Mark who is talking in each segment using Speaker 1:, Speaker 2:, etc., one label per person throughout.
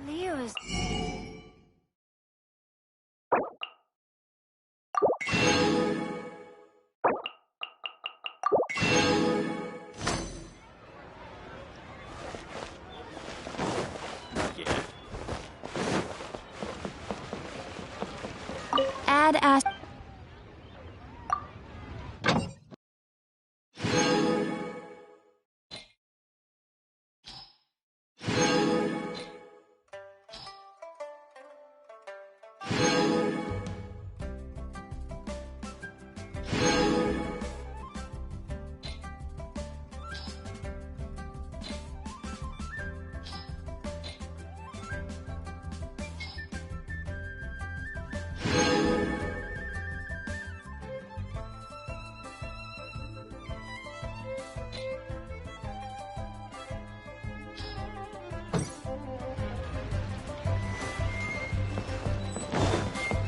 Speaker 1: Leo's. Add as.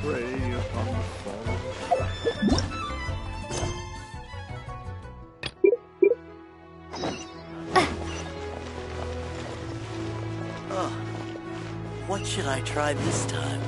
Speaker 2: Prey upon the fallen.
Speaker 3: Oh, what should I try this time?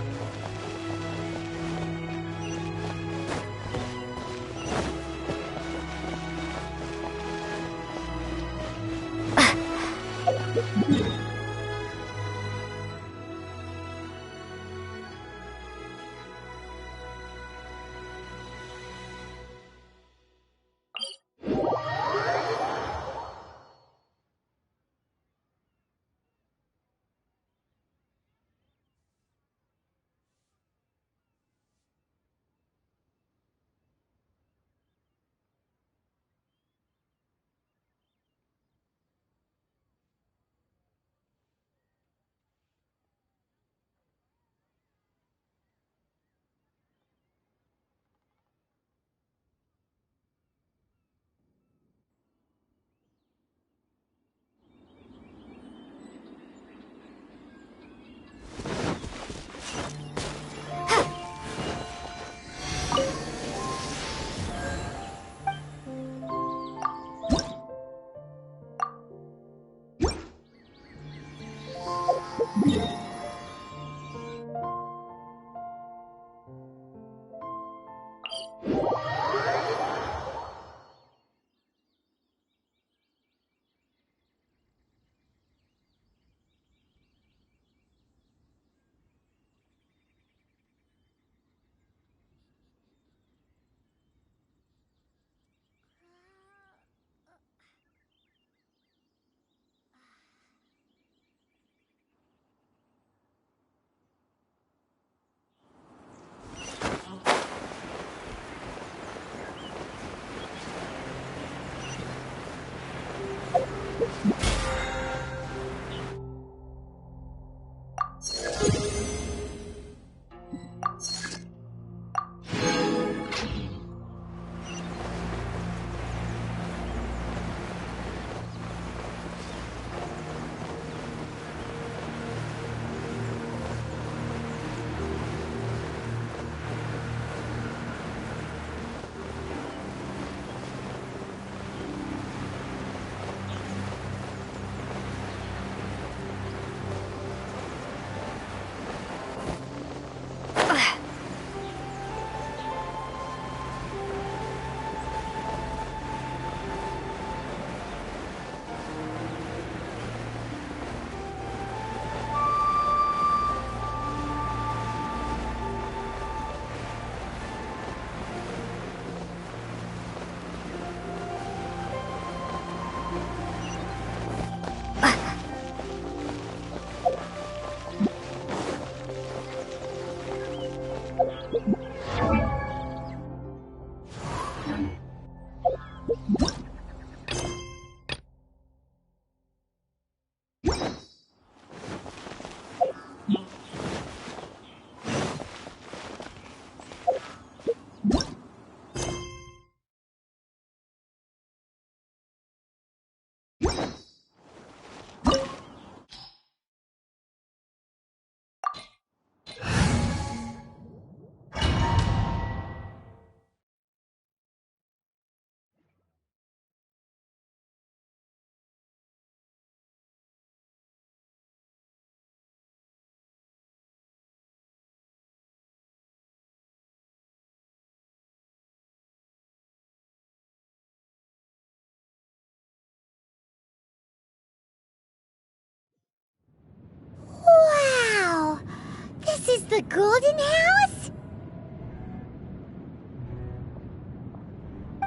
Speaker 4: The golden house?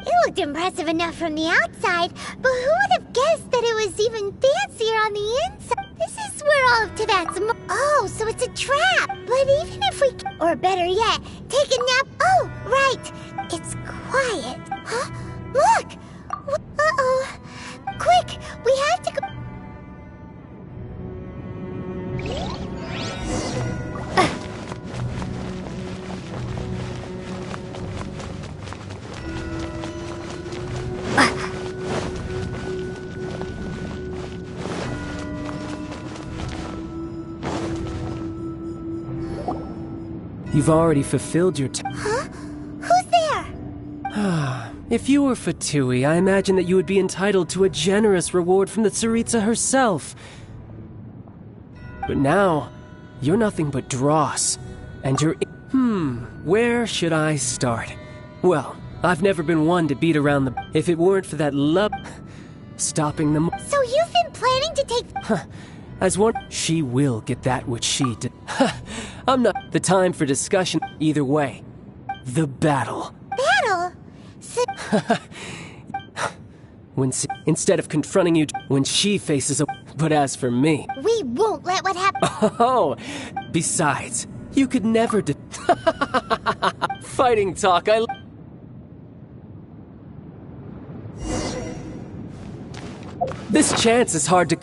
Speaker 4: It looked impressive enough from the outside, but who would have guessed that it was even fancier on the inside? This is where all of Tibet's Oh, so it's a trap! But even if we... Or better yet, take a nap... Oh, right! It's quiet. Huh? Look! Uh-oh. Quick! We have to go...
Speaker 2: You've already fulfilled your
Speaker 4: Huh? Who's there?
Speaker 2: If you were Fatui, I imagine that you would be entitled to a generous reward from the Tsaritsa herself. But now, you're nothing but dross, and you're... where should I start? Well, I've never been one to beat around the... If it weren't for that love... stopping them...
Speaker 4: So you've been planning to take...
Speaker 2: As one... She will get that which she did. I'm not... The time for discussion. Either way. The battle.
Speaker 4: Battle? So...
Speaker 2: Instead of confronting you... When she faces a... But as for me...
Speaker 4: We won't let what happen...
Speaker 2: Oh! Besides, you could never Fighting talk, This chance is hard to...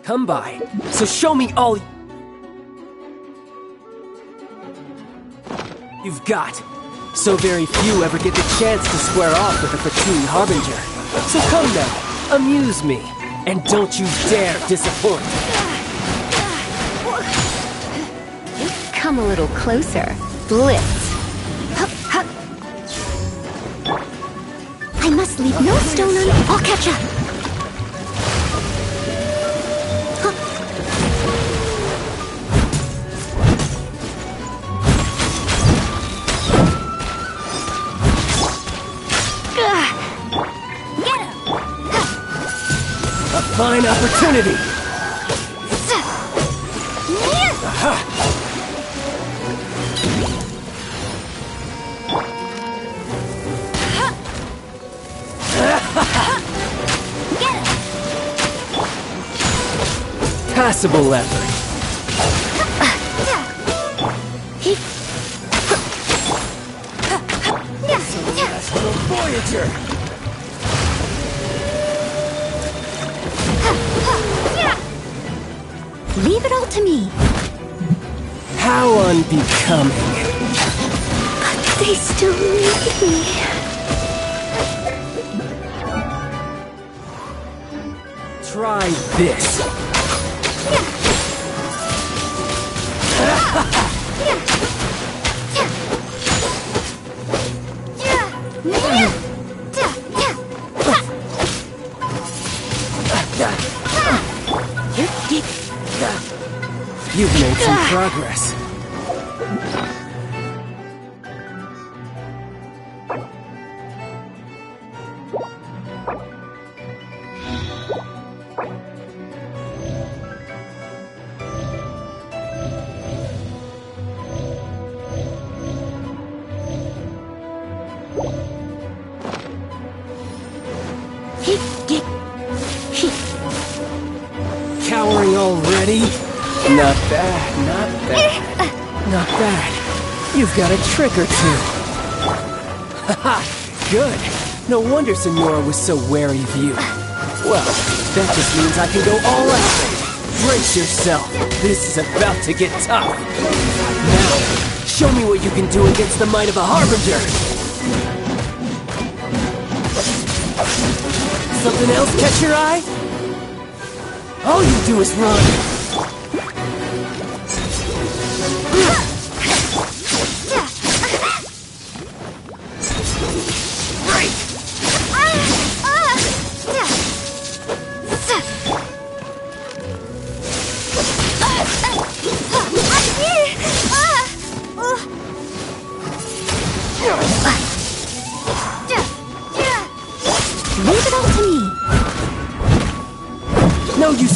Speaker 2: come by, so show me all you've got. So very few ever get the chance to square off with a Fatui Harbinger. So come now, amuse me, and don't you dare disappoint.
Speaker 1: Come a little closer. Blitz.
Speaker 4: Hup, hup. I must leave no stone unturned. I'll catch up.
Speaker 2: Fine opportunity! Passable effort. Celestial Voyager!
Speaker 4: Leave it all to me.
Speaker 2: How unbecoming.
Speaker 4: But they still need me.
Speaker 2: Try this. You've made some progress. Cowering already? Not bad, not bad. Not bad. You've got a trick or two. Haha, good. No wonder Senora was so wary of you. Well, that just means I can go all out. Brace yourself. This is about to get tough. Now, show me what you can do against the might of a Harbinger. Something else catch your eye? All you do is run.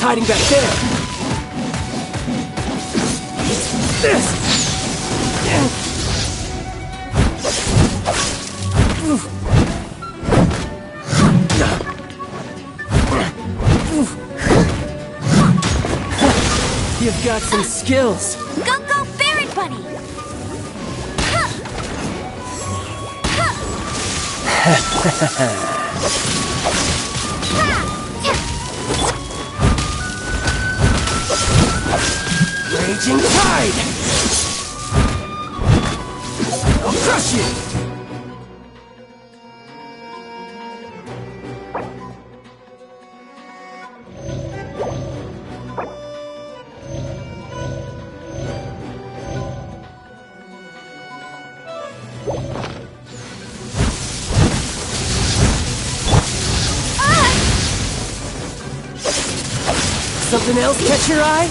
Speaker 2: He's hiding back there. This. You've got some skills.
Speaker 4: Go, go, Barret Bunny!
Speaker 2: Raging tide! I'll crush you! Something else catch your eye?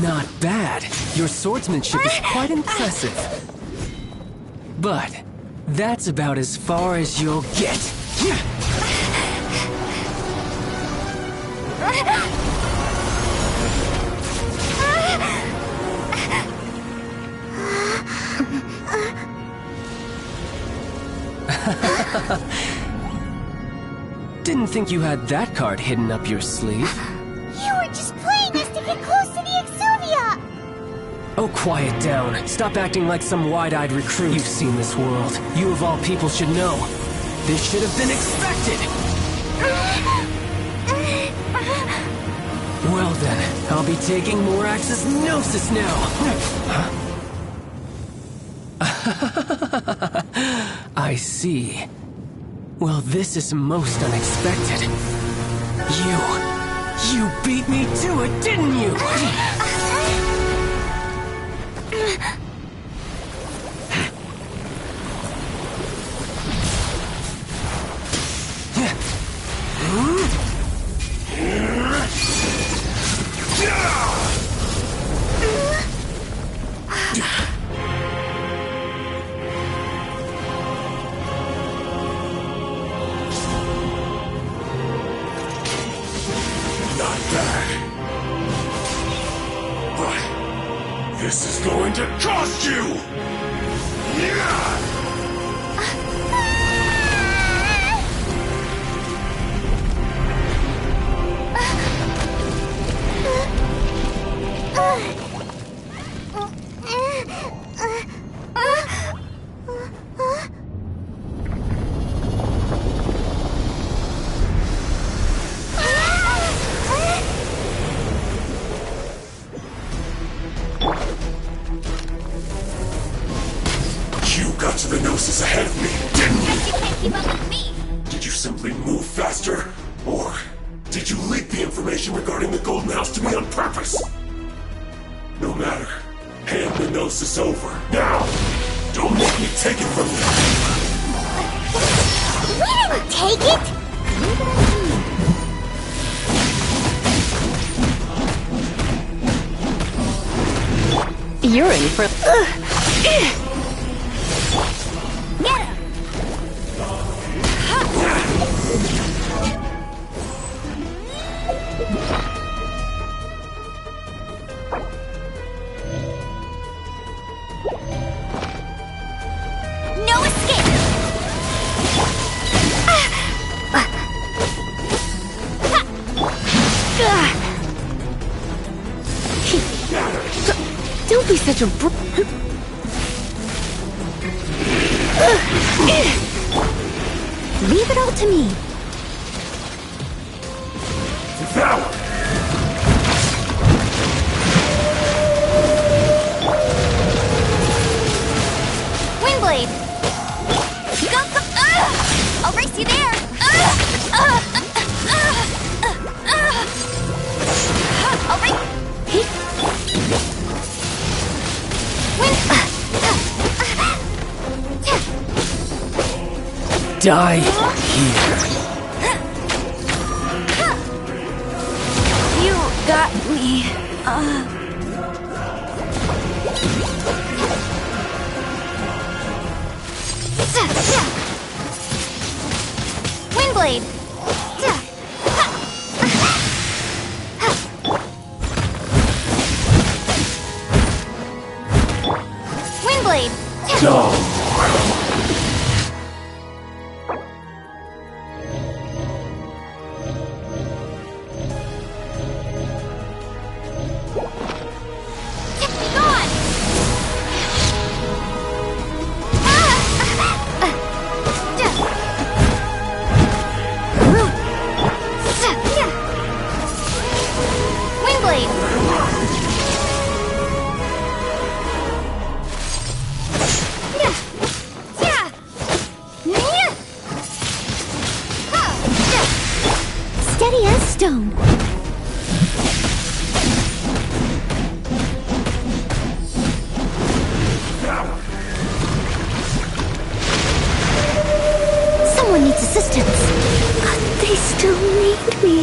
Speaker 2: Not bad. Your swordsmanship is quite impressive. But that's about as far as you'll get. Didn't think you had that card hidden up your sleeve.
Speaker 4: You were just playing us to get close to the Exuvia!
Speaker 2: Oh, quiet down. Stop acting like some wide-eyed recruit. You've seen this world. You of all people should know. This should have been expected! Well then, I'll be taking Morax's Gnosis now! I see. Well, this is most unexpected. You beat me to it, didn't you?
Speaker 5: This is going to cost you! You got to the Gnosis ahead of me, didn't you?
Speaker 4: You can't keep up with me!
Speaker 5: Did you simply move faster? Or did you leak the information regarding the Golden House to me on purpose? No matter. Hand the Gnosis over, now! Don't make me take it from you!
Speaker 4: We didn't take it!
Speaker 1: You're in for...
Speaker 4: Get him! No escape!
Speaker 1: Don't be such a Leave it all to me.
Speaker 5: Now!
Speaker 4: Windblade! Go, go! I'll race you there! I'll race...
Speaker 2: Die here.
Speaker 1: You got me.
Speaker 4: Windblade! Windblade!
Speaker 1: Steady as stone.
Speaker 4: Someone needs assistance.
Speaker 1: They still need me.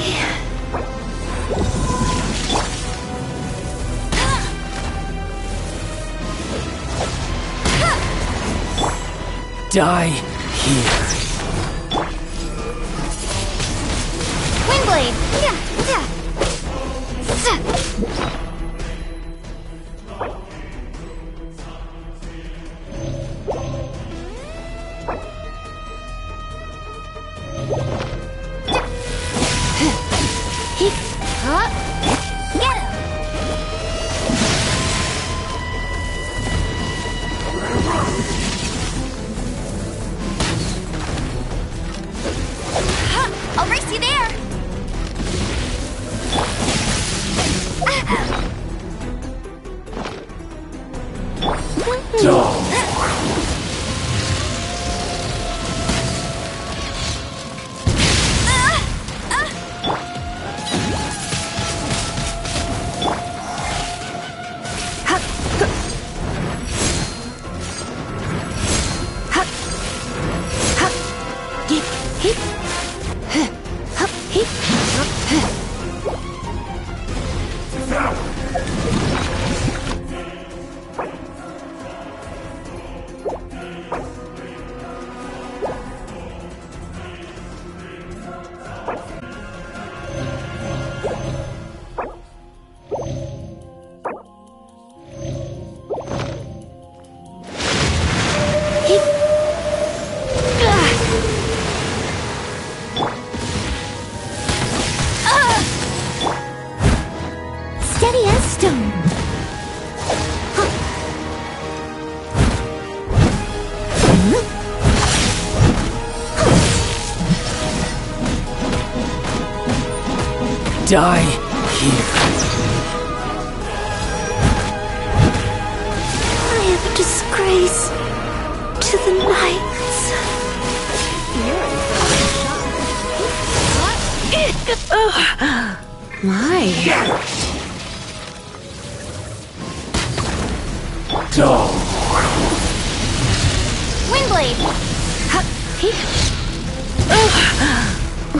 Speaker 2: Die here.
Speaker 4: Windblade! Get him! I'll race you there!
Speaker 1: Steady as stone.
Speaker 2: Die here.
Speaker 1: I am a disgrace to the knights. My.
Speaker 4: Windblade!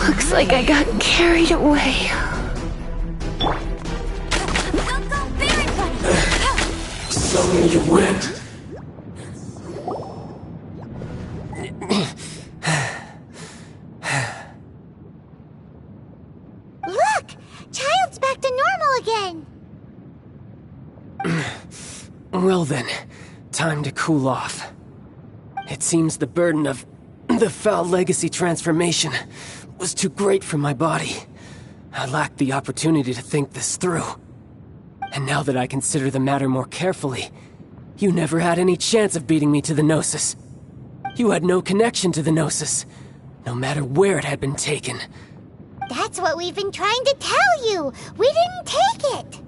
Speaker 1: Looks like I got carried away.
Speaker 4: Don't go very funny!
Speaker 5: Suddenly you went.
Speaker 4: Look! Child's back to normal again!
Speaker 2: Well then, time to cool off. It seems the burden of the foul legacy transformation was too great for my body. I lacked the opportunity to think this through. And now that I consider the matter more carefully, you never had any chance of beating me to the Gnosis. You had no connection to the Gnosis, no matter where it had been taken.
Speaker 4: That's what we've been trying to tell you! We didn't take it!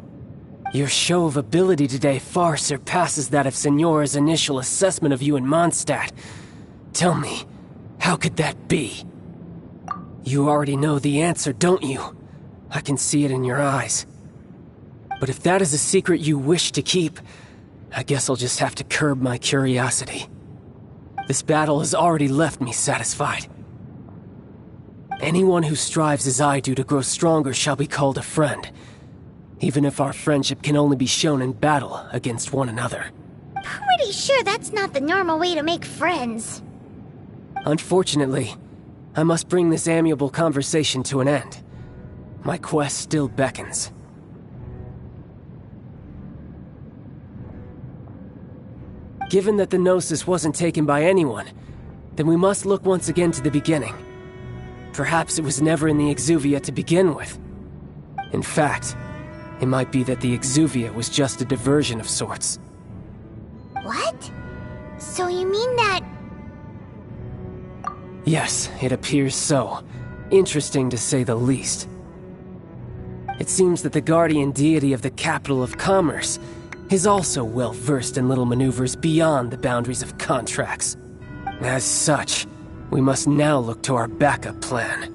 Speaker 2: Your show of ability today far surpasses that of Signora's initial assessment of you in Mondstadt. Tell me, how could that be? You already know the answer, don't you? I can see it in your eyes. But if that is a secret you wish to keep, I guess I'll just have to curb my curiosity. This battle has already left me satisfied. Anyone who strives as I do to grow stronger shall be called a friend, even if our friendship can only be shown in battle against one another.
Speaker 4: Pretty sure that's not the normal way to make friends.
Speaker 2: Unfortunately, I must bring this amiable conversation to an end. My quest still beckons. Given that the Gnosis wasn't taken by anyone, then we must look once again to the beginning. Perhaps it was never in the Exuvia to begin with. In fact, it might be that the Exuvia was just a diversion of sorts.
Speaker 4: What? So you mean that...
Speaker 2: Yes, it appears so. Interesting to say the least. It seems that the guardian deity of the capital of commerce is also well versed in little maneuvers beyond the boundaries of contracts. As such, we must now look to our backup plan.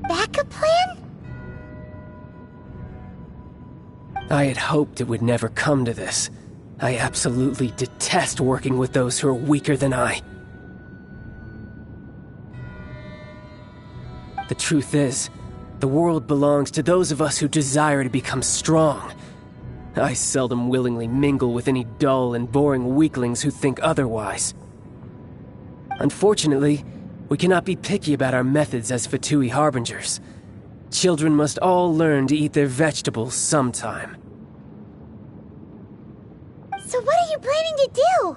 Speaker 4: Backup plan?
Speaker 2: I had hoped it would never come to this. I absolutely detest working with those who are weaker than I. The truth is, the world belongs to those of us who desire to become strong. I seldom willingly mingle with any dull and boring weaklings who think otherwise. Unfortunately, we cannot be picky about our methods as Fatui Harbingers. Children must all learn to eat their vegetables sometime.
Speaker 4: So what are you planning to do?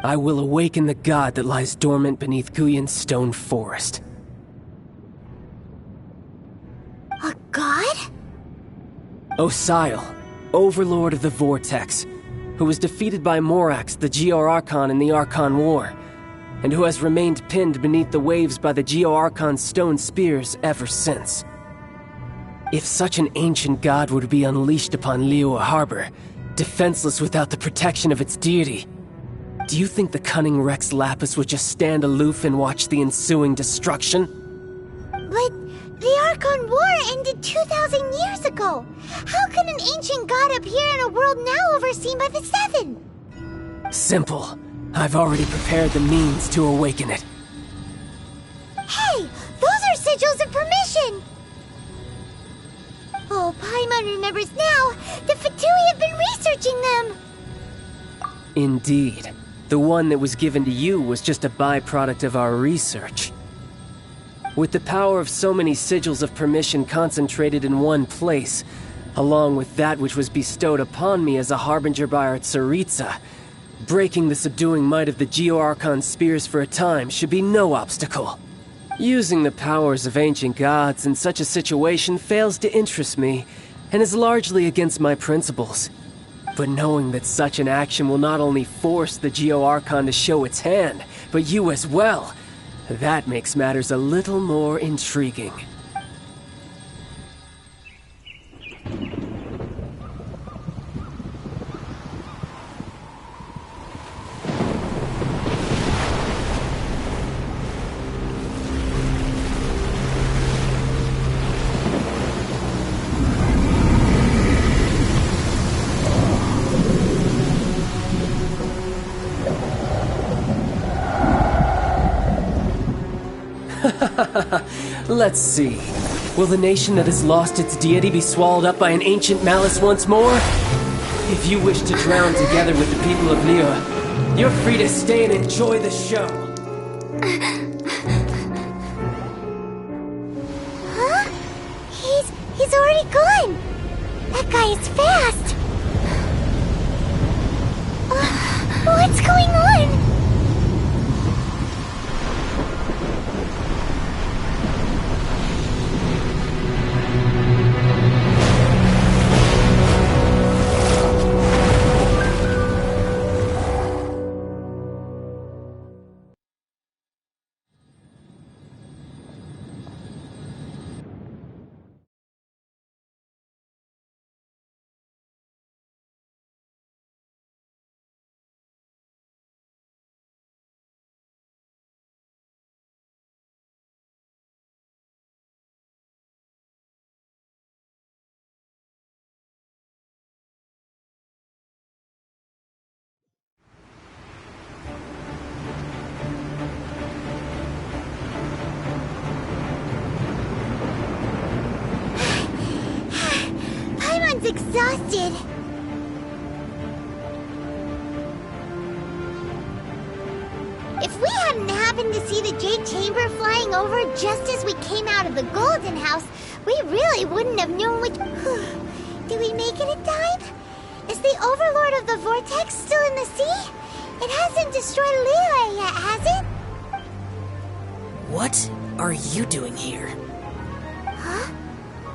Speaker 2: I will awaken the god that lies dormant beneath Guyon's stone forest.
Speaker 4: A god?
Speaker 2: Osile, overlord of the Vortex, who was defeated by Morax, the Geo-Archon in the Archon War, and who has remained pinned beneath the waves by the Geo-Archon's stone spears ever since. If such an ancient god were to be unleashed upon Liyue Harbor, defenseless without the protection of its deity, do you think the cunning Rex Lapis would just stand aloof and watch the ensuing destruction?
Speaker 4: But the Archon War ended 2,000 years ago. How can an ancient god appear in a world now overseen by the Seven?
Speaker 2: Simple. I've already prepared the means to awaken it.
Speaker 4: Hey, those are sigils of permission! Oh, Paimon remembers now. The Fatui have been researching them.
Speaker 2: Indeed. The one that was given to you was just a byproduct of our research. With the power of so many sigils of permission concentrated in one place, along with that which was bestowed upon me as a harbinger by our Tsaritsa, breaking the subduing might of the Geo-Archon spears for a time should be no obstacle. Using the powers of ancient gods in such a situation fails to interest me, and is largely against my principles. But knowing that such an action will not only force the Geo-Archon to show its hand, but you as well, that makes matters a little more intriguing. Let's see. Will the nation that has lost its deity be swallowed up by an ancient malice once more? If you wish to drown together with the people of Liyue, you're free to stay and enjoy the show.
Speaker 4: Huh? He's already gone. That guy is fast. What's going on? exhausted. If we hadn't happened to see the Jade Chamber flying over just as we came out of the Golden House, we really wouldn't have known which... Did we make it in time? Is the Overlord of the Vortex still in the sea? It hasn't destroyed Liyue yet, has it?
Speaker 6: What are you doing here?
Speaker 4: Huh?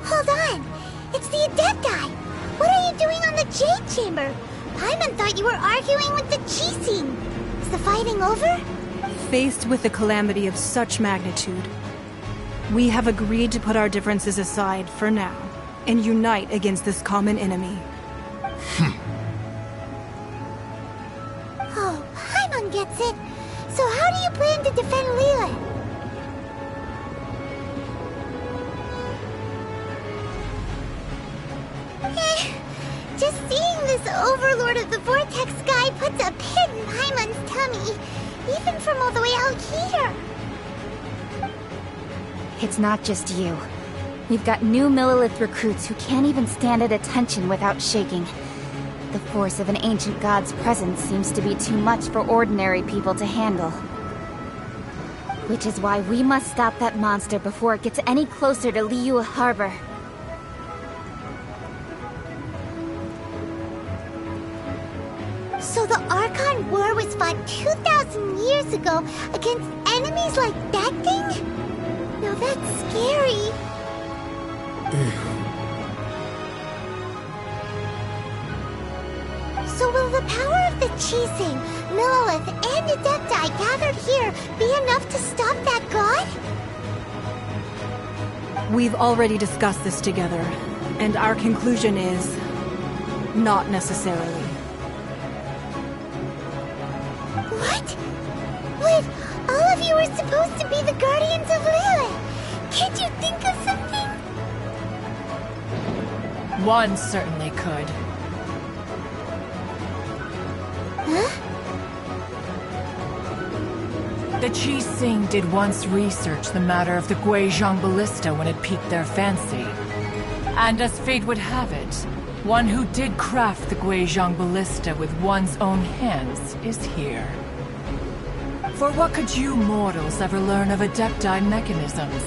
Speaker 4: Hold on. It's the Adepti. What are you doing on the Jade Chamber? Paimon thought you were arguing with the Chising. Is the fighting over?
Speaker 7: Faced with a calamity of such magnitude, we have agreed to put our differences aside for now and unite against this common enemy.
Speaker 4: Oh, Paimon gets it. So how do you plan to defend Liyue? Just seeing this Overlord of the Vortex guy puts a pit in Paimon's tummy, even from all the way out here.
Speaker 8: It's not just you. We've got new Millilith recruits who can't even stand at attention without shaking. The force of an ancient god's presence seems to be too much for ordinary people to handle. Which is why we must stop that monster before it gets any closer to Liyue Harbor.
Speaker 4: So the Archon War was fought 2,000 years ago against enemies like that thing? Now that's scary. So will the power of the Chising, Millilith, and Adepti gathered here be enough to stop that god?
Speaker 7: We've already discussed this together, and our conclusion is... not necessarily.
Speaker 4: What? Wait, all of you were supposed to be the Guardians of Liyue. Can't you think of something?
Speaker 9: One certainly could.
Speaker 4: Huh?
Speaker 9: The Chising did once research the matter of the Guizhong Ballista when it piqued their fancy. And as fate would have it, one who did craft the Guizhong Ballista with one's own hands is here. For what could you mortals ever learn of Adepti mechanisms?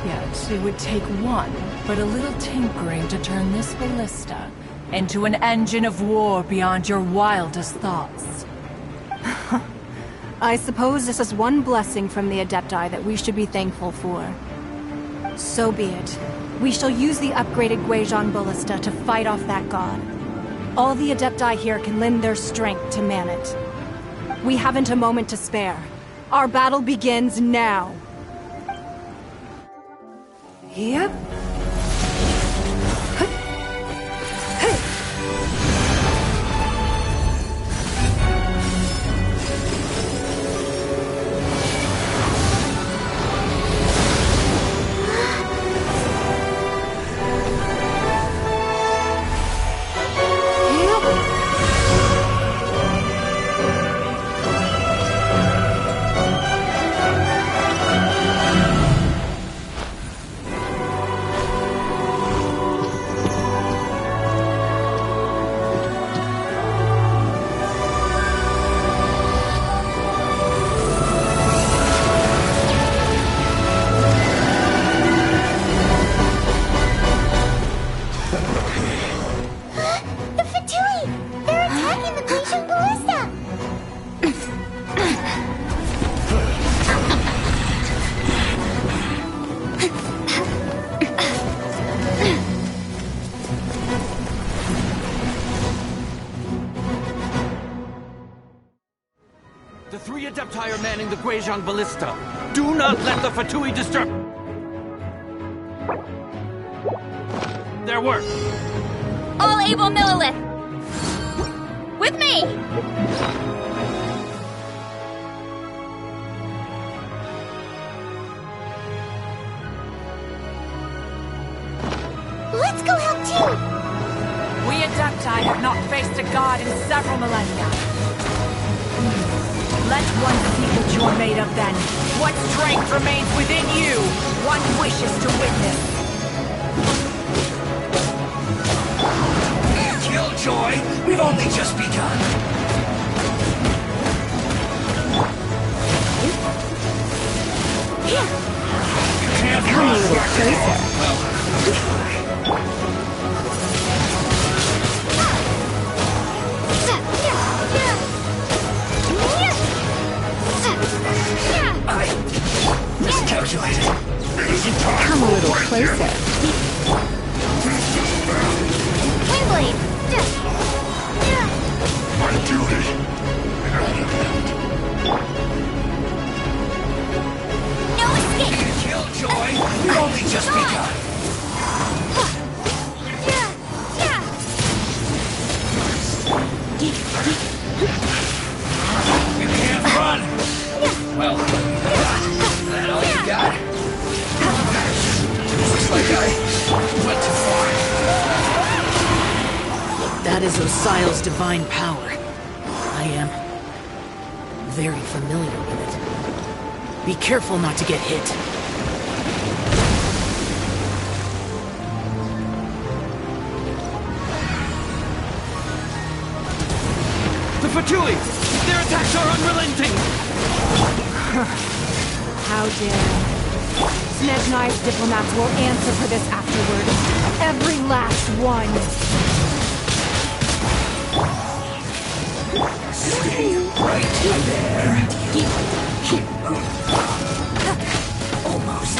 Speaker 9: Yet it would take one, but a little tinkering to turn this ballista into an engine of war beyond your wildest thoughts.
Speaker 7: I suppose this is one blessing from the Adepti that we should be thankful for. So be it. We shall use the upgraded Guizhong Ballista to fight off that god. All the Adepti here can lend their strength to man it. We haven't a moment to spare. Our battle begins now. Yep.
Speaker 10: The three Adepti are manning the Guizhong Ballista. Do not let the Fatui disturb... their work.
Speaker 8: All able Millilith! With me!
Speaker 4: Let's go help too!
Speaker 9: We Adepti have not faced a god in several millennia. Let one see what you're made of then. What strength remains within you, one wishes to witness.
Speaker 2: Killjoy! We've only just begun! Can't come a little closer. I miscalculated. It isn't time.
Speaker 1: Come a little closer.
Speaker 4: Windblade!
Speaker 5: My duty.
Speaker 4: No escape!
Speaker 2: Killjoy! We've only just begun! You can't run! Well, that all you got? Looks like I went too far.
Speaker 6: That is Osial's divine power. I am very familiar with it. Be careful not to get hit.
Speaker 10: The Fatui! Their attacks are unrelenting!
Speaker 7: How dare. Snezhnai's diplomats will answer for this afterward. Every last one.
Speaker 2: Stay right there. Almost.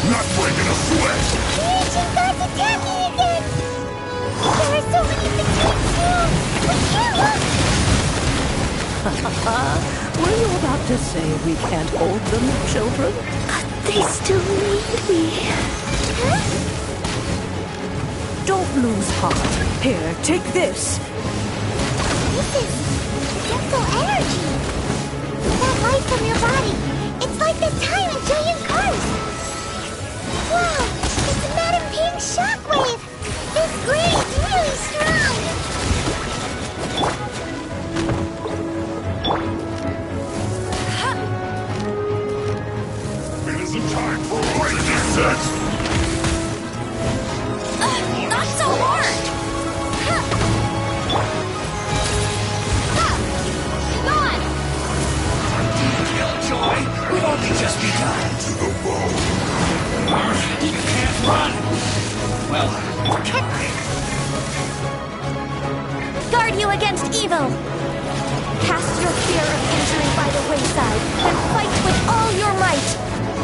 Speaker 5: Not breaking a sweat!
Speaker 4: The ancient gods attacking again! There are so many fatigues too! We can't look!
Speaker 1: Were you about to say we can't hold them, children? They still need me.
Speaker 4: Huh?
Speaker 1: Don't lose heart. Here, take this.
Speaker 4: This is gentle energy. That light from your body. It's like the time in Giant Curse. Wow, it's Madame Ping's shockwave. This grade is really strong.
Speaker 5: It isn't time for a breaking set!
Speaker 4: Not so hard. Gone.
Speaker 2: Killjoy! We've only just begun.
Speaker 5: To the bone.
Speaker 2: You can't run! Well,
Speaker 8: Guard you against evil! Cast your fear of injury by the wayside, and fight with all your might!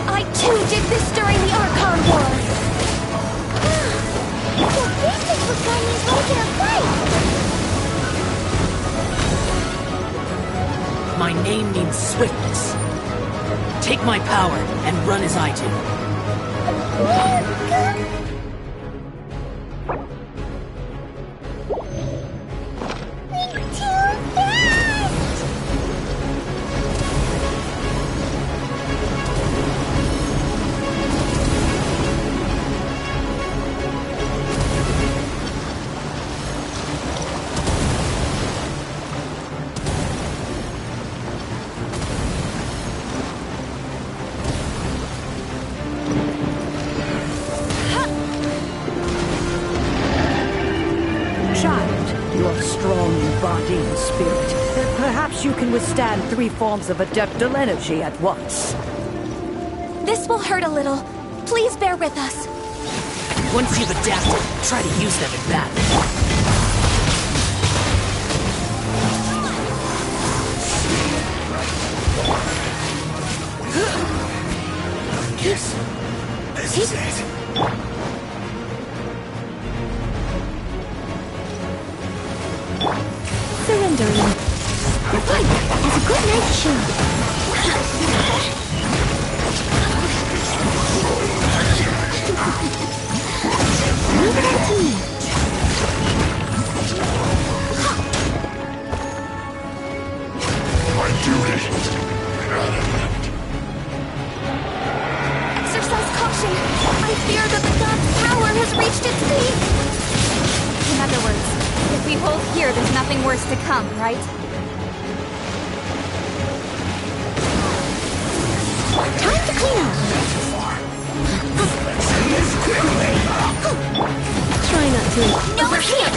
Speaker 8: I too did this during the Archon War!
Speaker 4: So this is what got me ready to fight.
Speaker 6: My name means swiftness. Take my power and run as I do.
Speaker 1: You're strong in body and spirit. Perhaps you can withstand 3 forms of adeptal energy at once.
Speaker 8: This will hurt a little. Please bear with us.
Speaker 6: Once you've adapted, try to use them in battle.
Speaker 2: Yes. This is it.
Speaker 1: Surrendering.
Speaker 4: You're fine. It's a good night show. Leave it up to me.
Speaker 5: My duty.
Speaker 8: Exercise caution. I fear that the god's power has reached its peak. In other words, if we hold here, there's nothing worse to come, right?
Speaker 4: Time to clean up.
Speaker 1: Try not to.
Speaker 8: No, we can't!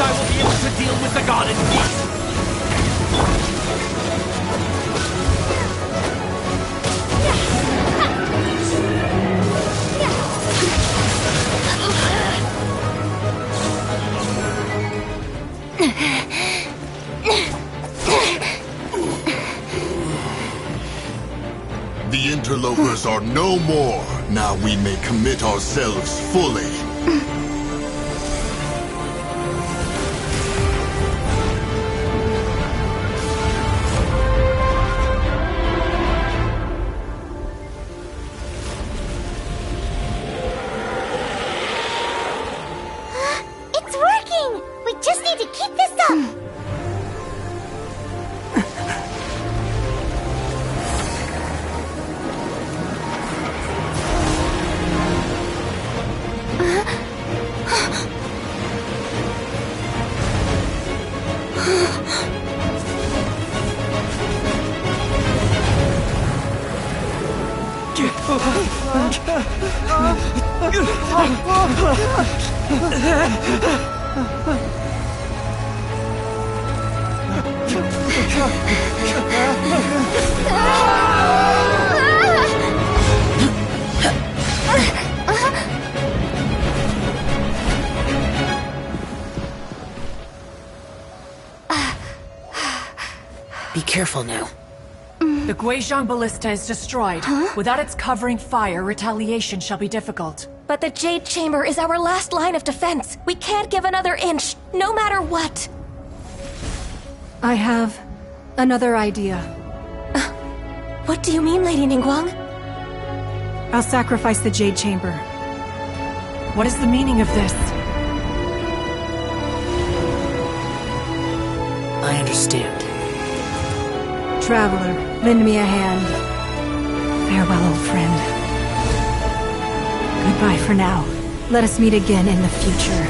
Speaker 10: I will be able to deal with the god in peace.
Speaker 11: The interlopers are no more. Now we may commit ourselves fully.
Speaker 4: It's working! We just need to keep this up!
Speaker 6: Be careful now.
Speaker 9: The Guizhong Ballista is destroyed. Without its covering fire, retaliation shall be difficult.
Speaker 8: But the Jade Chamber is our last line of defense. We can't give another inch, no matter what.
Speaker 7: I have another idea.
Speaker 8: What do you mean, Lady Ningguang?
Speaker 7: I'll sacrifice the Jade Chamber.
Speaker 9: What is the meaning of this?
Speaker 6: I understand.
Speaker 7: Traveler, lend me a hand. Farewell, old friend. Goodbye for now. Let us meet again in the future.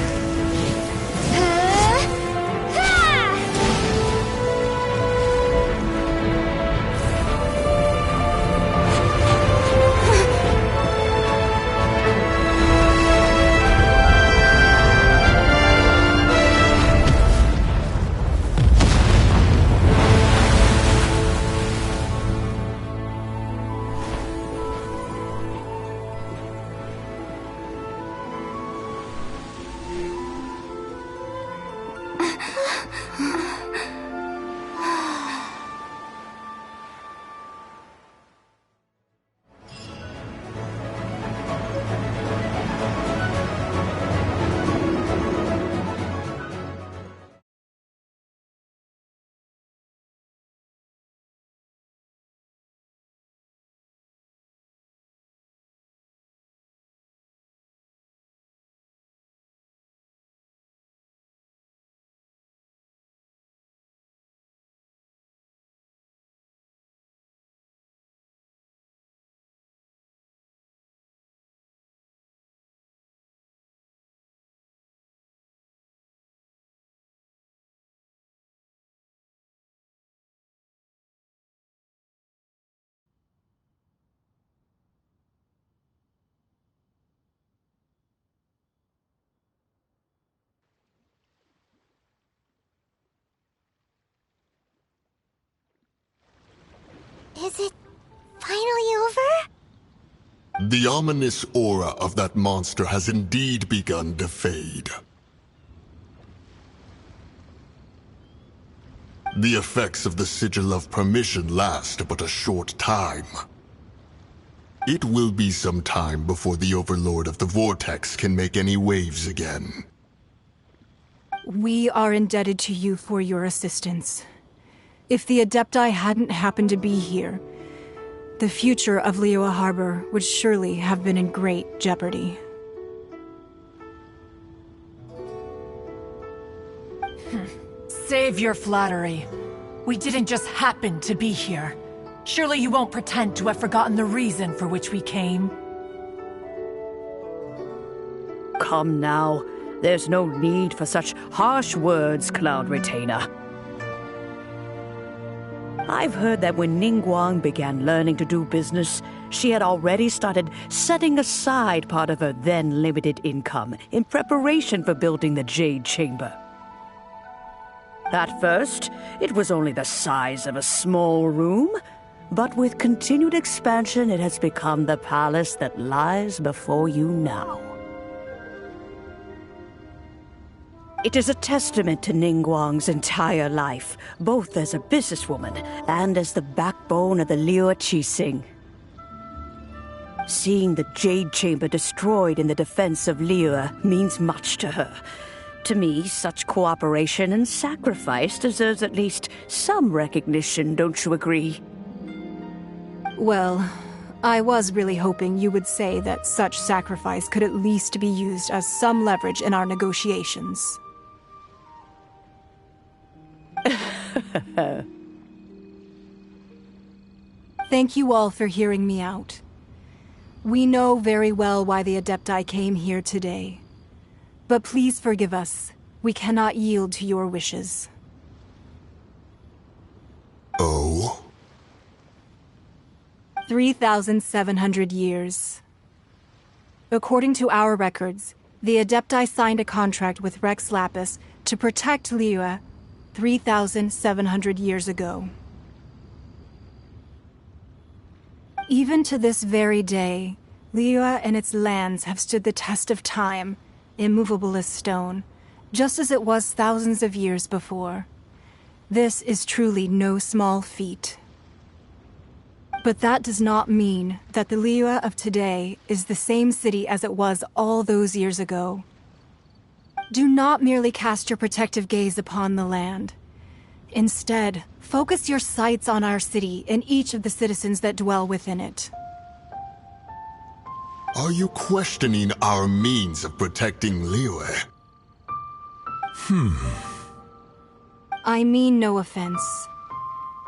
Speaker 4: Is it finally over?
Speaker 11: The ominous aura of that monster has indeed begun to fade. The effects of the Sigil of Permission last but a short time. It will be some time before the Overlord of the Vortex can make any waves again.
Speaker 7: We are indebted to you for your assistance. If the Adepti hadn't happened to be here, the future of Liyue Harbor would surely have been in great jeopardy.
Speaker 9: Save your flattery. We didn't just happen to be here. Surely you won't pretend to have forgotten the reason for which we came.
Speaker 1: Come now. There's no need for such harsh words, Cloud Retainer. I've heard that when Ningguang began learning to do business, she had already started setting aside part of her then limited income in preparation for building the Jade Chamber. At first, it was only the size of a small room, but with continued expansion, it has become the palace that lies before you now. It is a testament to Ningguang's entire life, both as a businesswoman and as the backbone of the Liu Qixing. Seeing the Jade Chamber destroyed in the defense of Liu means much to her. To me, such cooperation and sacrifice deserves at least some recognition, don't you agree?
Speaker 7: Well, I was really hoping you would say that such sacrifice could at least be used as some leverage in our negotiations. Thank you all for hearing me out. We know very well why the Adepti came here today. But please forgive us. We cannot yield to your wishes.
Speaker 11: Oh?
Speaker 7: 3,700 years. According to our records, the Adepti signed a contract with Rex Lapis to protect Liu 3,700 years ago. Even to this very day, Liu and its lands have stood the test of time, immovable as stone, just as it was thousands of years before. This is truly no small feat. But that does not mean that the Liu of today is the same city as it was all those years ago. Do not merely cast your protective gaze upon the land. Instead, focus your sights on our city and each of the citizens that dwell within it.
Speaker 11: Are you questioning our means of protecting Liu?
Speaker 7: I mean no offense.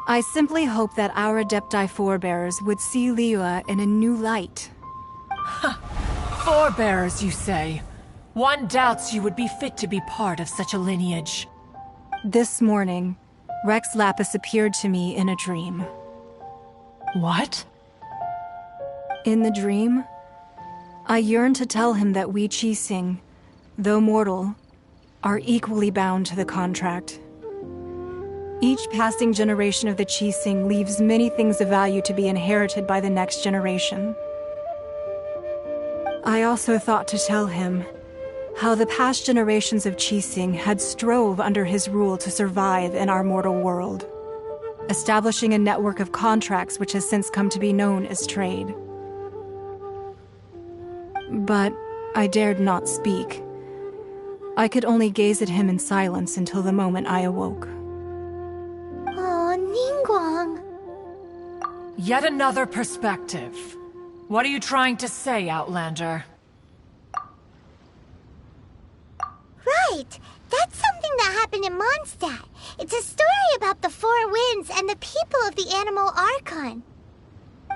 Speaker 7: I simply hope that our Adepti forebears would see Liu in a new light.
Speaker 9: Forebearers, you say? One doubts you would be fit to be part of such a lineage.
Speaker 7: This morning, Rex Lapis appeared to me in a dream.
Speaker 9: What?
Speaker 7: In the dream, I yearned to tell him that we Qixing, though mortal, are equally bound to the contract. Each passing generation of the Qixing leaves many things of value to be inherited by the next generation. I also thought to tell him how the past generations of Qixing had strove under his rule to survive in our mortal world, establishing a network of contracts which has since come to be known as trade. But I dared not speak. I could only gaze at him in silence until the moment I awoke.
Speaker 4: Oh, Ningguang.
Speaker 9: Yet another perspective. What are you trying to say, Outlander?
Speaker 4: Right! That's something that happened in Mondstadt. It's a story about the Four Winds and the people of the Animal Archon.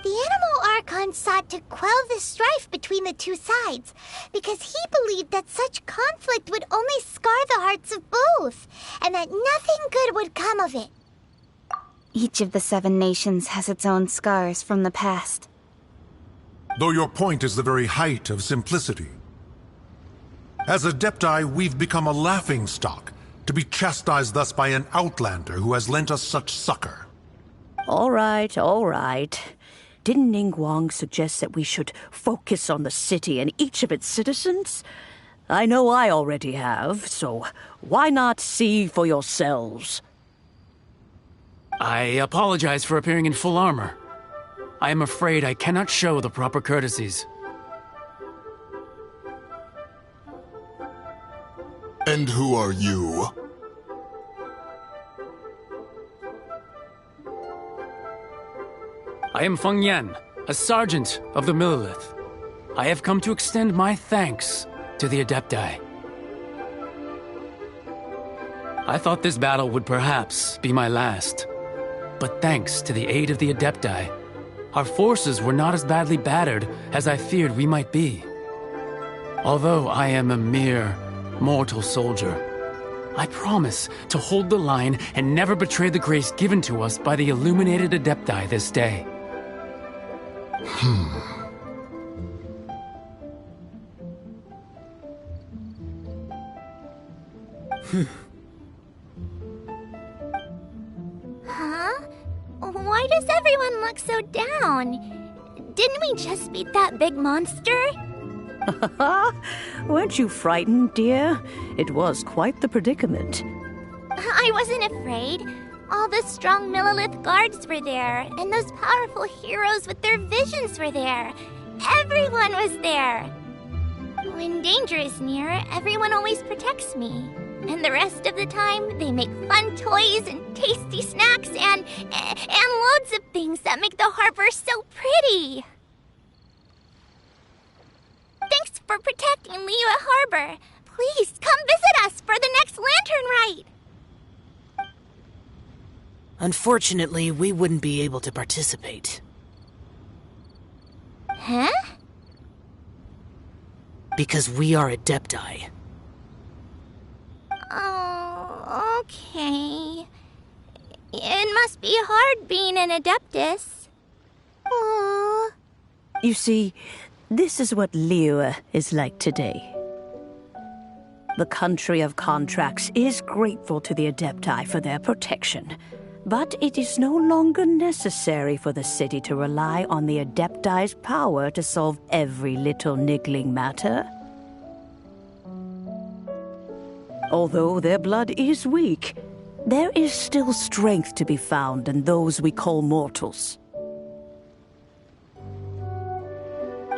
Speaker 4: The Animal Archon sought to quell the strife between the two sides, because he believed that such conflict would only scar the hearts of both, and that nothing good would come of it.
Speaker 8: Each of the 7 nations has its own scars from the past.
Speaker 12: Though your point is the very height of simplicity. As Adepti, we've become a laughingstock, to be chastised thus by an outlander who has lent us such succor.
Speaker 1: All right, all right. Didn't Ningguang suggest that we should focus on the city and each of its citizens? I know I already have, so why not see for yourselves?
Speaker 2: I apologize for appearing in full armor. I am afraid I cannot show the proper courtesies.
Speaker 11: And who are you?
Speaker 2: I am Feng Yan, a sergeant of the Millelith. I have come to extend my thanks to the Adepti. I thought this battle would perhaps be my last. But thanks to the aid of the Adepti, our forces were not as badly battered as I feared we might be. Although I am a mere mortal soldier, I promise to hold the line and never betray the grace given to us by the illuminated Adepti this day.
Speaker 4: Why does everyone look so down? Didn't we just beat that big monster?
Speaker 1: Weren't you frightened, dear? It was quite the predicament.
Speaker 4: I wasn't afraid. All the strong Millelith guards were there, and those powerful heroes with their visions were there. Everyone was there. When danger is near, everyone always protects me. And the rest of the time, they make fun toys and tasty snacks and loads of things that make the harbor so pretty. Thanks for protecting Liyue Harbor. Please come visit us for the next lantern rite.
Speaker 6: Unfortunately, we wouldn't be able to participate.
Speaker 4: Huh?
Speaker 6: Because we are Adepti.
Speaker 4: Oh, okay. It must be hard being an Adeptus. Aww.
Speaker 1: You see, this is what Liyue is like today. The country of contracts is grateful to the Adepti for their protection, but it is no longer necessary for the city to rely on the Adepti's power to solve every little niggling matter. Although their blood is weak, there is still strength to be found in those we call mortals.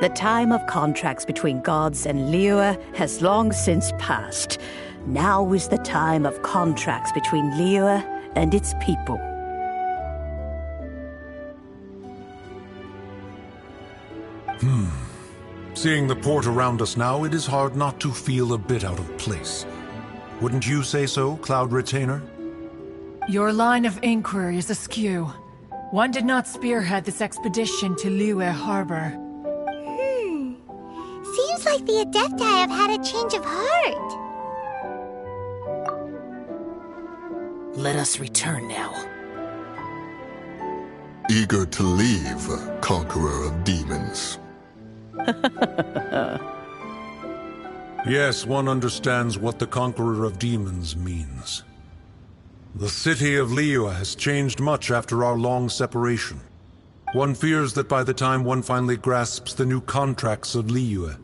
Speaker 1: The time of contracts between gods and Liyue has long since passed. Now is the time of contracts between Liyue and its people.
Speaker 12: Seeing the port around us now, it is hard not to feel a bit out of place. Wouldn't you say so, Cloud Retainer?
Speaker 9: Your line of inquiry is askew. One did not spearhead this expedition to Liyue Harbor.
Speaker 4: Seems like the Adepti have had a change of heart.
Speaker 6: Let us return now.
Speaker 11: Eager to leave, conqueror of demons.
Speaker 12: Yes, one understands what the Conqueror of Demons means. The city of Liyue has changed much after our long separation. One fears that by the time one finally grasps the new contracts of Liyue,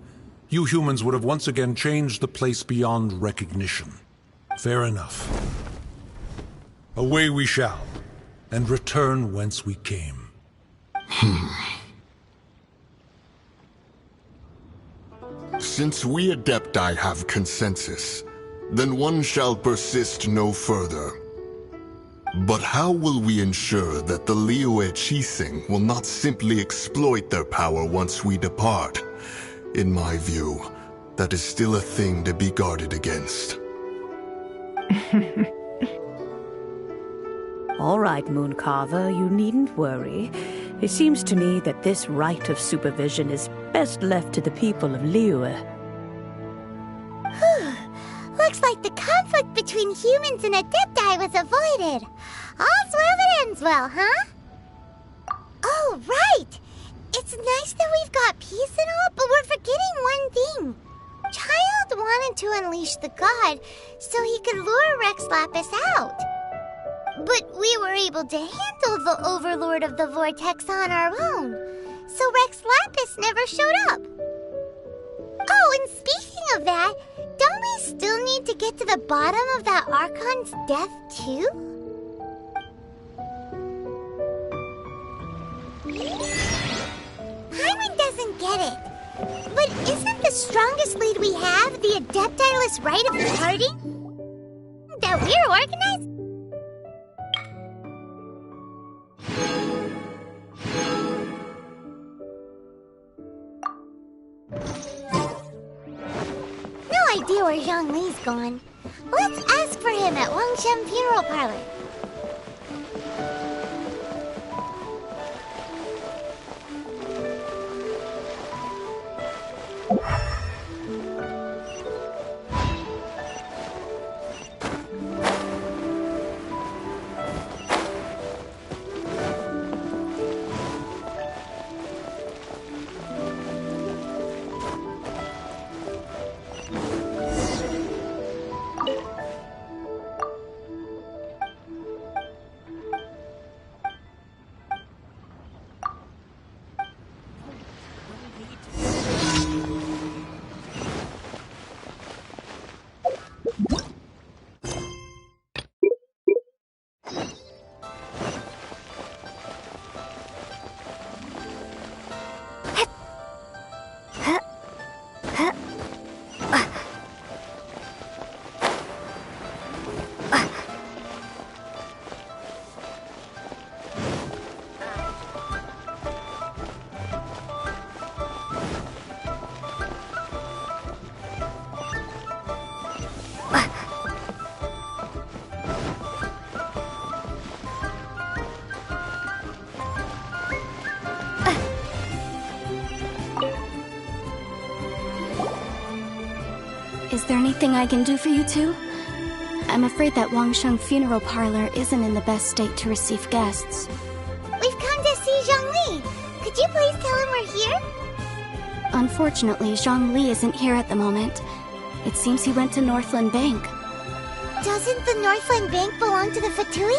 Speaker 12: you humans would have once again changed the place beyond recognition. Fair enough. Away we shall, and return whence we came.
Speaker 11: Since we Adepti have consensus, then one shall persist no further. But how will we ensure that the Liyue Qixing will not simply exploit their power once we depart? In my view, that is still a thing to be guarded against.
Speaker 1: All right, Mooncarver, you needn't worry. It seems to me that this right of supervision is best left to the people of Liyue.
Speaker 4: Looks like the conflict between humans and Adepti was avoided. All's well that ends well, huh? Oh, right! It's nice that we've got peace and all, but we're forgetting one thing. Child wanted to unleash the god so he could lure Rex Lapis out. But we were able to handle the Overlord of the Vortex on our own, so Rex Lapis never showed up. Oh, and speaking of that, don't we still need to get to the bottom of that Archon's death, too? Paimon doesn't get it. But isn't the strongest lead we have the Adepti-less right of parting? That we're organized? No idea where Zhongli's gone. Let's ask for him at Wangshen Funeral Parlor.
Speaker 13: Is there anything I can do for you two? I'm afraid that Wangsheng funeral parlor isn't in the best state to receive guests.
Speaker 4: We've come to see Zhongli. Could you please tell him we're here?
Speaker 13: Unfortunately, Zhongli isn't here at the moment. It seems he went to Northland Bank.
Speaker 4: Doesn't the Northland Bank belong to the Fatui?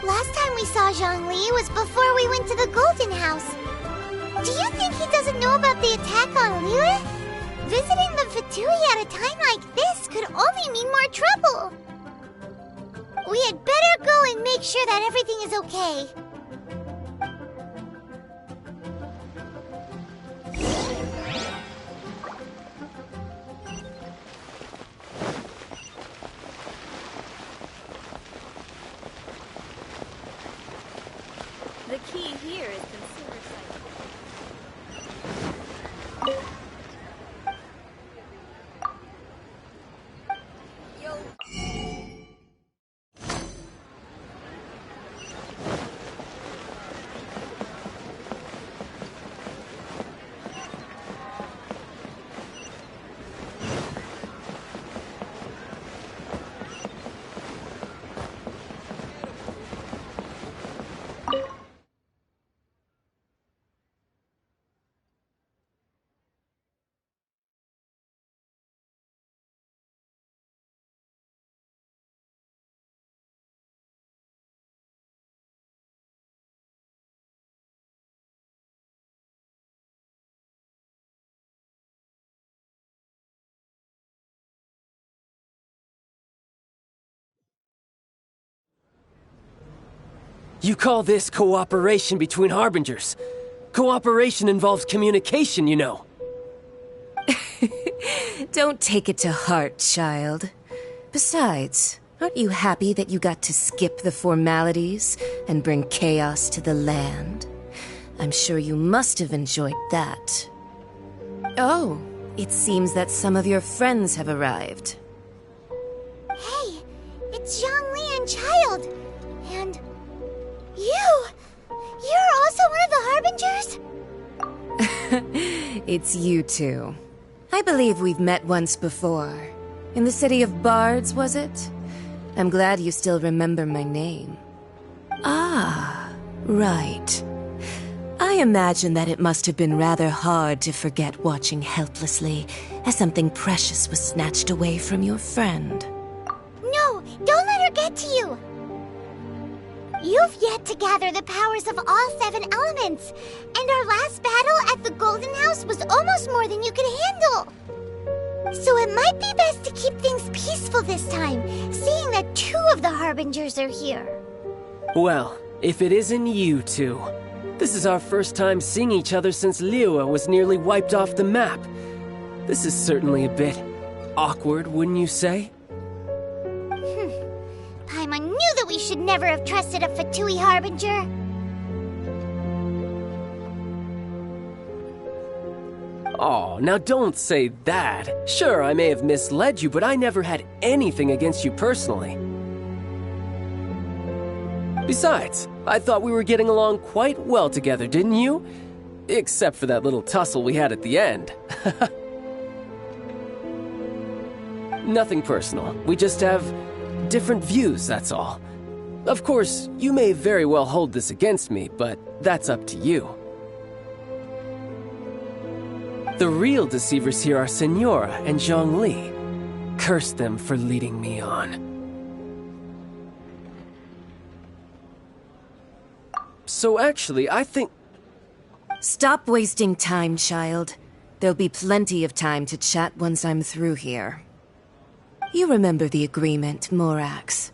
Speaker 4: Last time we saw Zhongli was before we went to the Golden House. Do you think he doesn't know about the attack on Liyue? Visiting the Fatui at a time like this could only mean more trouble. We had better go and make sure that everything is okay.
Speaker 14: The key here is consumer psychology.
Speaker 2: You call this cooperation between Harbingers? Cooperation involves communication, you know.
Speaker 15: Don't take it to heart, child. Besides, aren't you happy that you got to skip the formalities and bring chaos to the land? I'm sure you must have enjoyed that. Oh, it seems that some of your friends have arrived.
Speaker 4: Hey, it's Zhongli and Child. And you're also one of the Harbingers?
Speaker 15: It's you two. I believe we've met once before. In the city of Bards, was it? I'm glad you still remember my name. Ah, right. I imagine that it must have been rather hard to forget watching helplessly as something precious was snatched away from your friend.
Speaker 4: No, don't let her get to you! You've yet to gather the powers of all 7 elements, and our last battle at the Golden House was almost more than you could handle. So it might be best to keep things peaceful this time, seeing that 2 of the Harbingers are here.
Speaker 2: Well, if it isn't you two. This is our first time seeing each other since Liyue was nearly wiped off the map. This is certainly a bit awkward, wouldn't you say?
Speaker 4: Paimon knew that we should never have trusted a Fatui Harbinger.
Speaker 2: Oh, now don't say that. Sure, I may have misled you, but I never had anything against you personally. Besides, I thought we were getting along quite well together, didn't you? Except for that little tussle we had at the end. Nothing personal. We just have different views, that's all. Of course, you may very well hold this against me, but that's up to you. The real deceivers here are Senora and Zhongli. Curse them for leading me on. So actually, I think...
Speaker 15: Stop wasting time, child. There'll be plenty of time to chat once I'm through here. You remember the agreement, Morax.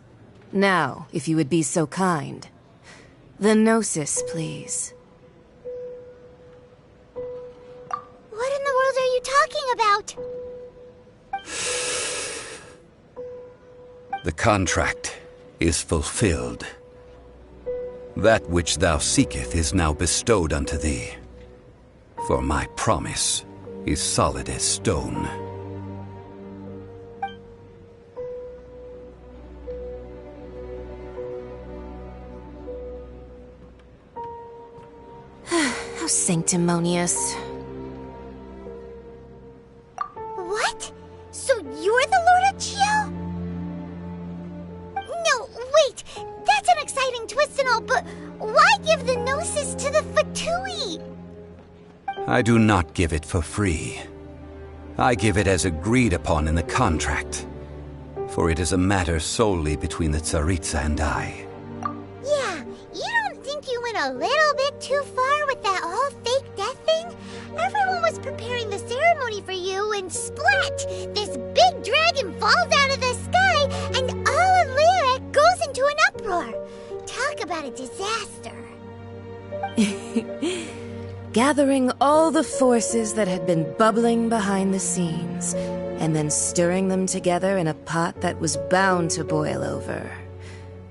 Speaker 15: Now, if you would be so kind. The Gnosis, please.
Speaker 4: What in the world are you talking about?
Speaker 16: The contract is fulfilled. That which thou seeketh is now bestowed unto thee. For my promise is solid as stone.
Speaker 15: How sanctimonious.
Speaker 4: What? Wait, that's an exciting twist and all, but why give the Gnosis to the Fatui?
Speaker 16: I do not give it for free. I give it as agreed upon in the contract. For it is a matter solely between the Tsaritsa and I.
Speaker 4: Yeah, you don't think you went a little bit too far with that whole fake death thing? Everyone was preparing the ceremony for you, and splat! This big dragon falls out of the sky, and all of Liyue goes into an uproar. Talk about a disaster.
Speaker 15: Gathering all the forces that had been bubbling behind the scenes, and then stirring them together in a pot that was bound to boil over.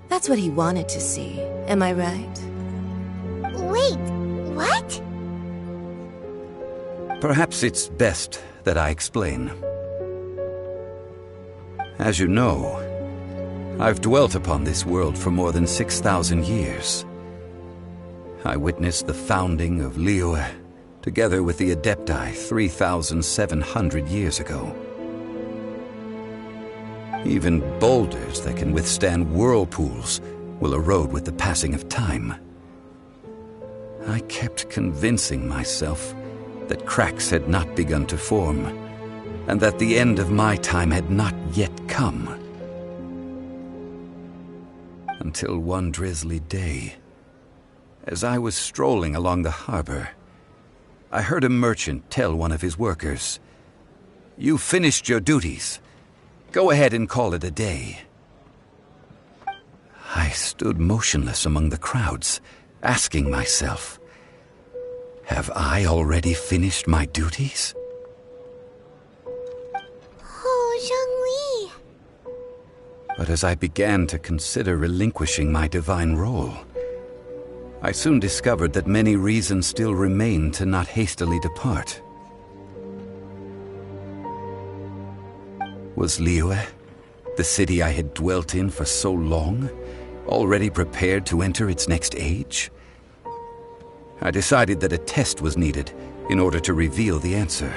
Speaker 15: That's what he wanted to see, am I right?
Speaker 4: Wait, what?
Speaker 16: Perhaps it's best that I explain. As you know, I've dwelt upon this world for more than 6,000 years. I witnessed the founding of Liyue, together with the Adepti 3,700 years ago. Even boulders that can withstand whirlpools will erode with the passing of time. I kept convincing myself that cracks had not begun to form, and that the end of my time had not yet come. Until one drizzly day, as I was strolling along the harbor, I heard a merchant tell one of his workers, "You finished your duties. Go ahead and call it a day." I stood motionless among the crowds, asking myself, have I already finished my duties?
Speaker 4: Oh, Zhongli.
Speaker 16: But as I began to consider relinquishing my divine role, I soon discovered that many reasons still remained to not hastily depart. Was Liyue, the city I had dwelt in for so long, already prepared to enter its next age? I decided that a test was needed in order to reveal the answer.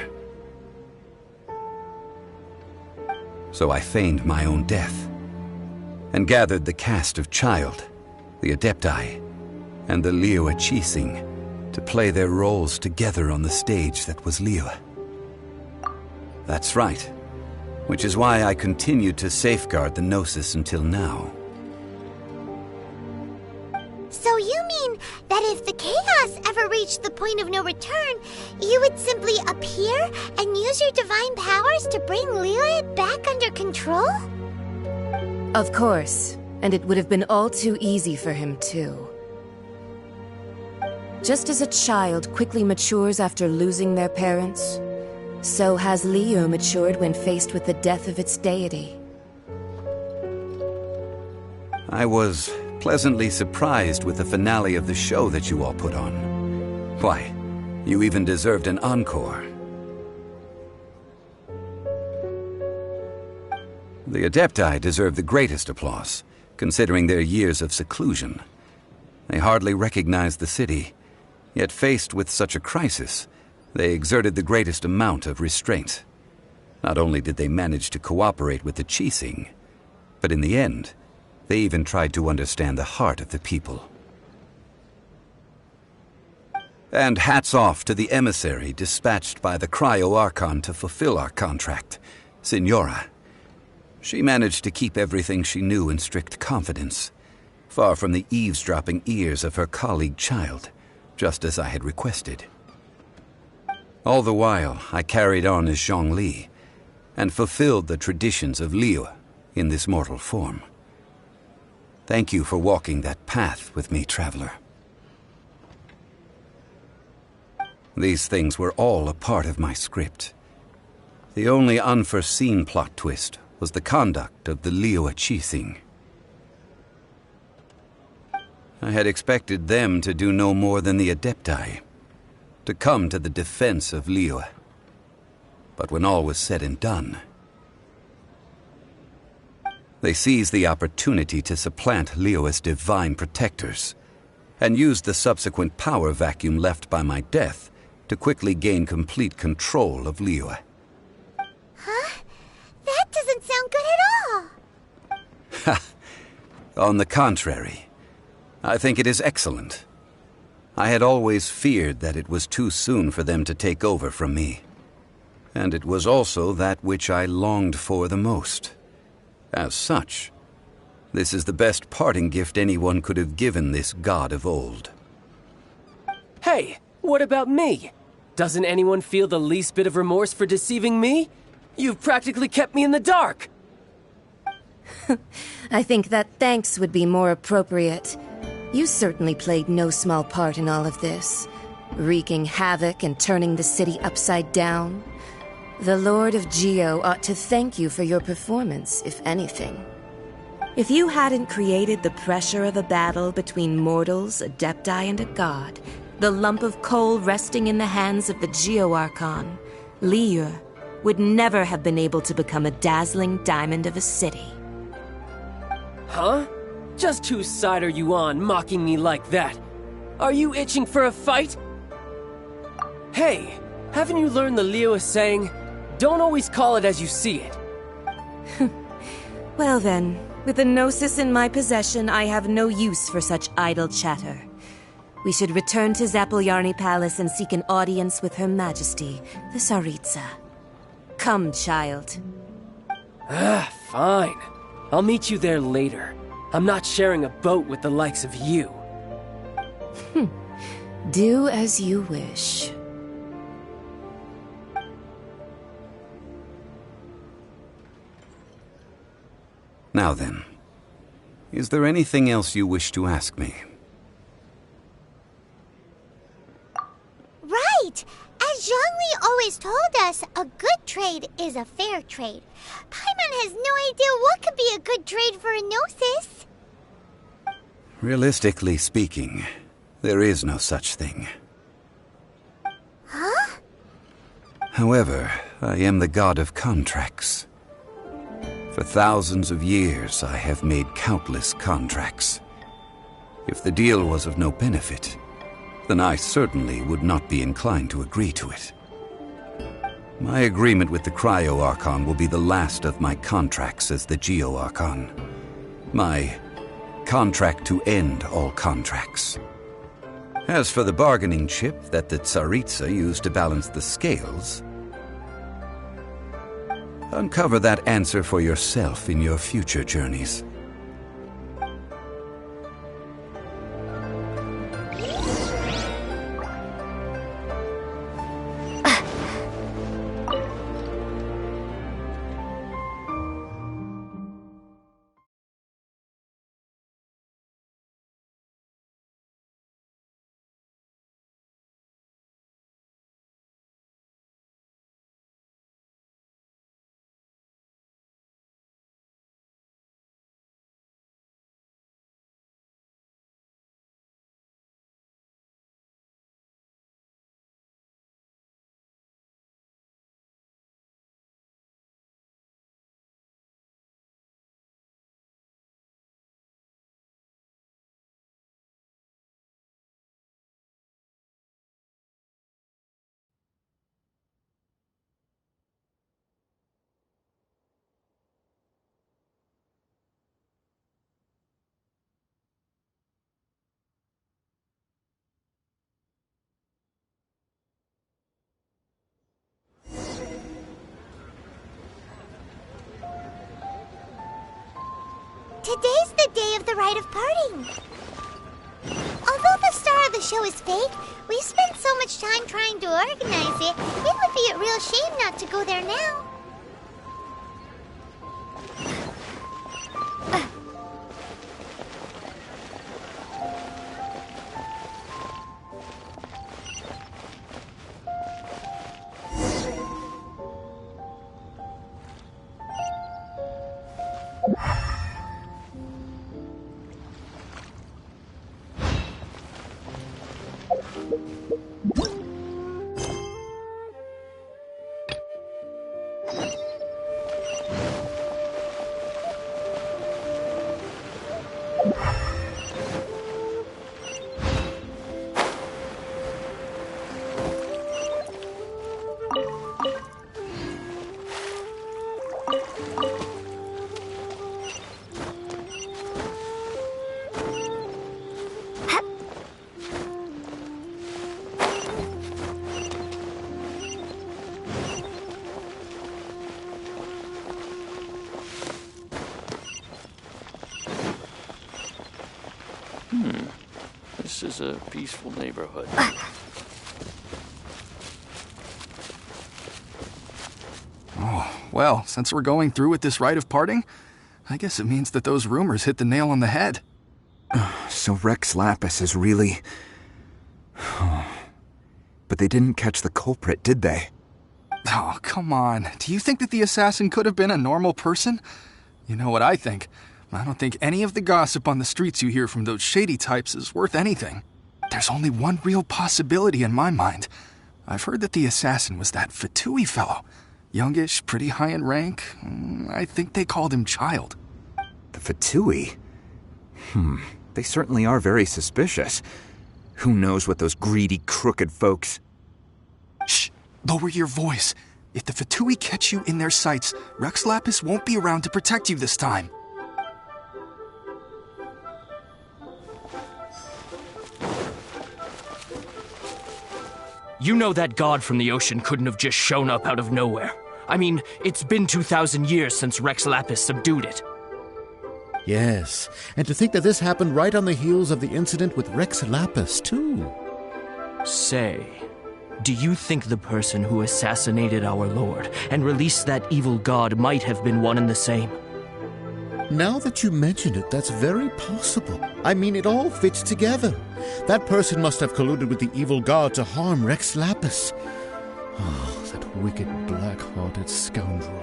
Speaker 16: So I feigned my own death, and gathered the cast of Child, the Adepti, and the Liyue Qixing to play their roles together on the stage that was Liyue. That's right, which is why I continued to safeguard the Gnosis until now.
Speaker 4: So you mean that if the chaos ever reached the point of no return, you would simply appear and use your divine powers to bring Liyue back under control?
Speaker 15: Of course, and it would have been all too easy for him too. Just as a child quickly matures after losing their parents, so has Liyue matured when faced with the death of its deity.
Speaker 16: I was pleasantly surprised with the finale of the show that you all put on. Why, you even deserved an encore. The Adepti deserve the greatest applause, considering their years of seclusion. They hardly recognized the city, yet faced with such a crisis, they exerted the greatest amount of restraint. Not only did they manage to cooperate with the Qixing, but in the end, they even tried to understand the heart of the people. And hats off to the emissary dispatched by the Cryo-Archon to fulfill our contract, Signora. She managed to keep everything she knew in strict confidence, far from the eavesdropping ears of her colleague Child, just as I had requested. All the while, I carried on as Zhongli, and fulfilled the traditions of Liyue in this mortal form. Thank you for walking that path with me, traveler. These things were all a part of my script. The only unforeseen plot twist was the conduct of the Liyue Qixing. I had expected them to do no more than the Adepti, to come to the defense of Liyue. But when all was said and done, they seized the opportunity to supplant Liyue's divine protectors, and used the subsequent power vacuum left by my death to quickly gain complete control of Liyue.
Speaker 4: Huh? That doesn't sound good at all!
Speaker 16: Ha! On the contrary, I think it is excellent. I had always feared that it was too soon for them to take over from me. And it was also that which I longed for the most. As such, this is the best parting gift anyone could have given this god of old.
Speaker 2: Hey, what about me? Doesn't anyone feel the least bit of remorse for deceiving me? You've practically kept me in the dark!
Speaker 15: I think that thanks would be more appropriate. You certainly played no small part in all of this, wreaking havoc and turning the city upside down. The Lord of Geo ought to thank you for your performance, if anything. If you hadn't created the pressure of a battle between mortals, Adepti, and a god, the lump of coal resting in the hands of the Geo-Archon, Liyue, would never have been able to become a dazzling diamond of a city.
Speaker 2: Huh? Just whose side are you on, mocking me like that? Are you itching for a fight? Hey, haven't you learned the Liyue saying, don't always call it as you see it?
Speaker 15: Well then, with the Gnosis in my possession, I have no use for such idle chatter. We should return to Zapoljarny Palace and seek an audience with Her Majesty, the Tsaritsa. Come, child.
Speaker 2: Fine. I'll meet you there later. I'm not sharing a boat with the likes of you.
Speaker 15: Do as you wish.
Speaker 16: Now then, is there anything else you wish to ask me?
Speaker 4: Right! As Zhongli always told us, a good trade is a fair trade. Paimon has no idea what could be a good trade for a Gnosis.
Speaker 16: Realistically speaking, there is no such thing.
Speaker 4: Huh?
Speaker 16: However, I am the god of contracts. For thousands of years, I have made countless contracts. If the deal was of no benefit, then I certainly would not be inclined to agree to it. My agreement with the Cryo-Archon will be the last of my contracts as the Geo-Archon. My contract to end all contracts. As for the bargaining chip that the Tsaritsa used to balance the scales, uncover that answer for yourself in your future journeys.
Speaker 4: Today's the day of the rite of parting. Although the star of the show is fake, we spent so much time trying to organize it, it would be a real shame not to go there now.
Speaker 3: This is a peaceful neighborhood.
Speaker 17: Oh, well, since we're going through with this rite of parting, I guess it means that those rumors hit the nail on the head.
Speaker 18: So Rex Lapis is really... But they didn't catch the culprit, did they?
Speaker 17: Oh, come on. Do you think that the assassin could have been a normal person? You know what I think. I don't think any of the gossip on the streets you hear from those shady types is worth anything. There's only one real possibility in my mind. I've heard that the assassin was that Fatui fellow. Youngish, pretty high in rank. I think they called him Child.
Speaker 18: The Fatui? They certainly are very suspicious. Who knows what those greedy, crooked folks...
Speaker 17: Shh! Lower your voice. If the Fatui catch you in their sights, Rex Lapis won't be around to protect you this time.
Speaker 19: You know that god from the ocean couldn't have just shown up out of nowhere. I mean, it's been 2,000 years since Rex Lapis subdued it.
Speaker 20: Yes, and to think that this happened right on the heels of the incident with Rex Lapis, too.
Speaker 19: Say, do you think the person who assassinated our lord and released that evil god might have been one and the same?
Speaker 20: Now that you mention it, that's very possible. I mean, it all fits together. That person must have colluded with the evil god to harm Rex Lapis. Oh, that wicked, black-hearted scoundrel.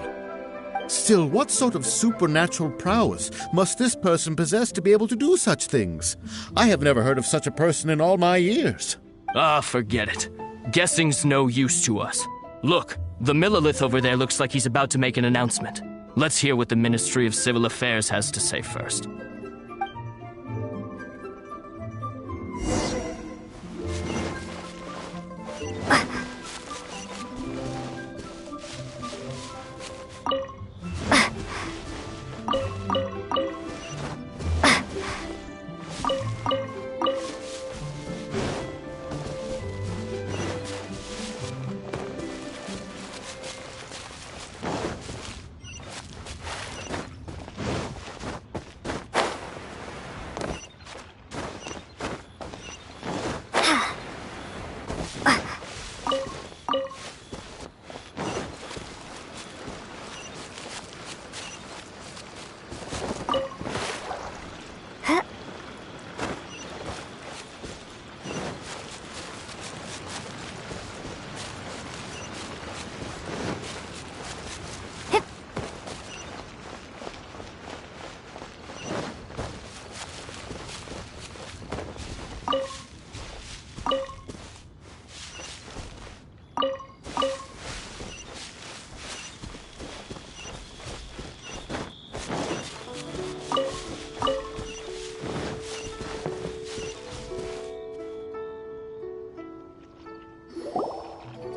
Speaker 20: Still, what sort of supernatural prowess must this person possess to be able to do such things? I have never heard of such a person in all my years.
Speaker 19: Ah, forget it. Guessing's no use to us. Look, the Millilith over there looks like he's about to make an announcement. Let's hear what the Ministry of Civil Affairs has to say first.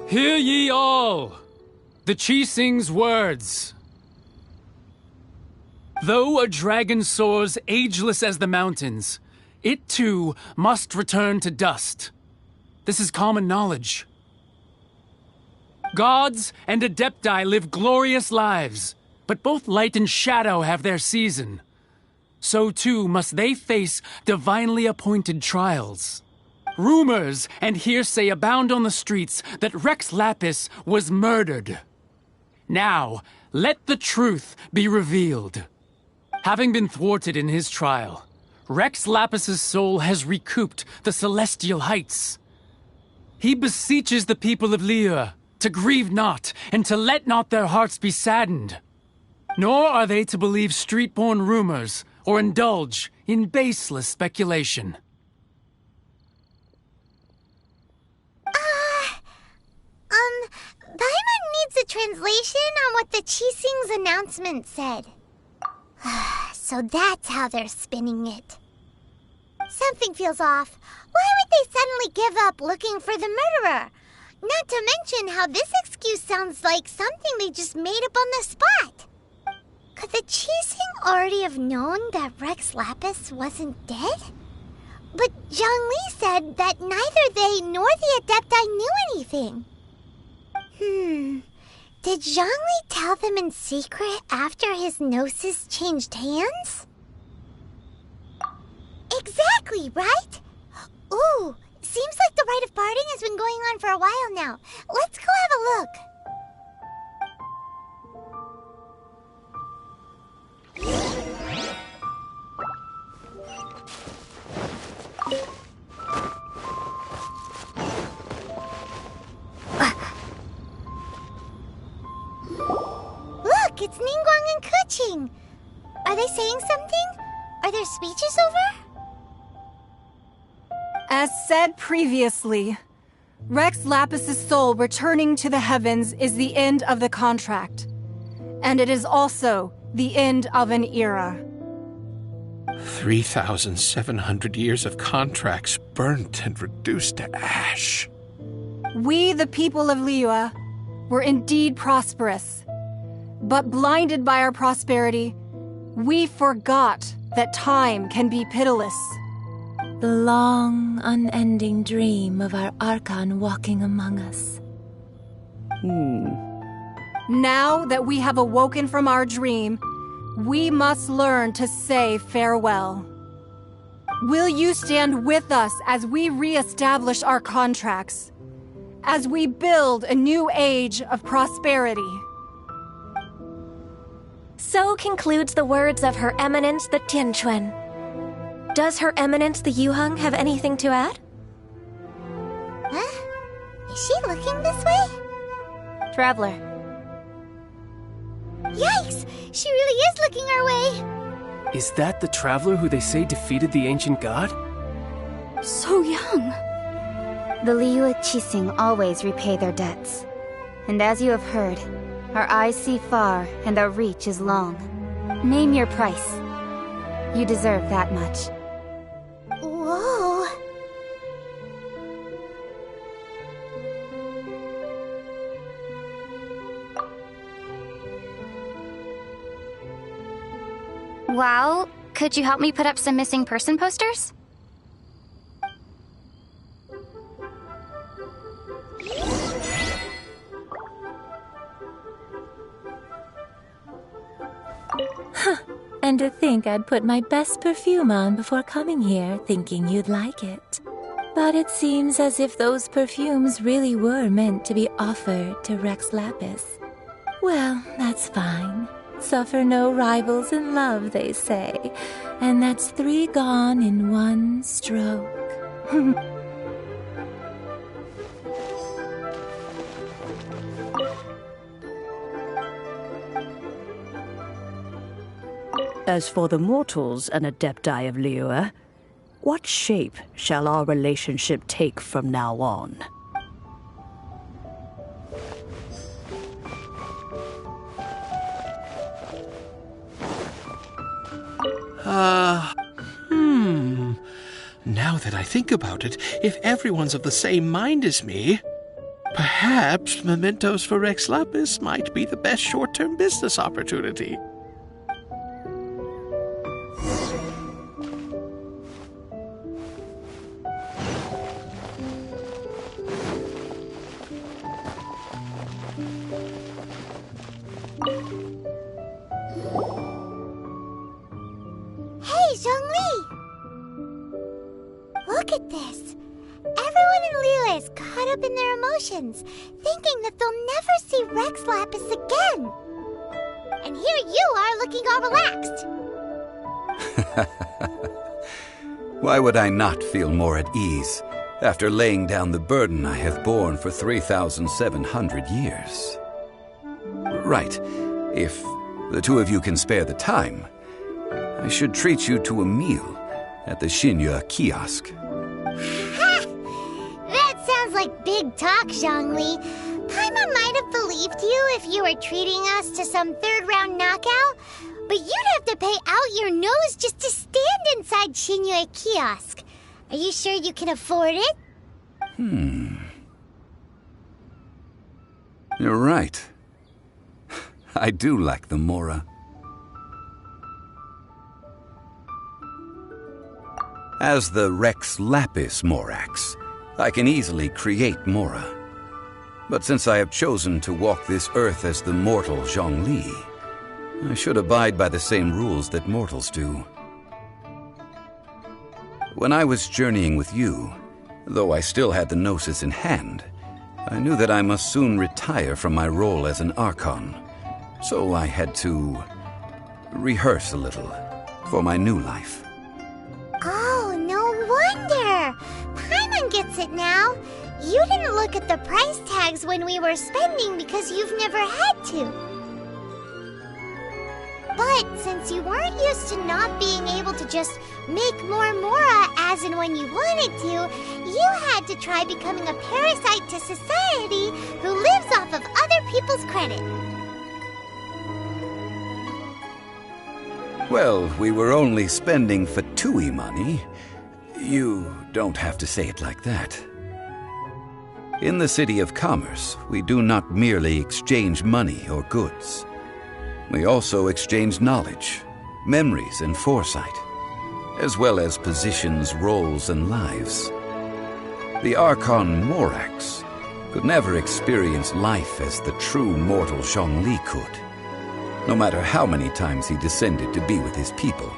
Speaker 21: Hear ye all, the Chi-Sing's words. Though a dragon soars ageless as the mountains, it too must return to dust. This is common knowledge. Gods and Adepti live glorious lives, but both light and shadow have their season. So too must they face divinely appointed trials. Rumors and hearsay abound on the streets that Rex Lapis was murdered. Now, let the truth be revealed. Having been thwarted in his trial, Rex Lapis's soul has recouped the celestial heights. He beseeches the people of Liyue to grieve not and to let not their hearts be saddened. Nor are they to believe street-born rumors or indulge in baseless speculation.
Speaker 4: Paimon needs a translation on what the Chi-Sing's announcement said. So that's how they're spinning it. Something feels off. Why would they suddenly give up looking for the murderer? Not to mention how this excuse sounds like something they just made up on the spot. Could the Chi-Sing already have known that Rex Lapis wasn't dead? But Zhongli said that neither they nor the Adepti knew anything. Did Zhongli tell them in secret after his gnosis changed hands? Exactly, right? Ooh, seems like the rite of parting has been going on for a while now. Let's go have a look. Look, it's Ningguang and Keqing. Are they saying something? Are their speeches over?
Speaker 7: As said previously, Rex Lapis's soul returning to the heavens is the end of the contract. And it is also the end of an era.
Speaker 5: 3,700 years of contracts burnt and reduced to ash.
Speaker 7: We, the people of Liyue, were indeed prosperous. But blinded by our prosperity, we forgot that time can be pitiless.
Speaker 22: The long, unending dream of our Archon walking among us.
Speaker 7: Now that we have awoken from our dream, we must learn to say farewell. Will you stand with us as we re-establish our contracts? As we build a new age of prosperity?
Speaker 22: So concludes the words of Her Eminence the Tianquan. Does Her Eminence the Yuheng have anything to add?
Speaker 4: Huh? Is she looking this way?
Speaker 22: Traveler.
Speaker 4: Yikes! She really is looking our way!
Speaker 2: Is that the traveler who they say defeated the ancient god?
Speaker 8: So young. The Liyue Qixing always repay their debts. And as you have heard, our eyes see far and our reach is long. Name your price. You deserve that much.
Speaker 4: Whoa!
Speaker 8: Well, could you help me put up some missing person posters?
Speaker 22: And to think I'd put my best perfume on before coming here, thinking you'd like it. But it seems as if those perfumes really were meant to be offered to Rex Lapis. Well, that's fine. Suffer no rivals in love, they say. And that's 3 gone in 1 stroke.
Speaker 1: As for the mortals and Adepti of Liyue, what shape shall our relationship take from now on?
Speaker 5: Now that I think about it, if everyone's of the same mind as me, perhaps mementos for Rex Lapis might be the best short-term business opportunity.
Speaker 4: Hey, Zhongli! Look at this. Everyone in Liyue is caught up in their emotions, thinking that they'll never see Rex Lapis again. And here you are looking all relaxed.
Speaker 16: Why would I not feel more at ease after laying down the burden I have borne for 3,700 years? Right. If the two of you can spare the time, I should treat you to a meal at the Xinyue kiosk.
Speaker 4: Ha! That sounds like big talk, Zhongli. Paimon might have believed you if you were treating us to some third-round knockout, but you'd have to pay out your nose just to stand inside Xinyue kiosk. Are you sure you can afford it?
Speaker 16: You're right. I do like the Mora. As the Rex Lapis Morax, I can easily create Mora. But since I have chosen to walk this earth as the mortal Zhongli, I should abide by the same rules that mortals do. When I was journeying with you, Though I still had the Gnosis in hand, I knew that I must soon retire from my role as an Archon, so I had to rehearse a little for my new life.
Speaker 4: Oh, no wonder! Paimon gets it now. You didn't look at the price tags when we were spending because you've never had to. But since you weren't used to not being able to just make more Mora as and when you wanted to, you had to try becoming a parasite to society who lives off of other people's credit.
Speaker 16: Well, we were only spending Fatui money. You don't have to say it like that. In the City of Commerce, we do not merely exchange money or goods. We also exchange knowledge, memories, and foresight, as well as positions, roles, and lives. The Archon Morax could never experience life as the true mortal Zhongli could, no matter how many times he descended to be with his people.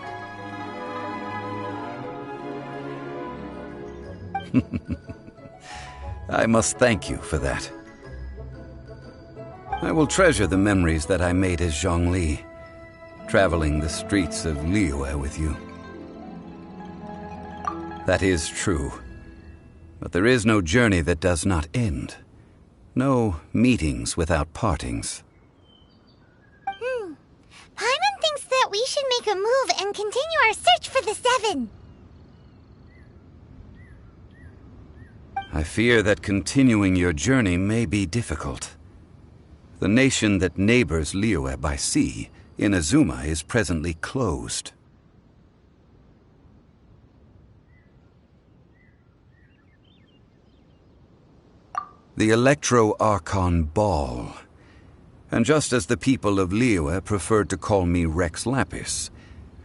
Speaker 16: I must thank you for that. I will treasure the memories that I made as Zhongli, traveling the streets of Liyue with you. That is true. But there is no journey that does not end. No meetings without partings.
Speaker 4: Paimon thinks that we should make a move and continue our search for the Seven.
Speaker 16: I fear that continuing your journey may be difficult. The nation that neighbors Liyue by sea, Inazuma, is presently closed. The Electro-Archon Ball. And just as the people of Liyue preferred to call me Rex Lapis,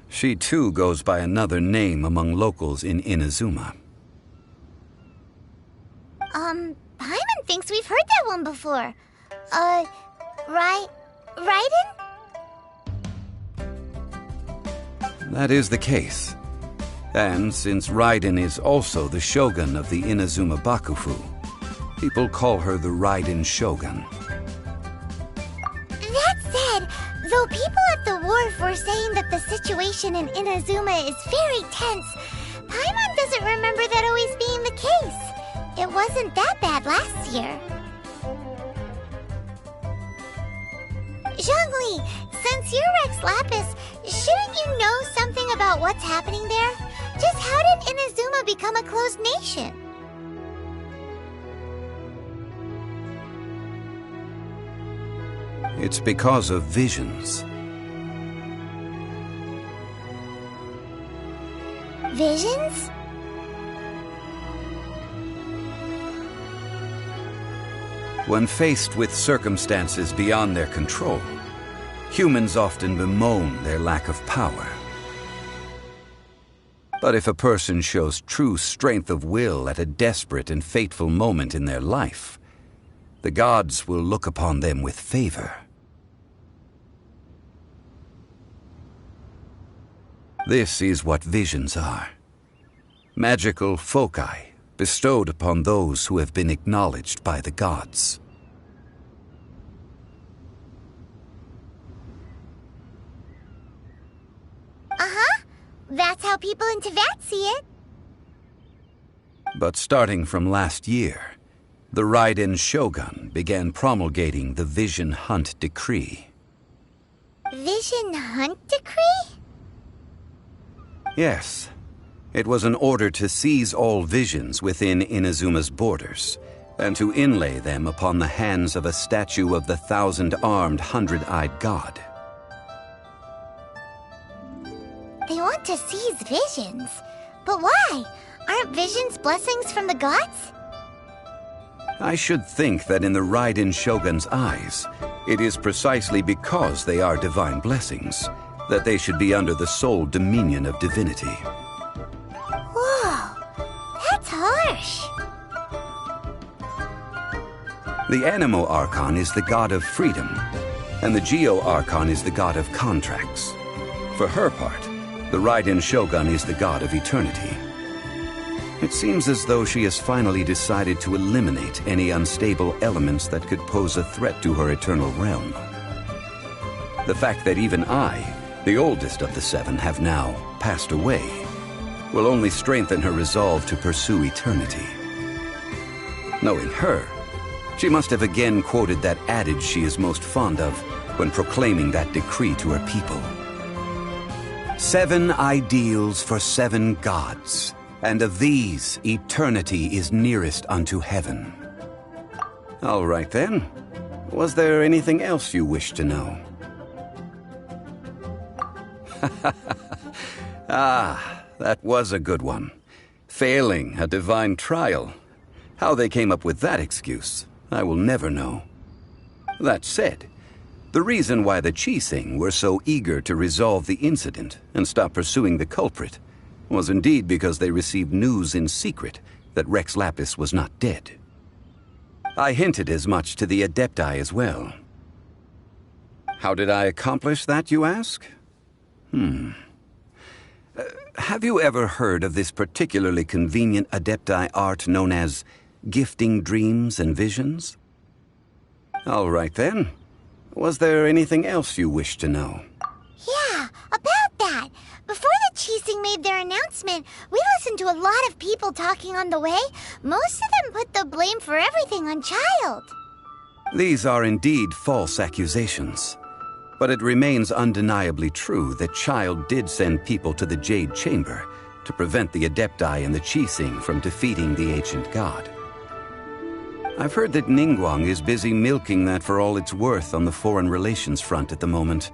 Speaker 16: she too goes by another name among locals in Inazuma.
Speaker 4: Paimon thinks we've heard that one before. Raiden?
Speaker 16: That is the case. And since Raiden is also the Shogun of the Inazuma Bakufu, people call her the Raiden Shogun.
Speaker 4: That said, though people at the wharf were saying that the situation in Inazuma is very tense, Paimon doesn't remember that always being the case. It wasn't that bad last year. Zhongli, since you're Rex Lapis, shouldn't you know something about what's happening there? Just how did Inazuma become a closed nation?
Speaker 16: It's because of visions.
Speaker 4: Visions?
Speaker 16: When faced with circumstances beyond their control, humans often bemoan their lack of power. But if a person shows true strength of will at a desperate and fateful moment in their life, the gods will look upon them with favor. This is what visions are. Magical foci bestowed upon those who have been acknowledged by the gods.
Speaker 4: That's how people in Teyvat see it.
Speaker 16: But starting from last year, the Raiden Shogun began promulgating the Vision Hunt Decree.
Speaker 4: Vision Hunt Decree?
Speaker 16: Yes. It was an order to seize all visions within Inazuma's borders, and to inlay them upon the hands of a statue of the 1,000-armed, 100-eyed god.
Speaker 4: They want to seize visions. But why? Aren't visions blessings from the gods?
Speaker 16: I should think that in the Raiden Shogun's eyes, it is precisely because they are divine blessings that they should be under the sole dominion of divinity.
Speaker 4: Whoa, that's harsh.
Speaker 16: The Animo Archon is the god of freedom, and the Geo Archon is the god of contracts. For her part, the Raiden Shogun is the god of eternity. It seems as though she has finally decided to eliminate any unstable elements that could pose a threat to her eternal realm. The fact that even I, the oldest of the seven, have now passed away will only strengthen her resolve to pursue eternity. Knowing her, she must have again quoted that adage she is most fond of when proclaiming that decree to her people. 7 ideals for 7 gods, and of these, eternity is nearest unto heaven. All right then. Was there anything else you wished to know? Ah, that was a good one. Failing a divine trial. How they came up with that excuse, I will never know. That said, the reason why the Qixing were so eager to resolve the incident and stop pursuing the culprit was indeed because they received news in secret that Rex Lapis was not dead. I hinted as much to the Adepti as well. How did I accomplish that, you ask? Have you ever heard of this particularly convenient Adepti art known as gifting dreams and visions? All right then. Was there anything else you wished to know?
Speaker 4: Yeah, about that. Before the Qixing made their announcement, we listened to a lot of people talking on the way. Most of them put the blame for everything on Child.
Speaker 16: These are indeed false accusations. But it remains undeniably true that Child did send people to the Jade Chamber to prevent the Adepti and the Qixing from defeating the ancient god. I've heard that Ningguang is busy milking that for all it's worth on the foreign relations front at the moment,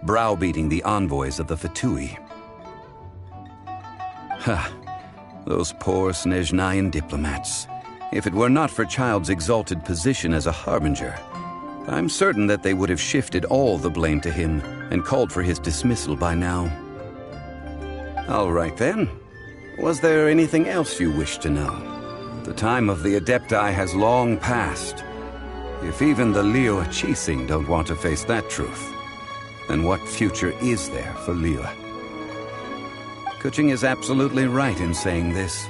Speaker 16: browbeating the envoys of the Fatui. Ha! Those poor Snezhnayan diplomats. If it were not for Child's exalted position as a harbinger, I'm certain that they would have shifted all the blame to him and called for his dismissal by now. All right then. Was there anything else you wish to know? The time of the Adepti has long passed. If even the Liyue Qixing don't want to face that truth, then what future is there for Liyue? Kuching is absolutely right in saying this.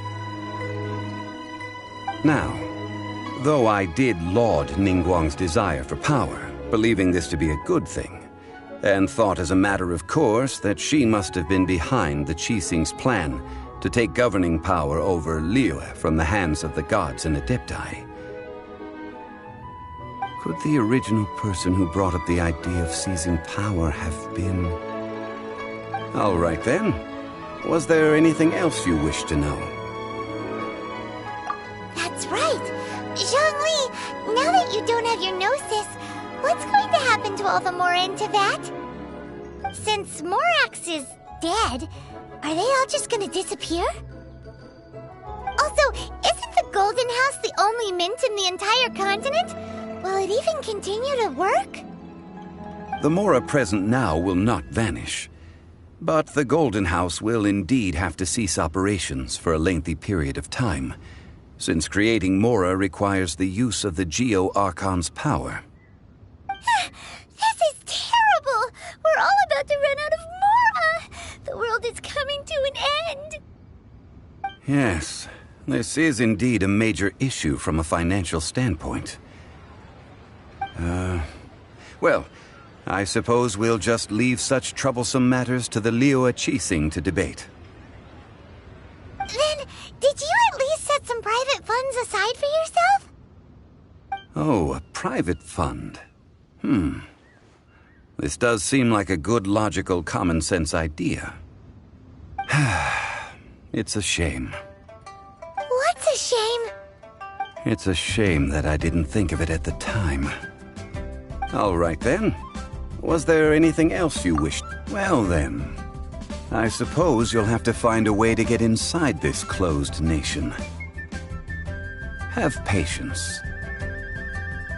Speaker 16: Now, though I did laud Ningguang's desire for power, believing this to be a good thing, and thought as a matter of course that she must have been behind the Qixing's plan to take governing power over Liyue from the hands of the gods and Adepti. Could the original person who brought up the idea of seizing power have been... All right then. Was there anything else you wished to know?
Speaker 4: That's right. Zhongli, now that you don't have your gnosis, what's going to happen to all the Mora in Teyvat? Since Morax is dead, are they all just gonna disappear? Also, isn't the Golden House the only mint in the entire continent? Will it even continue to work?
Speaker 16: The Mora present now will not vanish. But the Golden House will indeed have to cease operations for a lengthy period of time, since creating Mora requires the use of the Geo-Archon's power.
Speaker 4: This is terrible! We're all about to run out of Mora! The world is coming to an end!
Speaker 16: Yes, this is indeed a major issue from a financial standpoint. Well, I suppose we'll just leave such troublesome matters to the Liyue Qixing to debate.
Speaker 4: Then, did you at least set some private funds aside for yourself?
Speaker 16: Oh, a private fund. This does seem like a good, logical, common-sense idea. It's a shame.
Speaker 4: What's a shame?
Speaker 16: It's a shame that I didn't think of it at the time. All right then. Was there anything else you wished? Well then, I suppose you'll have to find a way to get inside this closed nation. Have patience.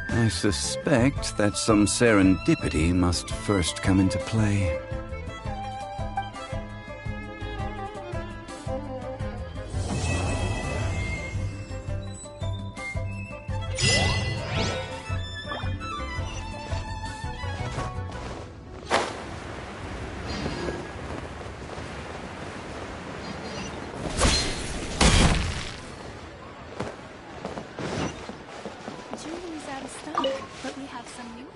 Speaker 16: I suspect that some serendipity must first come into play.
Speaker 13: stock, but we have some new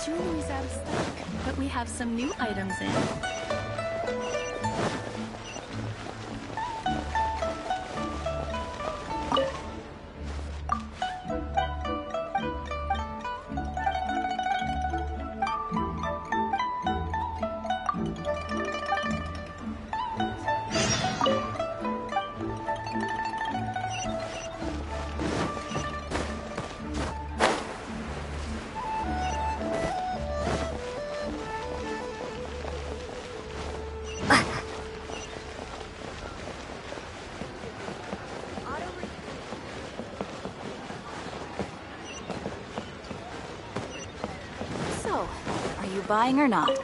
Speaker 13: jewelry's out of stock, but we have some new items in.
Speaker 8: So, are you buying or not?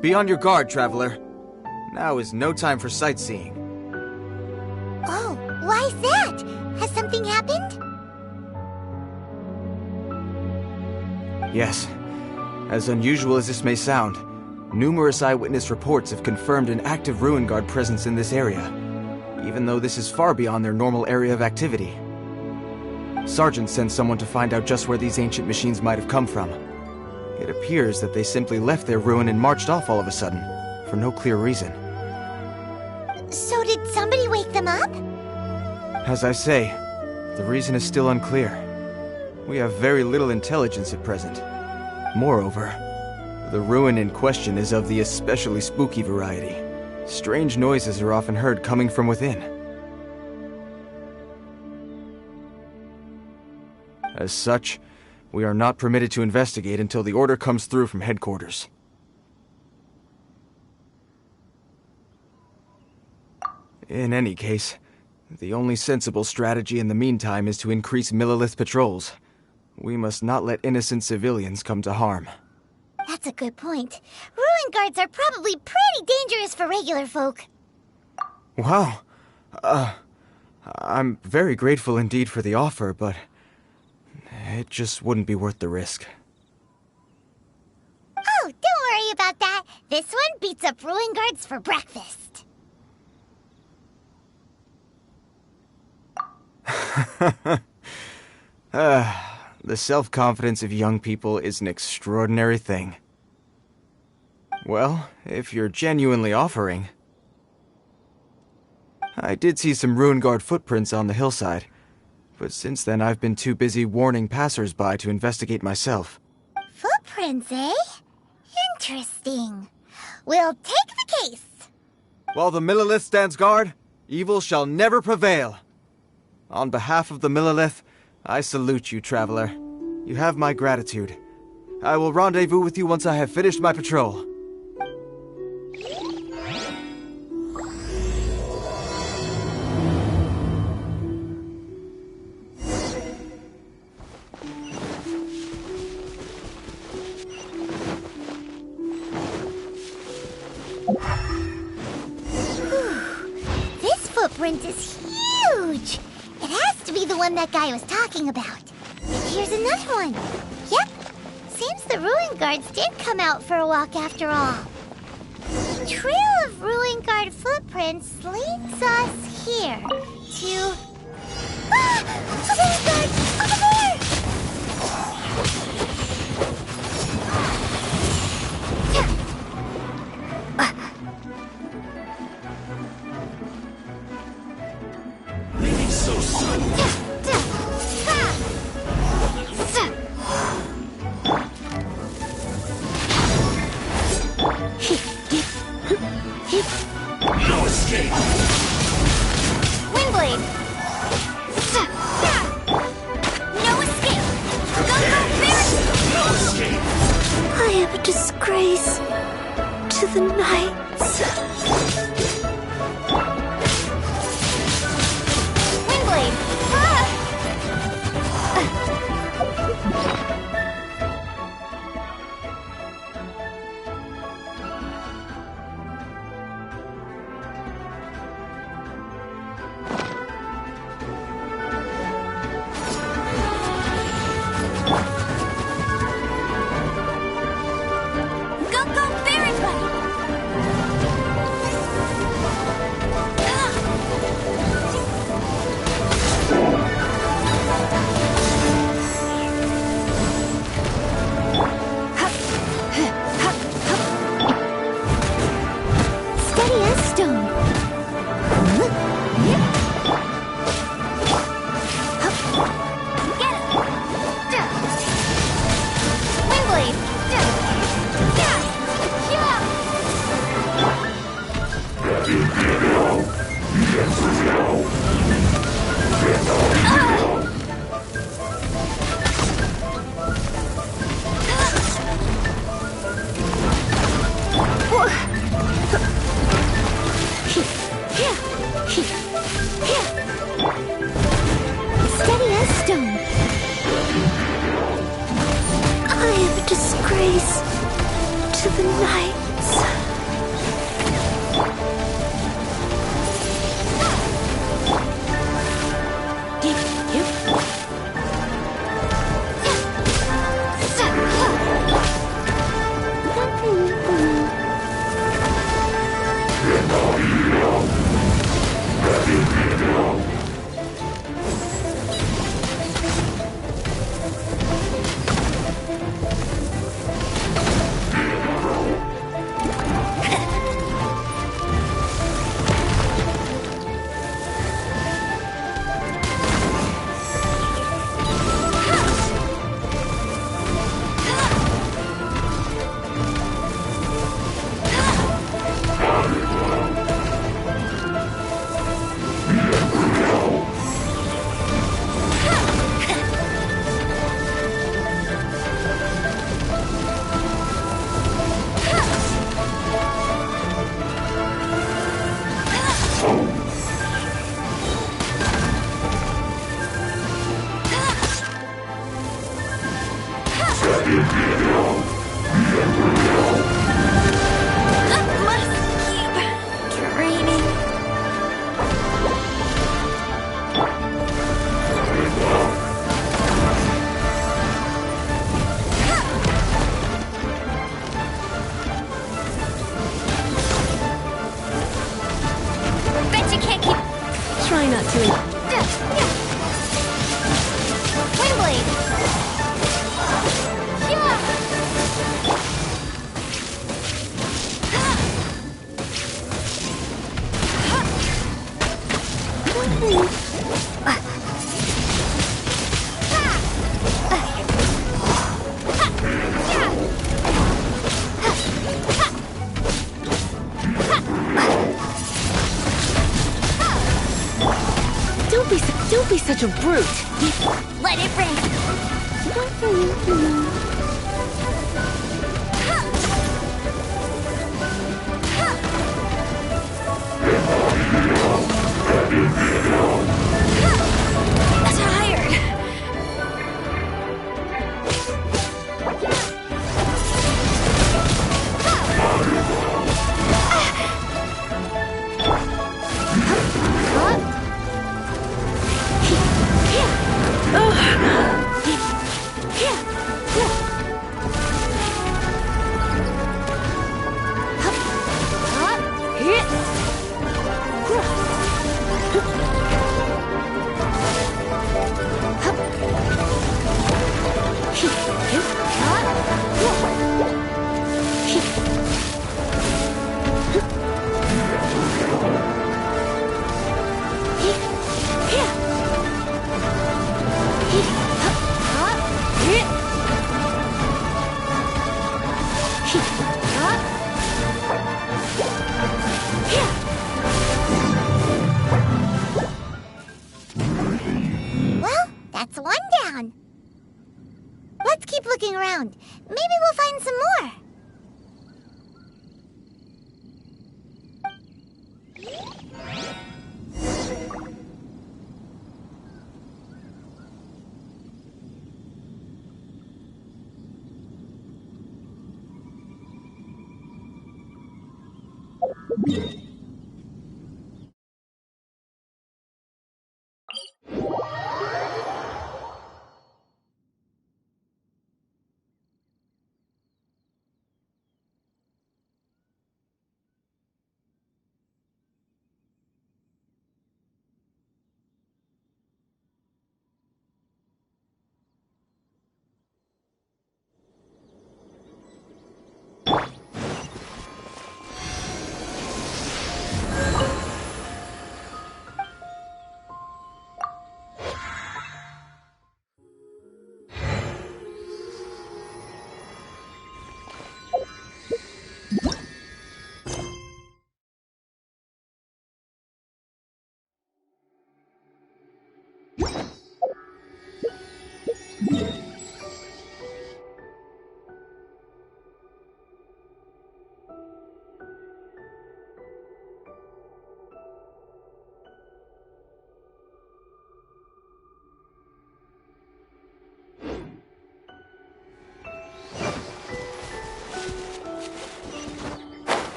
Speaker 18: Be on your guard, traveler. Now is no time for sightseeing.
Speaker 4: Oh, why's that? Has something happened?
Speaker 18: Yes. As unusual as this may sound, numerous eyewitness reports have confirmed an active Ruin Guard presence in this area, even though this is far beyond their normal area of activity. Sergeant sent someone to find out just where these ancient machines might have come from. It appears that they simply left their ruin and marched off all of a sudden, for no clear reason.
Speaker 4: So did somebody wake them up?
Speaker 18: As I say, the reason is still unclear. We have very little intelligence at present. Moreover, the ruin in question is of the especially spooky variety, Strange noises are often heard coming from within. As such, we are not permitted to investigate until the order comes through from headquarters. In any case, the only sensible strategy in the meantime is to increase Millelith patrols. We must not let innocent civilians come to harm.
Speaker 4: That's a good point. Ruin guards are probably pretty dangerous for regular folk.
Speaker 18: Wow. I'm very grateful indeed for the offer, but it just wouldn't be worth the risk.
Speaker 4: Oh, don't worry about that. This one beats up ruin guards for breakfast.
Speaker 18: The self-confidence of young people is an extraordinary thing. Well, if you're genuinely offering... I did see some Ruin Guard footprints on the hillside, but since then I've been too busy warning passers-by to investigate myself.
Speaker 4: Footprints, eh? Interesting. We'll take the case.
Speaker 18: While the Millelith stands guard, evil shall never prevail. On behalf of the Millelith, I salute you, traveler. You have my gratitude. I will rendezvous with you once I have finished my patrol.
Speaker 4: This footprint is huge! It has to be the one that guy was talking about. And here's another one. Yep. Seems the Ruin Guards did come out for a walk after all. The trail of Ruin Guard footprints leads us here to... Ah! A Ruin Guard! Over there!
Speaker 9: Leaving so soon. No escape.
Speaker 4: Windblade. No escape. Go, Barry.
Speaker 9: No escape.
Speaker 13: I am a disgrace to the knights.
Speaker 4: Windblade.
Speaker 13: Steady as stone. I am a disgrace to the knights.
Speaker 4: Bet you can't keep.
Speaker 22: Try not to.
Speaker 4: Twin blade.
Speaker 22: Don't be such a brute.
Speaker 4: Let it rain. Tired. Well, that's one down. Let's keep looking around. Maybe we'll find some more.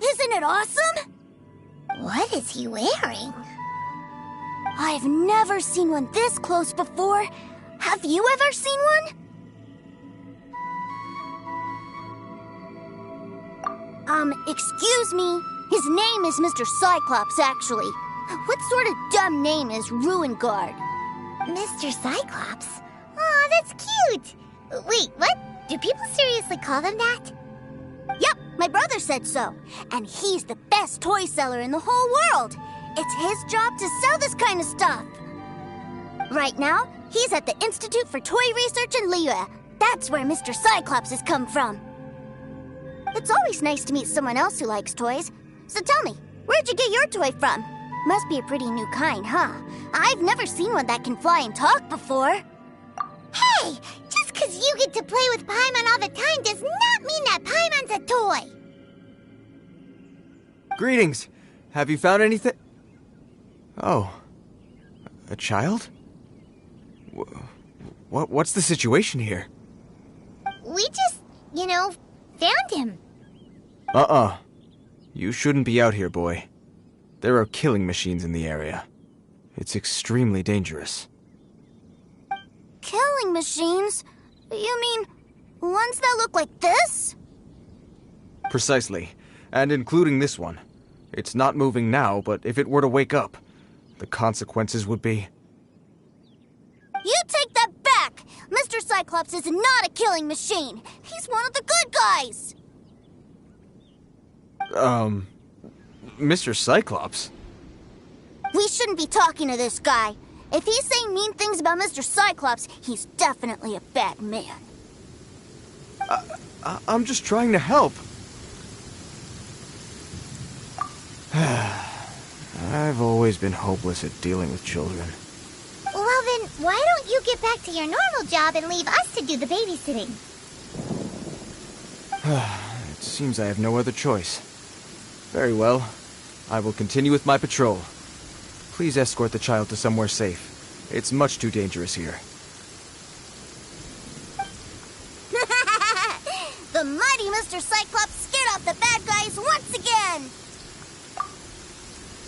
Speaker 4: Isn't it awesome? What is he wearing? I've never seen one this close before. Have you ever seen one? Excuse me. His name is Mr. Cyclops, actually. What sort of dumb name is Ruin Guard? Mr. Cyclops? cute! Wait, what? Do people seriously call them that?
Speaker 6: Yep, my brother said so. And he's the best toy seller in the whole world. It's his job to sell this kind of stuff. Right now, he's at the Institute for Toy Research in Liyue. That's where Mr. Cyclops has come from. It's always nice to meet someone else who likes toys. So tell me, where'd you get your toy from? Must be a pretty new kind, huh? I've never seen one that can fly and talk before.
Speaker 4: Hey! Just because you get to play with Paimon all the time does not mean that Paimon's a toy!
Speaker 18: Greetings. Have you found anything? Oh. A child? What's the situation here?
Speaker 4: We just, found him.
Speaker 18: You shouldn't be out here, boy. There are killing machines in the area. It's extremely dangerous.
Speaker 6: Killing machines? You mean ones that look like this?
Speaker 18: Precisely. And including this one. It's not moving now, but if it were to wake up, the consequences would be...
Speaker 6: You take that back! Mr. Cyclops is not a killing machine. He's one of the good guys.
Speaker 18: Mr. Cyclops?
Speaker 6: We shouldn't be talking to this guy. If he's saying mean things about Mr. Cyclops, he's definitely a bad man.
Speaker 18: I'm just trying to help. I've always been hopeless at dealing with children.
Speaker 4: Well then, why don't you get back to your normal job and leave us to do the babysitting?
Speaker 18: It seems I have no other choice. Very well. I will continue with my patrol. Please escort the child to somewhere safe. It's much too dangerous here.
Speaker 6: The mighty Mr. Cyclops scared off the bad guys once again!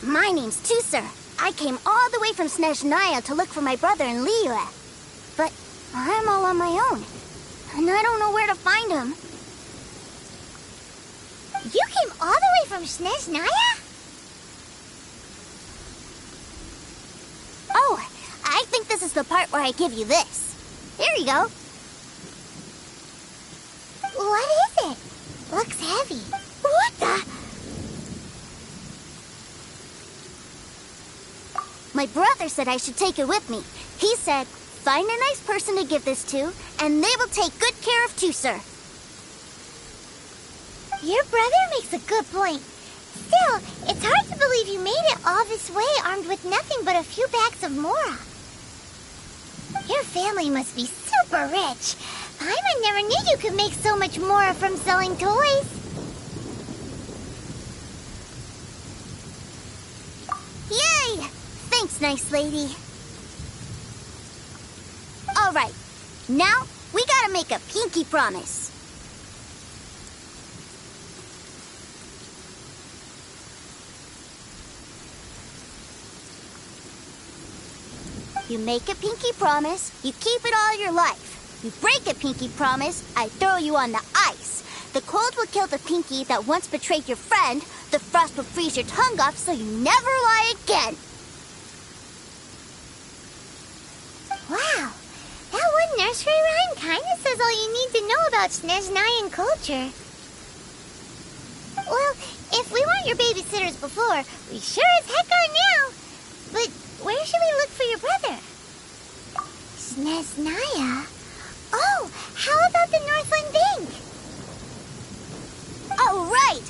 Speaker 6: My name's Tusser. I came all the way from Snezhnaya to look for my brother in Liyue. But I'm all on my own, and I don't know where to find him.
Speaker 4: You came all the way from Snezhnaya?
Speaker 6: Oh, I think this is the part where I give you this. Here you go.
Speaker 4: What is it? Looks heavy. What the?
Speaker 6: My brother said I should take it with me. He said, find a nice person to give this to, and they will take good care of Tusser.
Speaker 4: Your brother makes a good point. Still, it's hard to believe you made it all this way armed with nothing but a few bags of Mora. Your family must be super rich. Paimon never knew you could make so much Mora from selling toys.
Speaker 6: Yay! Thanks, nice lady. All right, now we gotta make a pinky promise. You make a pinky promise, you keep it all your life. You break a pinky promise, I throw you on the ice. The cold will kill the pinky that once betrayed your friend. The frost will freeze your tongue off so you never lie again.
Speaker 4: Wow, that one nursery rhyme kinda says all you need to know about Snezhnayan culture. Well, if we weren't your babysitters before, we sure as heck are now. But where should we look for your brother? Snezhnaya? Oh, how about the Northland Bank?
Speaker 6: All right!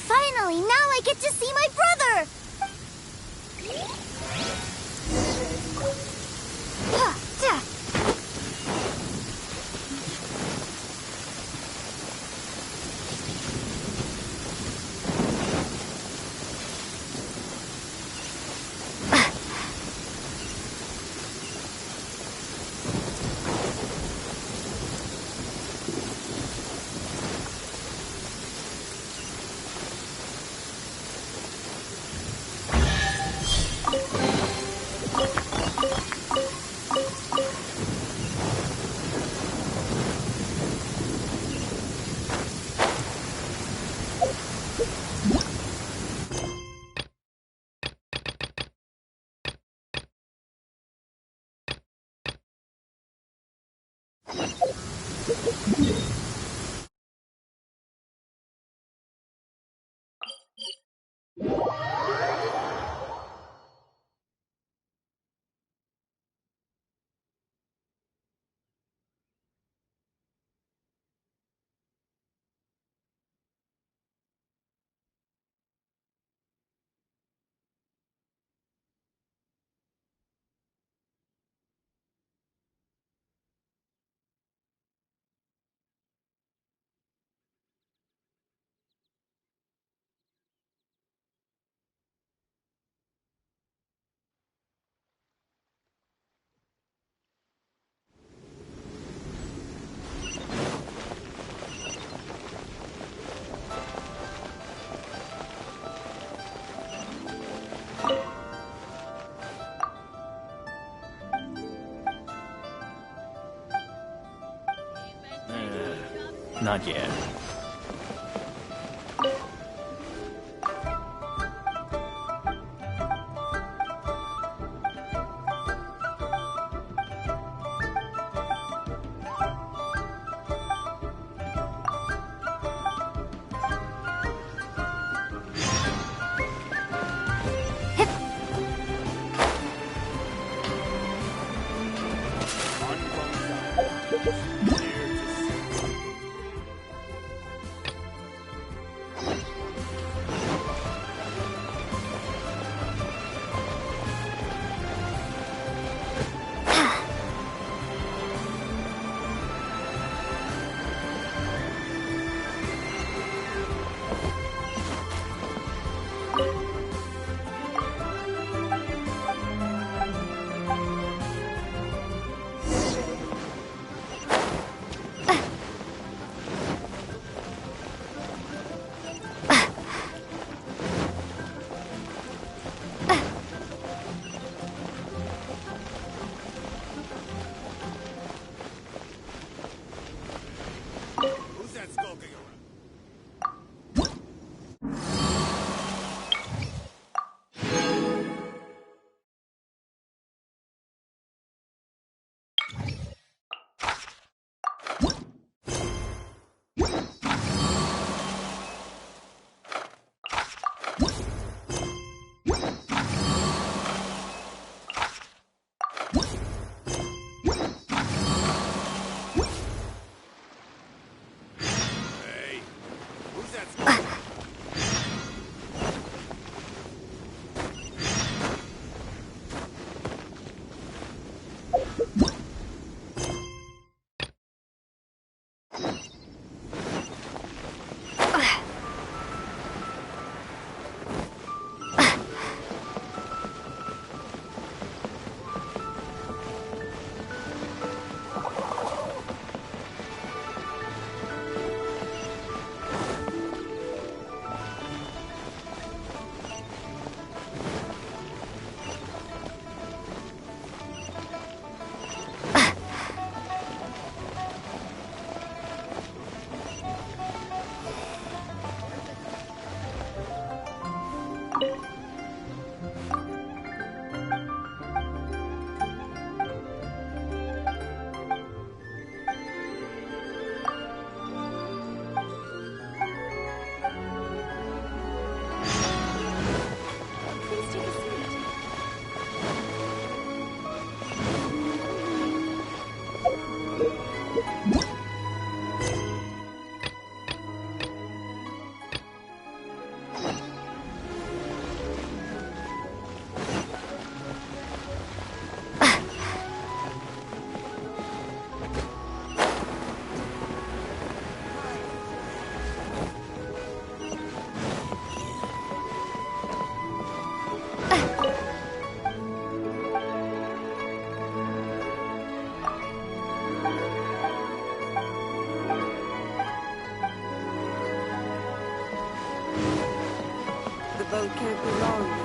Speaker 6: Finally, now I get to see my brother!
Speaker 2: Not yet.
Speaker 10: boat can't be long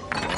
Speaker 10: now.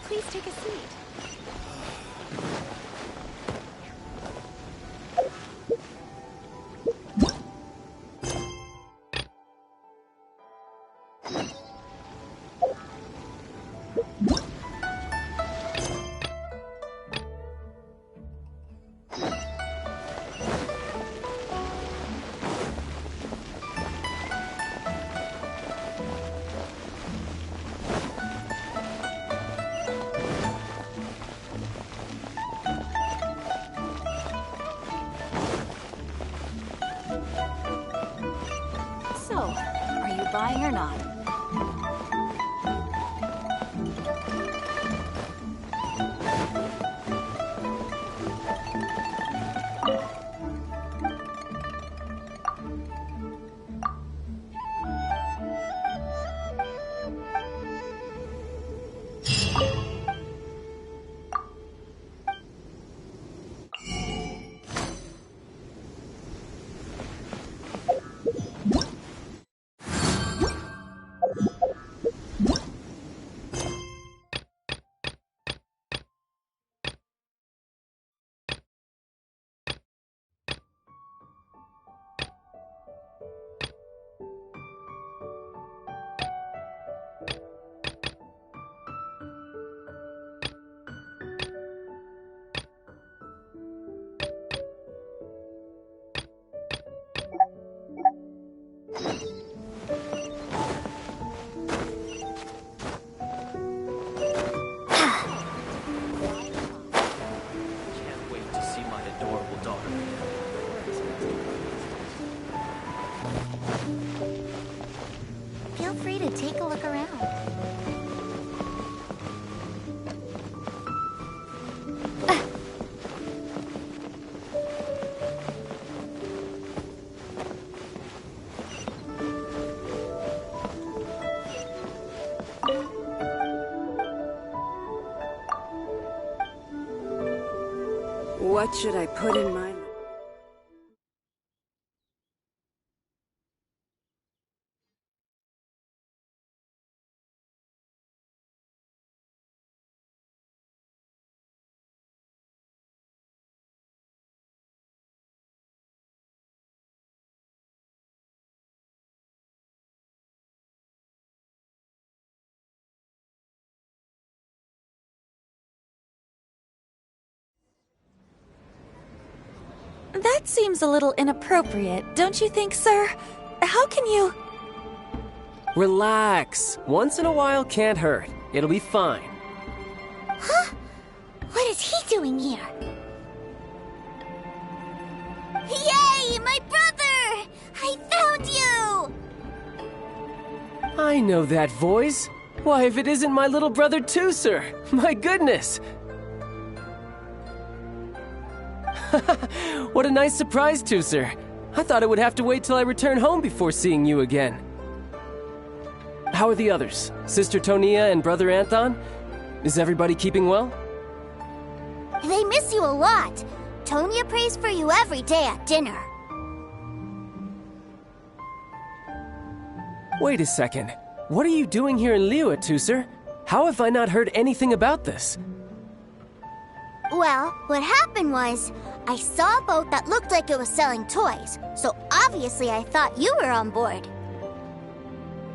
Speaker 14: Please take a seat.
Speaker 1: So, are you buying or not?
Speaker 2: Can't wait to see my adorable daughter.
Speaker 4: Feel free to take a look around.
Speaker 10: What should I put in my...
Speaker 22: That seems a little inappropriate, don't you think, sir? How can you...
Speaker 2: Relax. Once in a while can't hurt. It'll be fine.
Speaker 4: Huh? What is he doing here? Yay! My brother! I found you!
Speaker 2: I know that voice. Why, if it isn't my little brother too, sir. My goodness. What a nice surprise, Tooser. I thought I would have to wait till I return home before seeing you again. How are the others? Sister Tonia and Brother Anthon? Is everybody keeping well?
Speaker 6: They miss you a lot. Tonia prays for you every day at dinner.
Speaker 2: Wait a second. What are you doing here in Liyue, Tooser? How have I not heard anything about this?
Speaker 6: Well, what happened was, I saw a boat that looked like it was selling toys, so obviously I thought you were on board.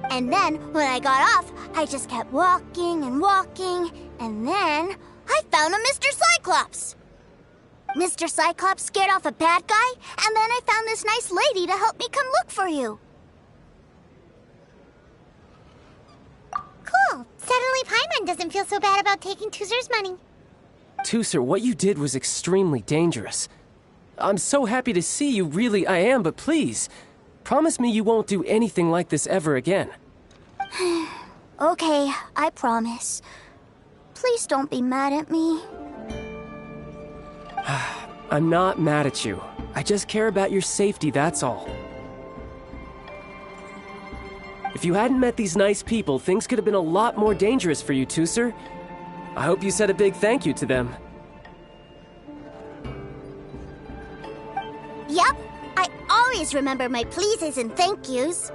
Speaker 6: And then, when I got off, I just kept walking and walking, and then I found a Mr. Cyclops. Mr. Cyclops scared off a bad guy, and then I found this nice lady to help me come look for you.
Speaker 4: Cool. Suddenly Paimon doesn't feel so bad about taking Tooser's money.
Speaker 2: Tooser, what you did was extremely dangerous. I'm so happy to see you, really I am, but please, promise me you won't do anything like this ever again.
Speaker 6: Okay, I promise. Please don't be mad at me.
Speaker 2: I'm not mad at you. I just care about your safety, that's all. If you hadn't met these nice people, things could have been a lot more dangerous for you, Tooser. I hope you said a big thank you to them.
Speaker 6: Yep, I always remember my pleases and thank yous.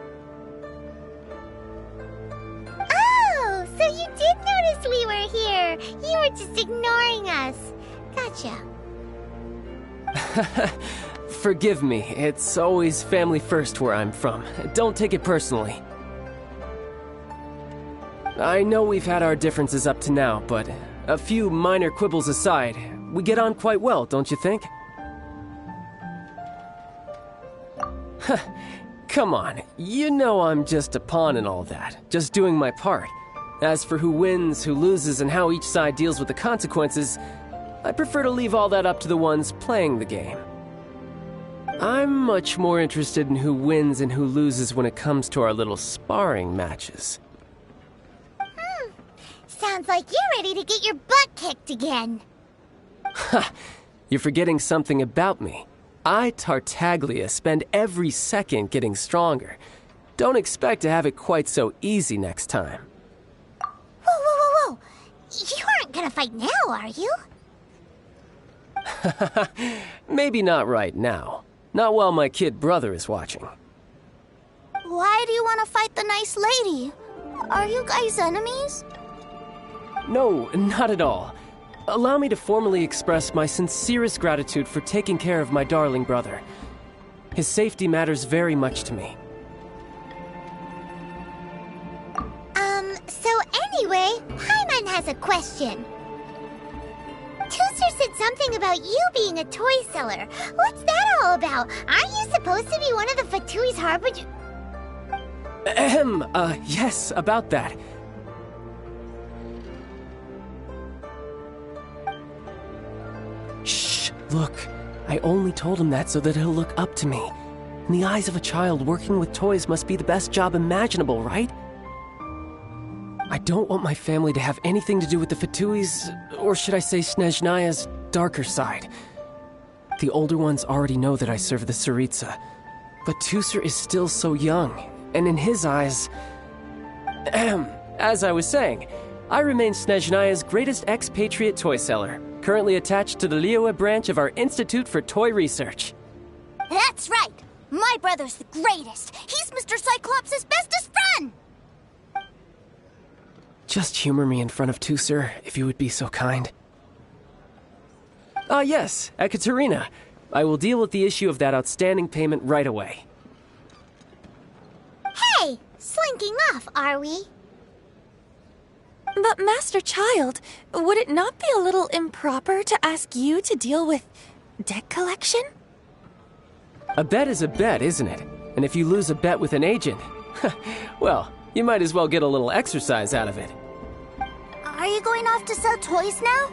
Speaker 4: Oh, so you did notice we were here. You were just ignoring us. Gotcha.
Speaker 2: Forgive me, it's always family first where I'm from. Don't take it personally. I know we've had our differences up to now, but a few minor quibbles aside, we get on quite well, don't you think? Come on, you know I'm just a pawn and all that, just doing my part. As for who wins, who loses, and how each side deals with the consequences, I prefer to leave all that up to the ones playing the game. I'm much more interested in who wins and who loses when it comes to our little sparring matches.
Speaker 4: Sounds like you're ready to get your butt kicked again.
Speaker 2: Ha! You're forgetting something about me. I, Tartaglia, spend every second getting stronger. Don't expect to have it quite so easy next time.
Speaker 4: Whoa. You aren't gonna fight now, are you?
Speaker 2: Maybe not right now. Not while my kid brother is watching.
Speaker 6: Why do you want to fight the nice lady? Are you guys enemies?
Speaker 2: No, not at all. Allow me to formally express my sincerest gratitude for taking care of my darling brother. His safety matters very much to me.
Speaker 4: So anyway, Paimon has a question. Tooster said something about you being a toy seller. What's that all about? Aren't you supposed to be one of the Fatui's harbinger?
Speaker 2: Yes, about that. Shh, look. I only told him that so that he'll look up to me. In the eyes of a child, working with toys must be the best job imaginable, right? I don't want my family to have anything to do with the Fatui's, or should I say Snezhnaya's, darker side. The older ones already know that I serve the Tsaritsa, but Tooser is still so young, and in his eyes... As I was saying, I remain Snezhnaya's greatest expatriate toy seller, currently attached to the Liyue branch of our Institute for Toy Research.
Speaker 6: That's right! My brother's the greatest! He's Mr. Cyclops' bestest friend!
Speaker 2: Just humor me in front of Tooser, if you would be so kind. Ah, yes, Ekaterina. I will deal with the issue of that outstanding payment right away.
Speaker 4: Hey! Slinking off, are we?
Speaker 22: But Master Child, would it not be a little improper to ask you to deal with debt collection?
Speaker 2: A bet is a bet, isn't it? And if you lose a bet with an agent, well, you might as well get a little exercise out of it.
Speaker 6: Are you going off to sell toys now?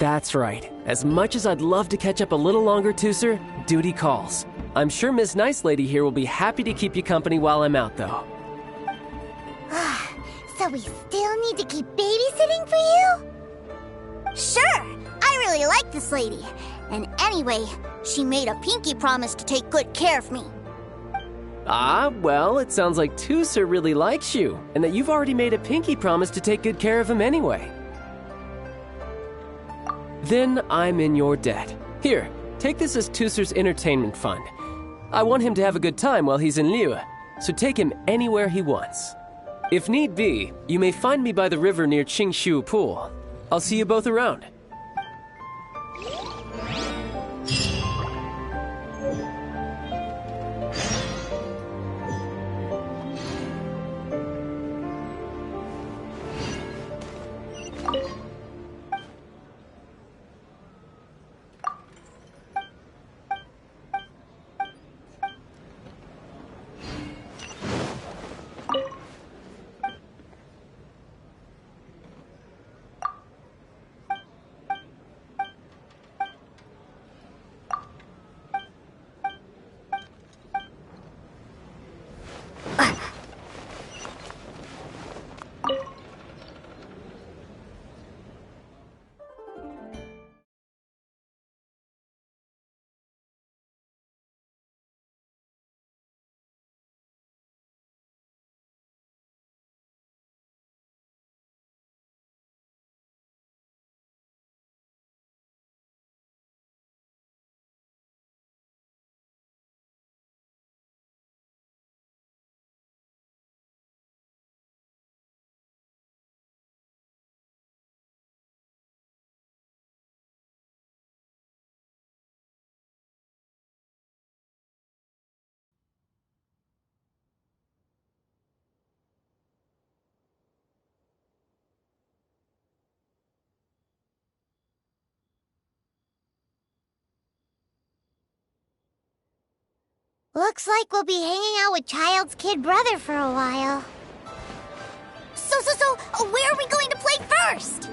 Speaker 2: That's right. As much as I'd love to catch up a little longer, Tooser, duty calls. I'm sure Miss Nice Lady here will be happy to keep you company while I'm out, though.
Speaker 4: So we still need to keep babysitting for you?
Speaker 6: Sure! I really like this lady. And anyway, she made a pinky promise to take good care of me.
Speaker 2: Ah, well, it sounds like Tooser really likes you, and that you've already made a pinky promise to take good care of him anyway. Then I'm in your debt. Here, take this as Tooser's entertainment fund. I want him to have a good time while he's in Liyue, so take him anywhere he wants. If need be, you may find me by the river near Qingshu Pool. I'll see you both around.
Speaker 4: Looks like we'll be hanging out with Child's kid brother for a while.
Speaker 6: So, where are we going to play first?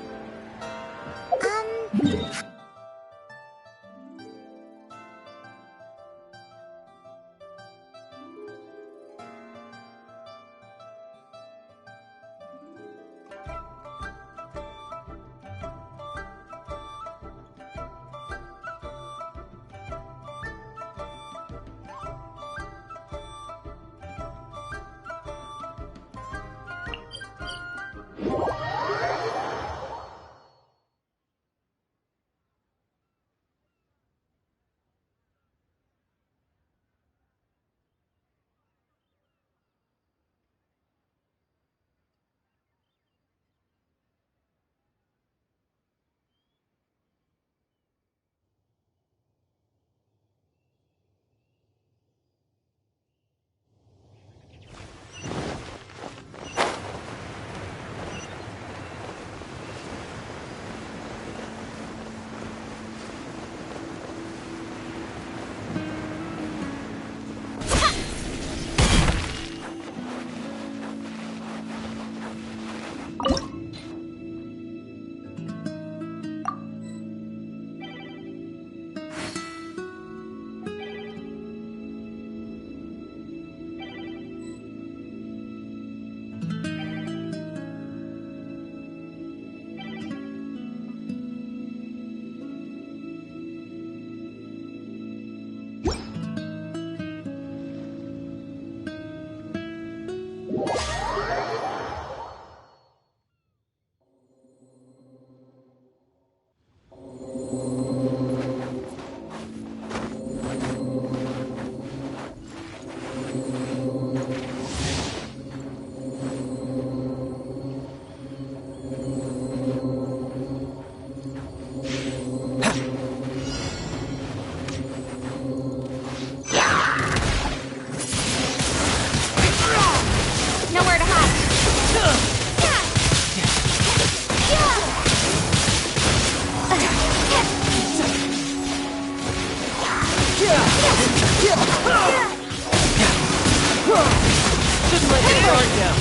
Speaker 2: Just let your guard down.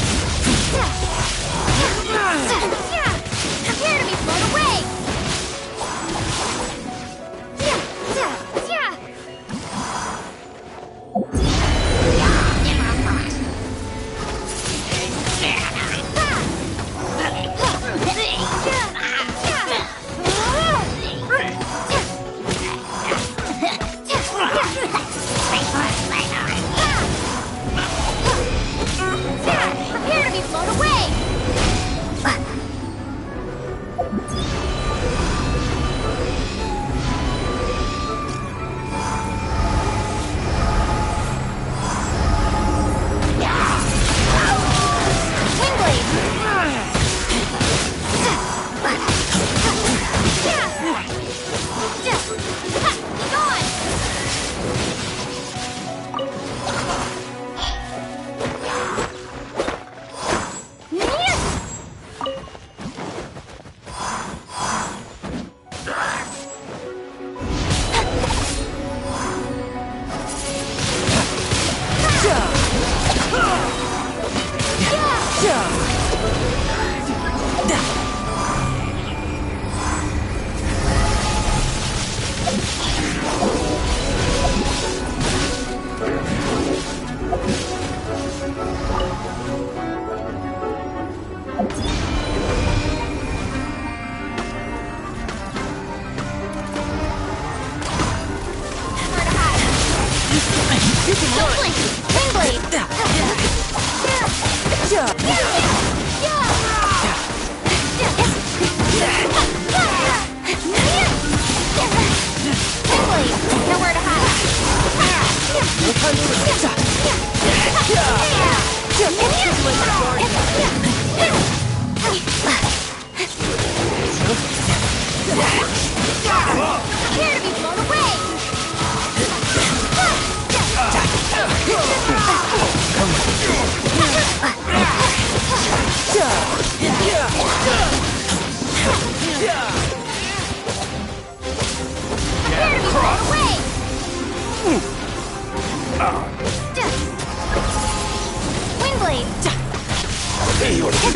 Speaker 6: Prepare to be blown away! Prepare to be blown away!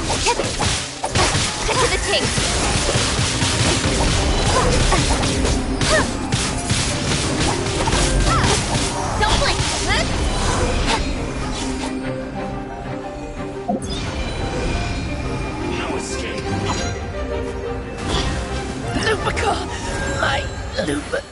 Speaker 6: Cut to the chase. Don't blink.
Speaker 9: No escape.
Speaker 2: Lupica! My Lupica!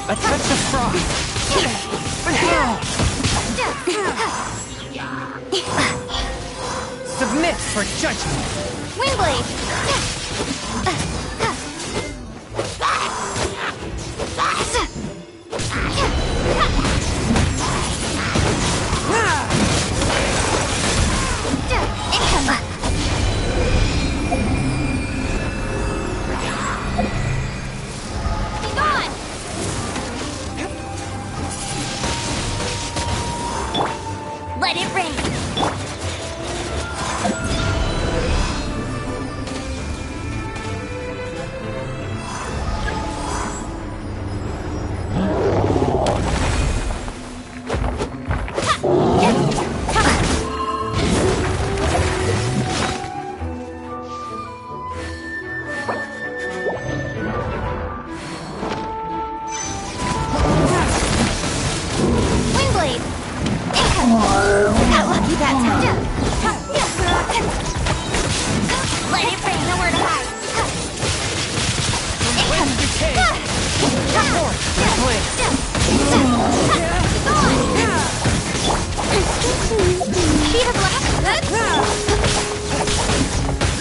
Speaker 2: A touch of frost! But how? Submit for judgment!
Speaker 6: Wingblade! Let it rain!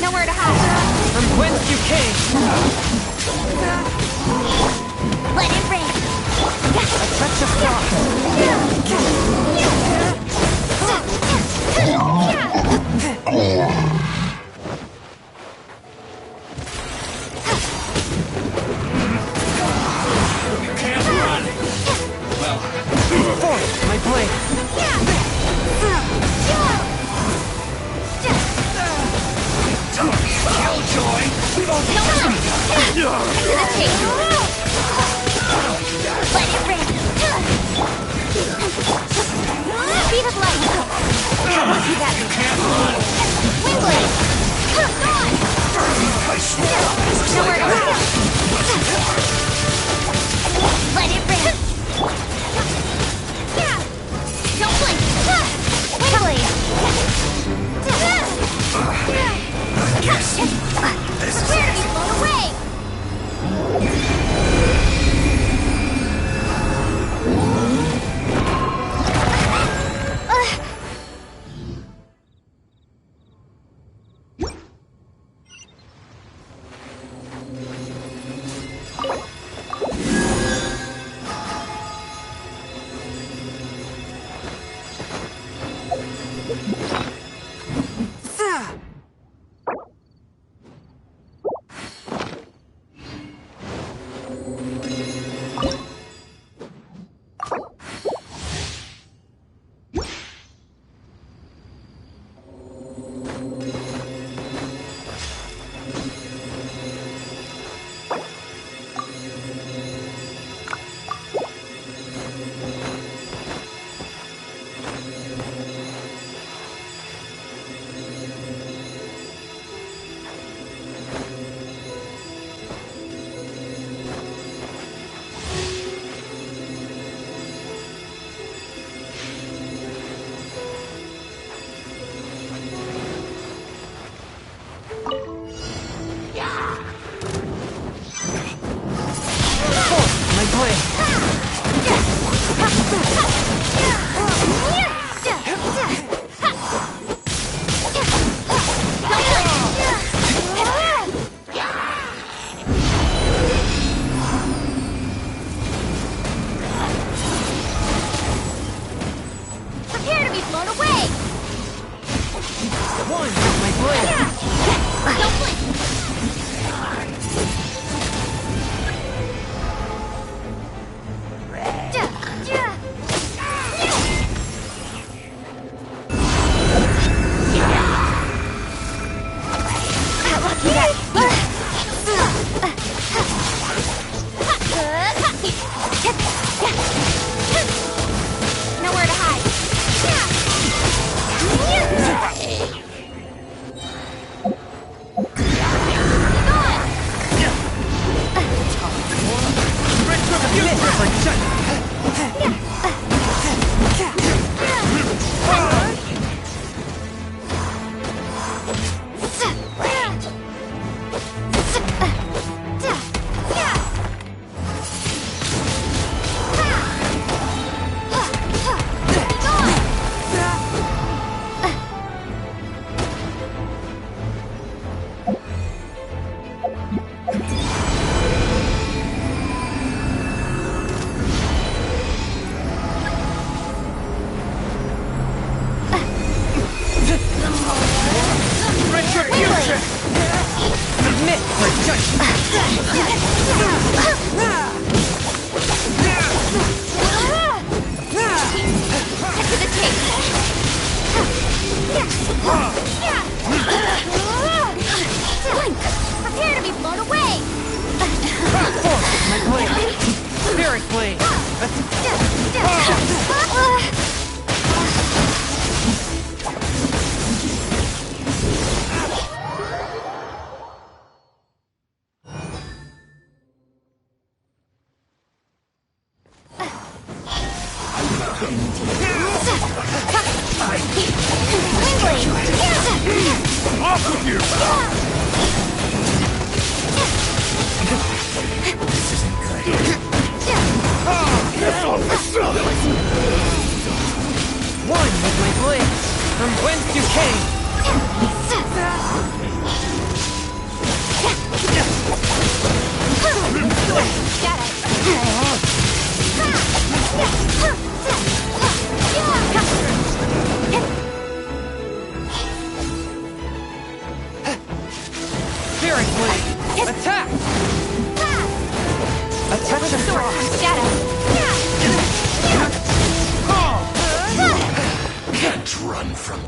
Speaker 6: Nowhere to hide.
Speaker 2: From whence you came!
Speaker 6: Let it rain.
Speaker 2: A touch of frost! Force my blade!
Speaker 9: Killjoy!
Speaker 6: To the chase. Prepare to be blown away!
Speaker 2: One with my blade.
Speaker 6: Don't blink! Nowhere to hide. Prepare to be blown away!
Speaker 2: My blade. Spirit blade.
Speaker 9: Off with you!
Speaker 2: This isn't good. One with my blade. From whence you came. Spirit blade. Attack. Attack the frost.
Speaker 9: Can't run from...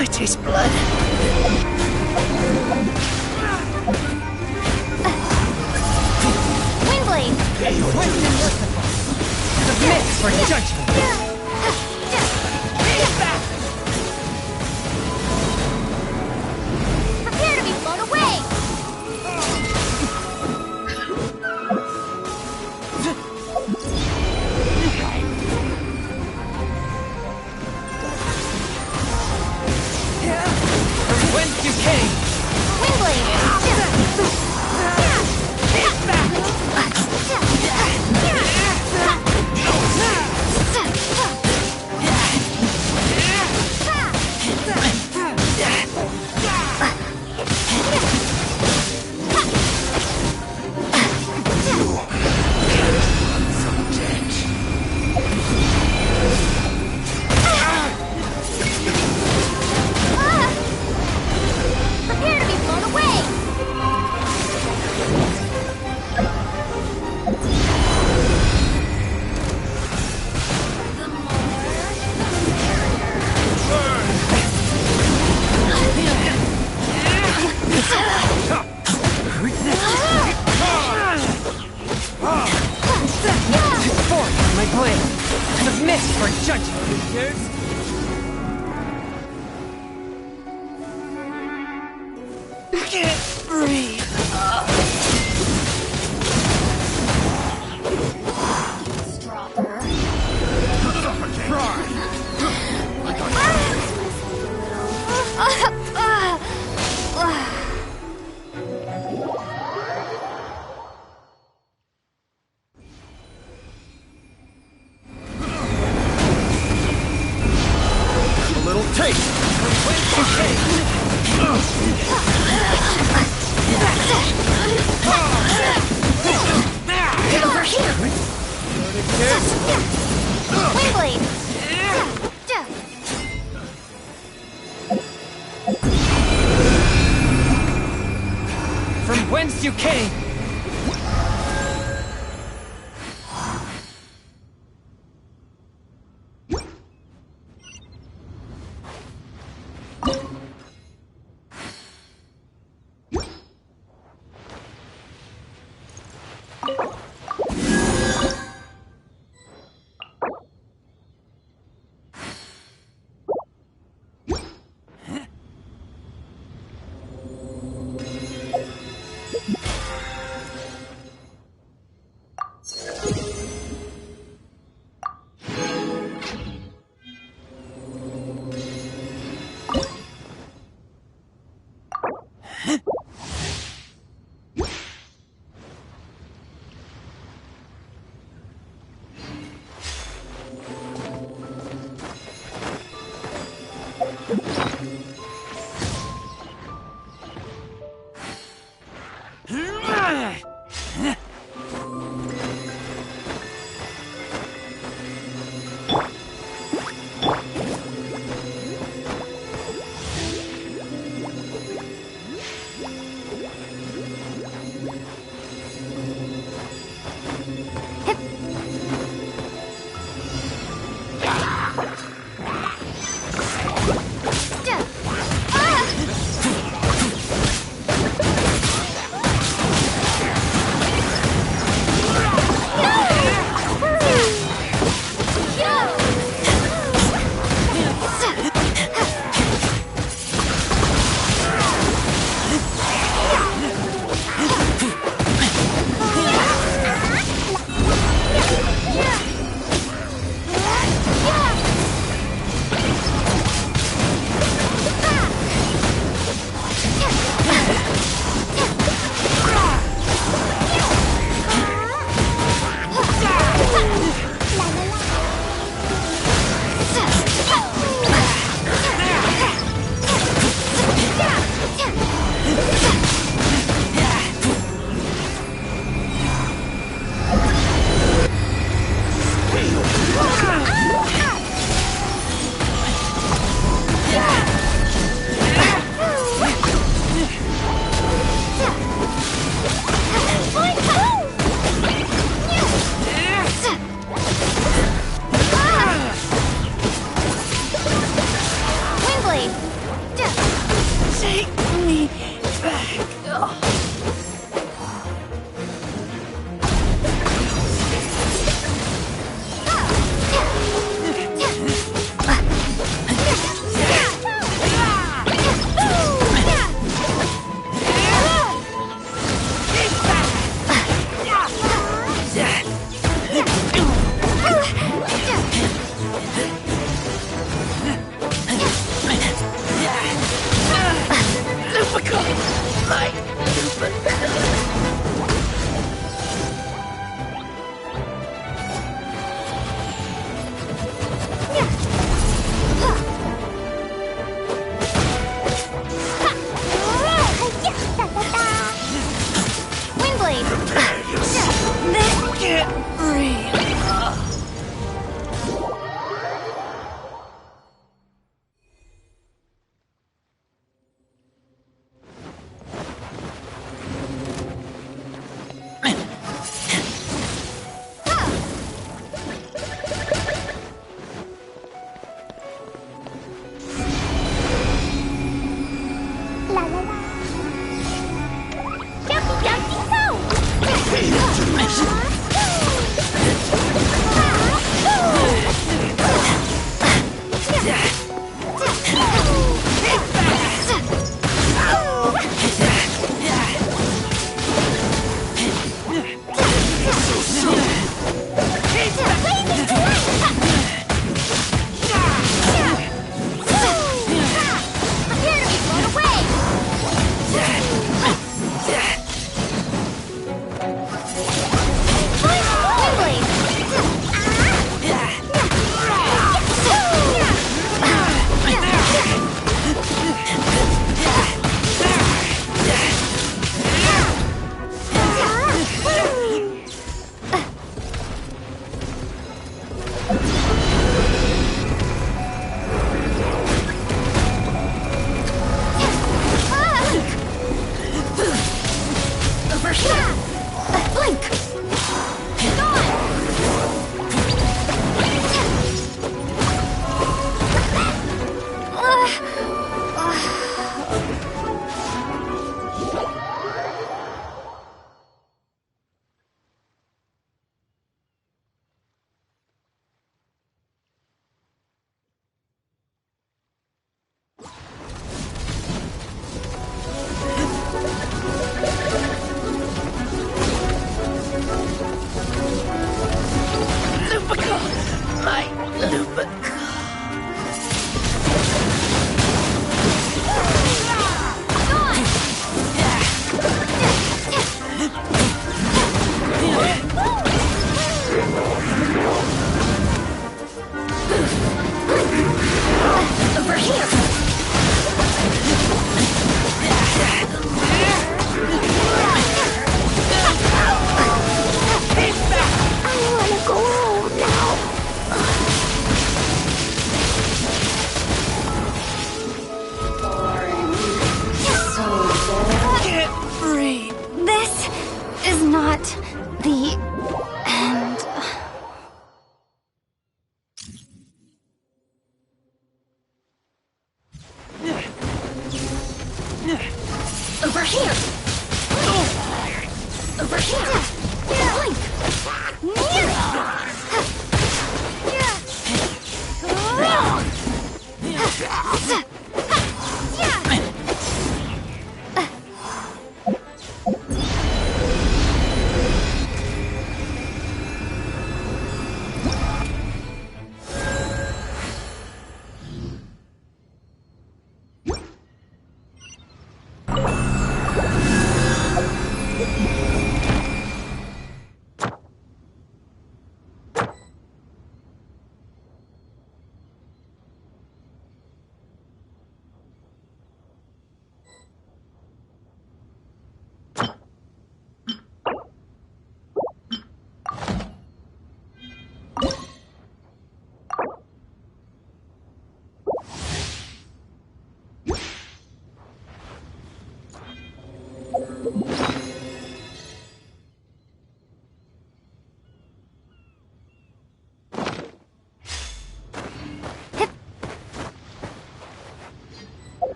Speaker 1: I taste blood.
Speaker 6: Windblade!
Speaker 2: Swift and merciful. Submit for judgment.
Speaker 6: Prepare to be blown away!
Speaker 2: From whence you came.
Speaker 6: Prepare to be blown away!
Speaker 2: Forth my blade. Submit for judgment.
Speaker 1: Can't breathe.
Speaker 18: A little taste.
Speaker 6: Get over here! Windblade!
Speaker 2: From whence you came.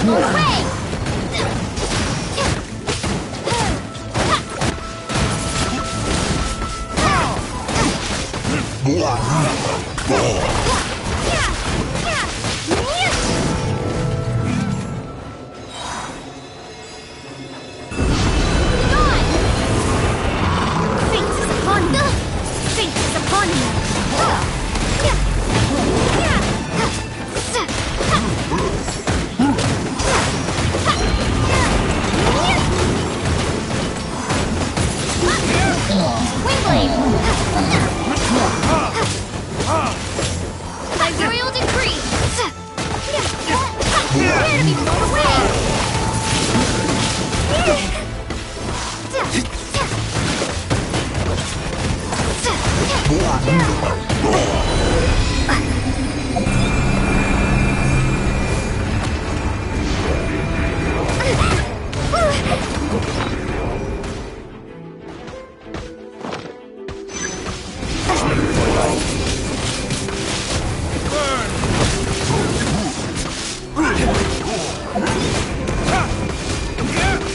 Speaker 6: blown away! By royal decree! Prepare to be blown away!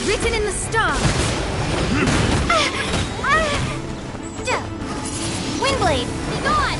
Speaker 6: Written in the stars! Windblade, be gone!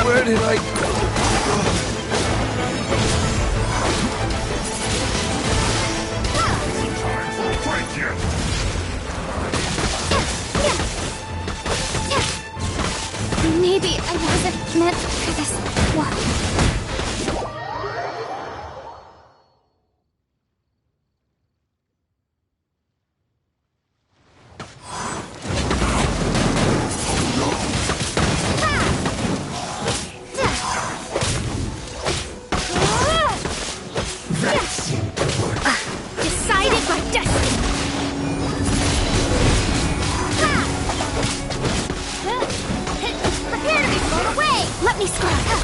Speaker 2: Where did I go?
Speaker 6: Maybe I wasn't meant for this one.
Speaker 4: Decided by destiny. Prepare to be blown away.
Speaker 6: Let me scry.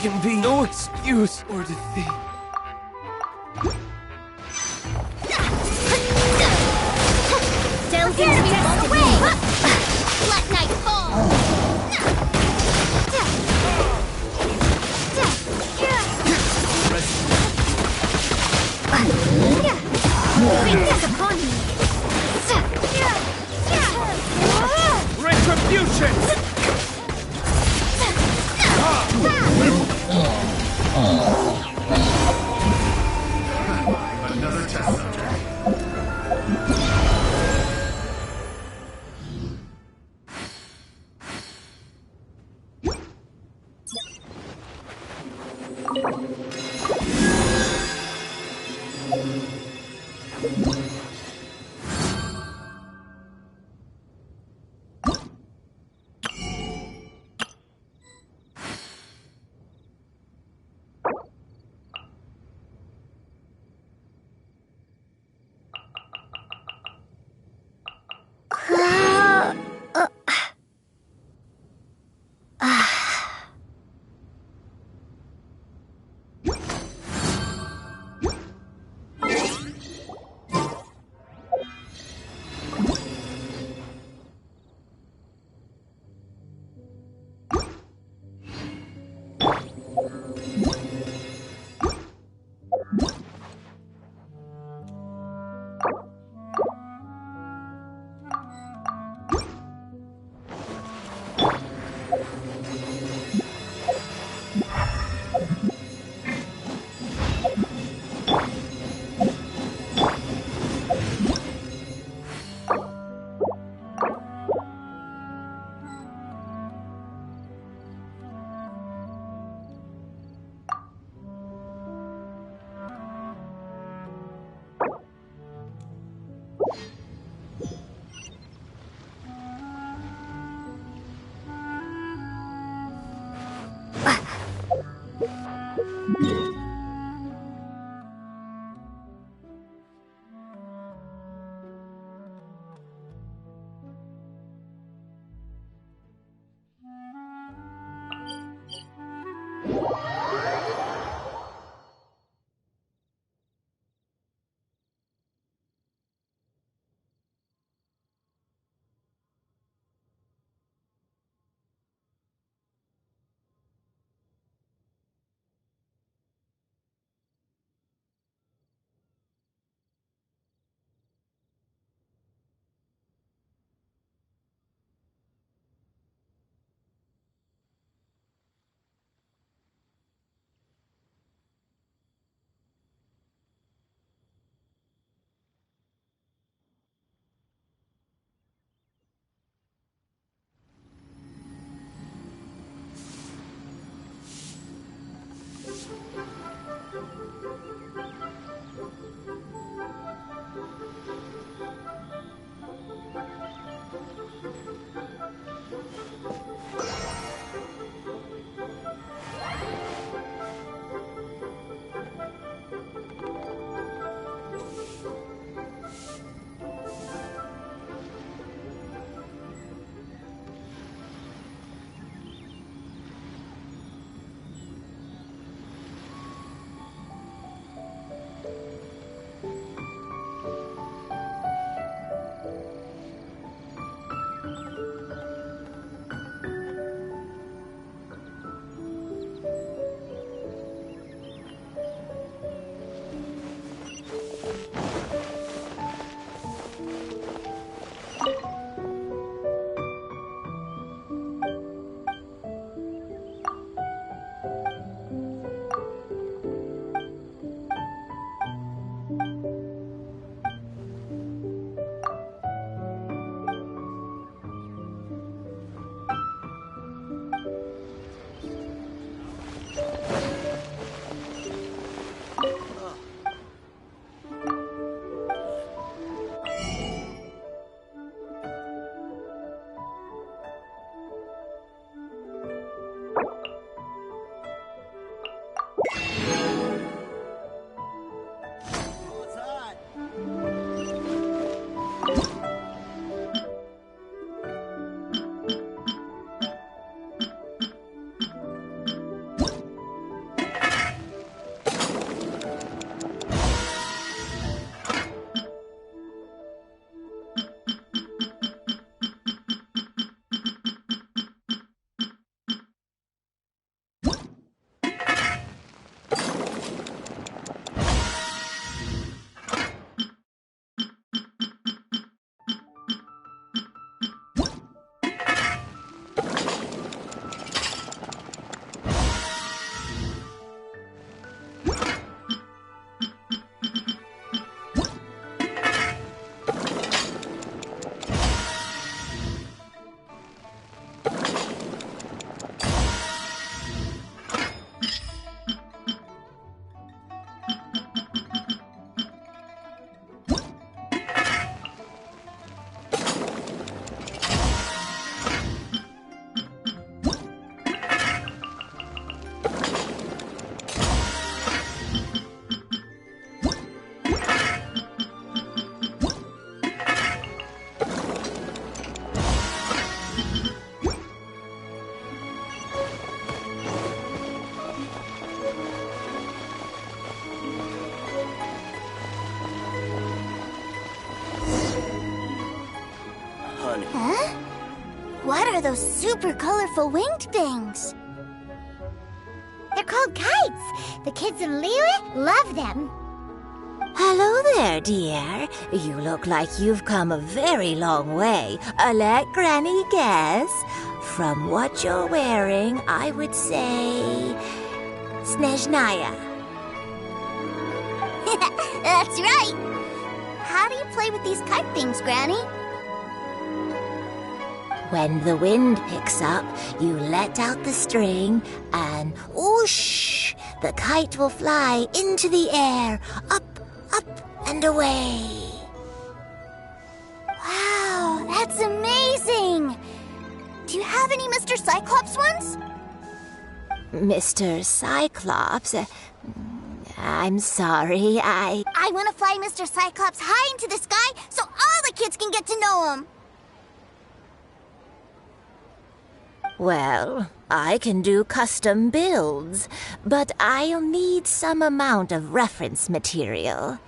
Speaker 2: can be no excuse for defeat.
Speaker 4: Don't get to be away! Let night fall! Fingers upon me!
Speaker 2: Retribution!
Speaker 9: Another test subject.
Speaker 6: What are those super colorful winged things?
Speaker 4: They're called kites. The kids in Liyue love them.
Speaker 22: Hello there, dear. You look like you've come a very long way. Let Granny guess. From what you're wearing, I would say... Snezhnaya.
Speaker 6: That's right. How do you play with these kite things, Granny?
Speaker 22: When the wind picks up, you let out the string, and whoosh! The kite will fly into the air, up, and away.
Speaker 6: Wow, that's amazing! Do you have any Mr. Cyclops ones?
Speaker 22: Mr. Cyclops? I'm sorry, I
Speaker 6: want to fly Mr. Cyclops high into the sky so all the kids can get to know him.
Speaker 22: Well, I can do custom builds, but I'll need some amount of reference material.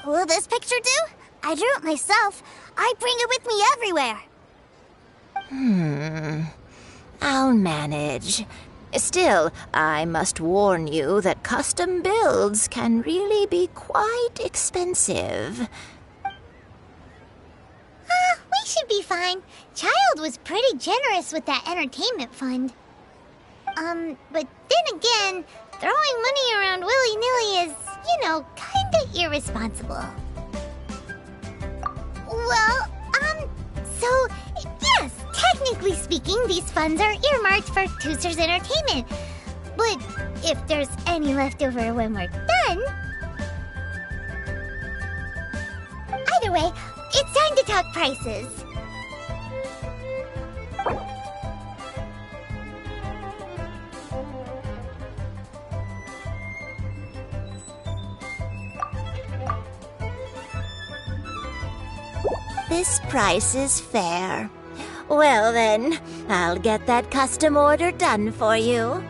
Speaker 6: Will this picture do? I drew it myself. I bring it with me everywhere.
Speaker 22: I'll manage. Still, I must warn you that custom builds can really be quite expensive.
Speaker 4: We should be fine. Child was pretty generous with that entertainment fund. But then again, throwing money around willy-nilly is, kinda irresponsible. Well, so, yes, technically speaking, these funds are earmarked for Tooster's entertainment. But if there's any left over when we're done... Either way, it's time to talk prices.
Speaker 22: This price is fair. Well then, I'll get that custom order done for you.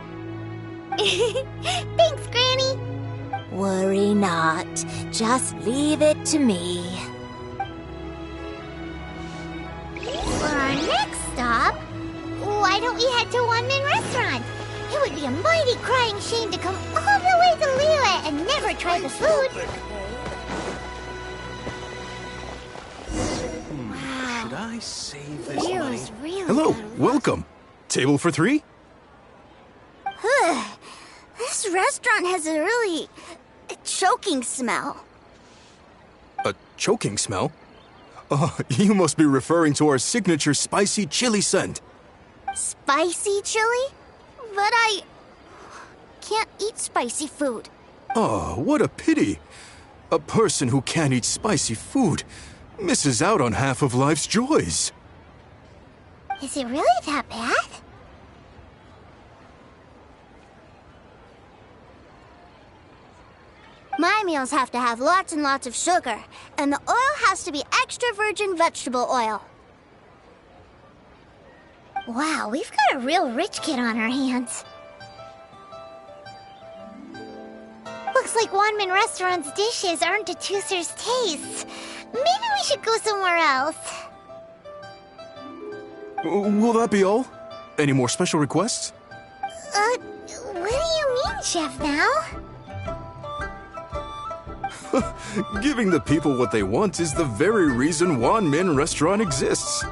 Speaker 4: Thanks, Granny.
Speaker 22: Worry not. Just leave it to me.
Speaker 4: For our next stop, why don't we head to Wanmin Restaurant? It would be a mighty crying shame to come all the way to Liyue and never try the food.
Speaker 3: Should I save this money?
Speaker 4: Leo's really
Speaker 17: Hello, welcome. Table for 3?
Speaker 6: This restaurant has a really choking smell.
Speaker 17: A choking smell? Oh, you must be referring to our signature spicy chili scent.
Speaker 6: Spicy chili? But I can't eat spicy food.
Speaker 17: Oh, what a pity. A person who can't eat spicy food misses out on half of life's joys.
Speaker 4: Is it really that bad?
Speaker 6: My meals have to have lots and lots of sugar, and the oil has to be extra virgin vegetable oil.
Speaker 4: Wow, we've got a real rich kid on our hands. Looks like Wanmin Restaurant's dishes aren't to Tooster's taste. Maybe we should go somewhere else.
Speaker 17: Will that be all? Any more special requests?
Speaker 4: What do you mean, Chef Now?
Speaker 17: Giving the people what they want is the very reason Wanmin Restaurant exists.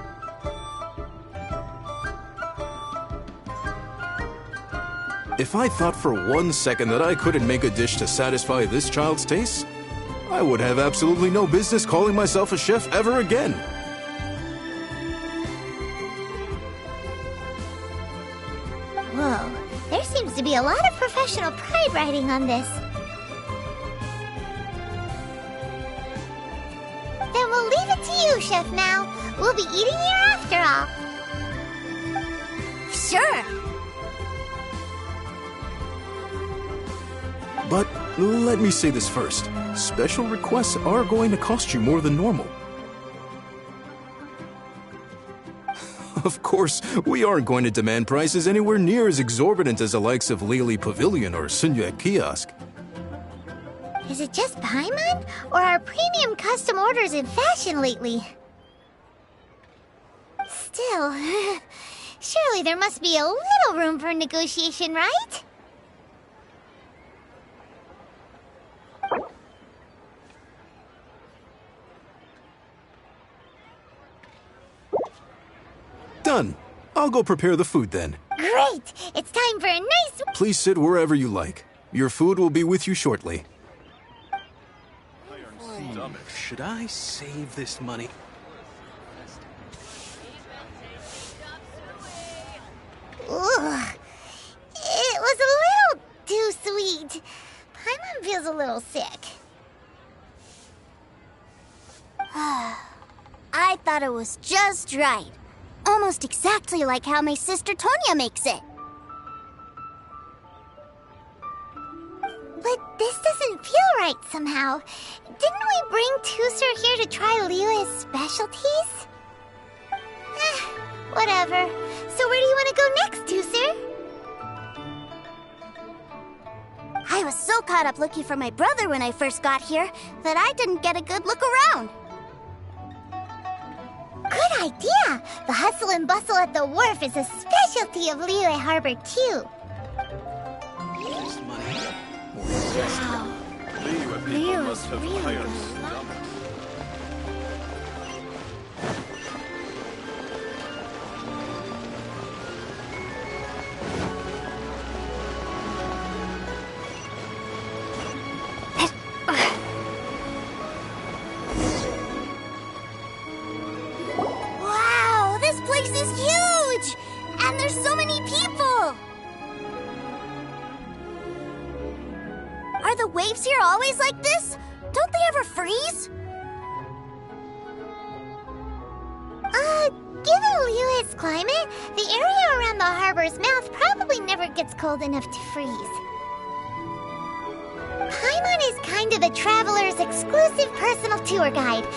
Speaker 17: If I thought for 1 second that I couldn't make a dish to satisfy this child's tastes, I would have absolutely no business calling myself a chef ever again.
Speaker 4: Whoa, there seems to be a lot of professional pride riding on this. Then we'll leave it to you, Chef Now. We'll be eating here after all.
Speaker 6: Sure.
Speaker 17: But let me say this first. Special requests are going to cost you more than normal. Of course, we aren't going to demand prices anywhere near as exorbitant as the likes of Lily Pavilion or Sunyue Kiosk.
Speaker 4: Is it just Paimon? Or are premium custom orders in fashion lately? Still, surely there must be a little room for negotiation, right?
Speaker 11: Done. I'll go prepare the food then.
Speaker 4: Great! It's time for a nice...
Speaker 11: Please sit wherever you like. Your food will be with you shortly.
Speaker 5: Should I save this money?
Speaker 4: Ugh. It was a little too sweet. Paimon feels a little sick.
Speaker 6: I thought it was just right. Almost exactly like how my sister Tonya makes it.
Speaker 4: But this doesn't feel right somehow. Didn't we bring Tusser here to try Liyue's specialties? Whatever. So where do you want to go next, Tusser?
Speaker 6: I was so caught up looking for my brother when I first got here that I didn't get a good look around.
Speaker 4: Good idea! The hustle and bustle at the wharf is a specialty of Liyue Harbor, too.
Speaker 9: Wow. Liyue must have hired some.
Speaker 6: Wow, this place is huge! And there's so many people! Are the waves here always like this? Don't they ever freeze?
Speaker 4: Given Liyue's climate, the area around the harbor's mouth probably never gets cold enough to freeze. Paimon is kind of the traveler's exclusive personal tour guide,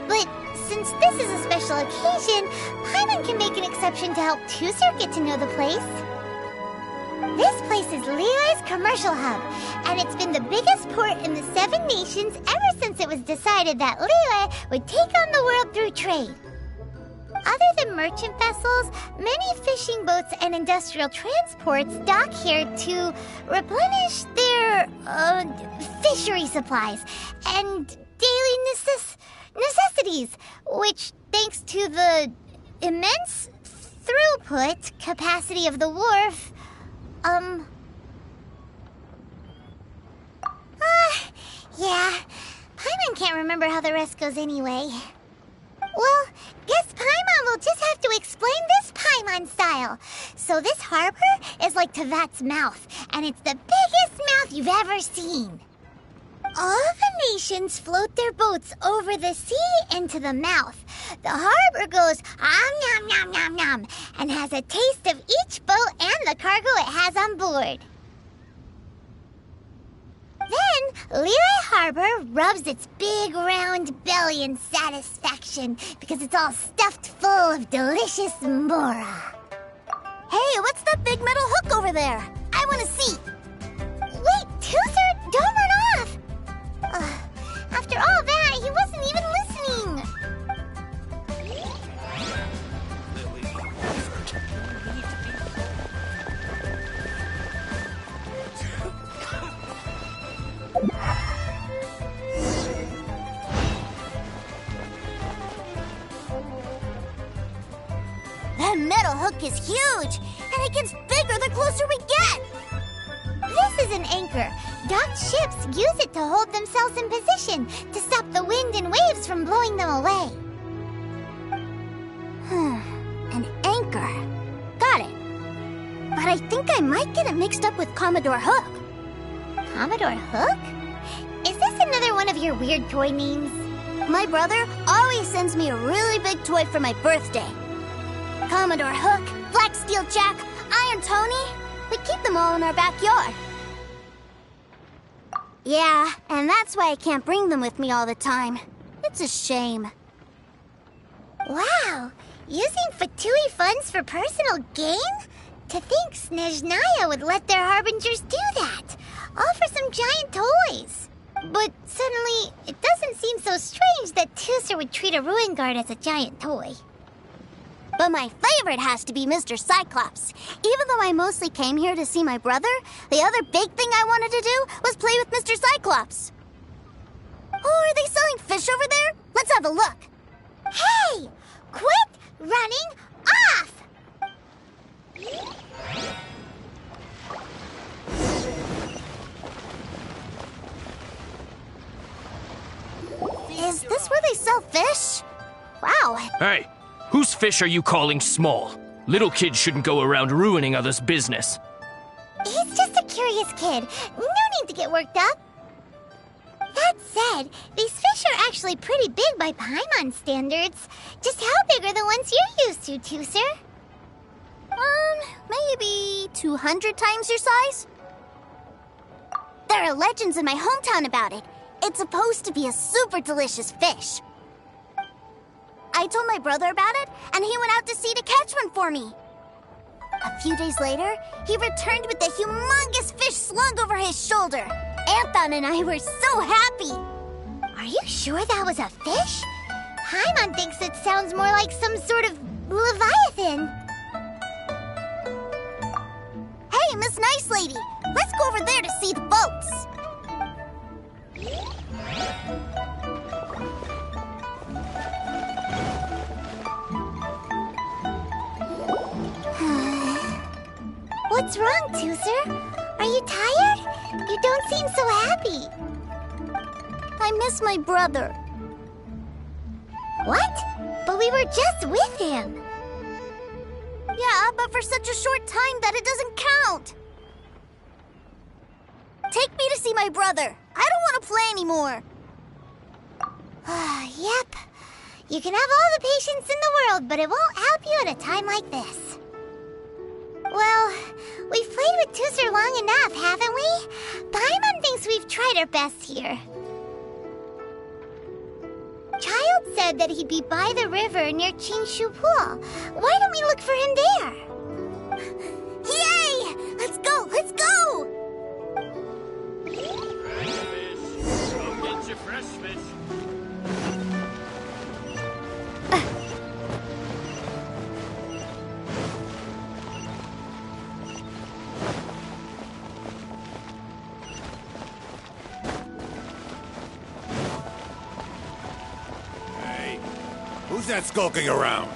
Speaker 4: but since this is a special occasion, Paimon can make an exception to help Tusser get to know the place. This place is Liyue's commercial hub, and it's been the biggest port in the 7 nations ever since it was decided that Liyue would take on the world through trade. Other than merchant vessels, many fishing boats and industrial transports dock here to replenish their fishery supplies and daily necessities, which, thanks to the immense throughput capacity of the wharf, yeah, Paimon can't remember how the rest goes anyway. Well, guess Paimon will just have to explain this Paimon style. So this harbor is like Tevat's mouth, and it's the biggest mouth you've ever seen. All the nations float their boats over the sea into the mouth. The harbor goes nom nom nom nom and has a taste of each boat and the cargo it has on board. Then, Liyue Harbor rubs its big round belly in satisfaction because it's all stuffed full of delicious mora.
Speaker 6: Hey, what's that big metal hook over there? I want to see.
Speaker 4: Wait, Tusser, don't run off! After all that, he wasn't even listening.
Speaker 6: That metal hook is huge, and it gets bigger the closer we get.
Speaker 4: This is an anchor. Docked ships use it to hold themselves in position to stop the wind and waves from blowing them away.
Speaker 6: An anchor. Got it. But I think I might get it mixed up with Commodore Hook.
Speaker 4: Commodore Hook? Is this another one of your weird toy names?
Speaker 6: My brother always sends me a really big toy for my birthday. Commodore Hook, Black Steel Jack, Iron Tony. We keep them all in our backyard. Yeah, and that's why I can't bring them with me all the time. It's a shame.
Speaker 4: Wow! Using Fatui funds for personal gain? To think Snezhnaya would let their harbingers do that. All for some giant toys. But suddenly, it doesn't seem so strange that Tooser would treat a ruin guard as a giant toy.
Speaker 6: But my favorite has to be Mr. Cyclops. Even though I mostly came here to see my brother, the other big thing I wanted to do was play with Mr. Cyclops. Oh, are they selling fish over there? Let's have a look.
Speaker 4: Hey! Quit running off!
Speaker 6: Is this where they sell fish? Wow.
Speaker 19: Hey, whose fish are you calling small? Little kids shouldn't go around ruining others' business.
Speaker 4: He's just a curious kid. No need to get worked up. That said, these fish are actually pretty big by Paimon standards. Just how big are the ones you're used to, Tooser?
Speaker 6: Maybe 200 times your size? There are legends in my hometown about it. It's supposed to be a super delicious fish. I told my brother about it, and he went out to sea to catch one for me. A few days later, he returned with a humongous fish slung over his shoulder. Anthon and I were so happy.
Speaker 4: Are you sure that was a fish? Paimon thinks it sounds more like some sort of leviathan.
Speaker 6: Hey, Miss Nice Lady, let's go over there to see the boats.
Speaker 4: What's wrong, Tooser? Are you tired? You don't seem so happy.
Speaker 6: I miss my brother.
Speaker 4: What? But we were just with him.
Speaker 6: Yeah, but for such a short time that it doesn't count. Take me to see my brother. I don't want to play anymore.
Speaker 4: Yep. You can have all the patience in the world, but it won't help you at a time like this. Well, we've played with Tooser long enough, haven't we? Paimon thinks we've tried our best here. Child said that he'd be by the river near Qingshu Pool. Why don't we look for him there?
Speaker 6: Yay! Let's go! Let's go!
Speaker 9: Fresh fish. Go get your fresh fish.
Speaker 12: Who's that skulking around?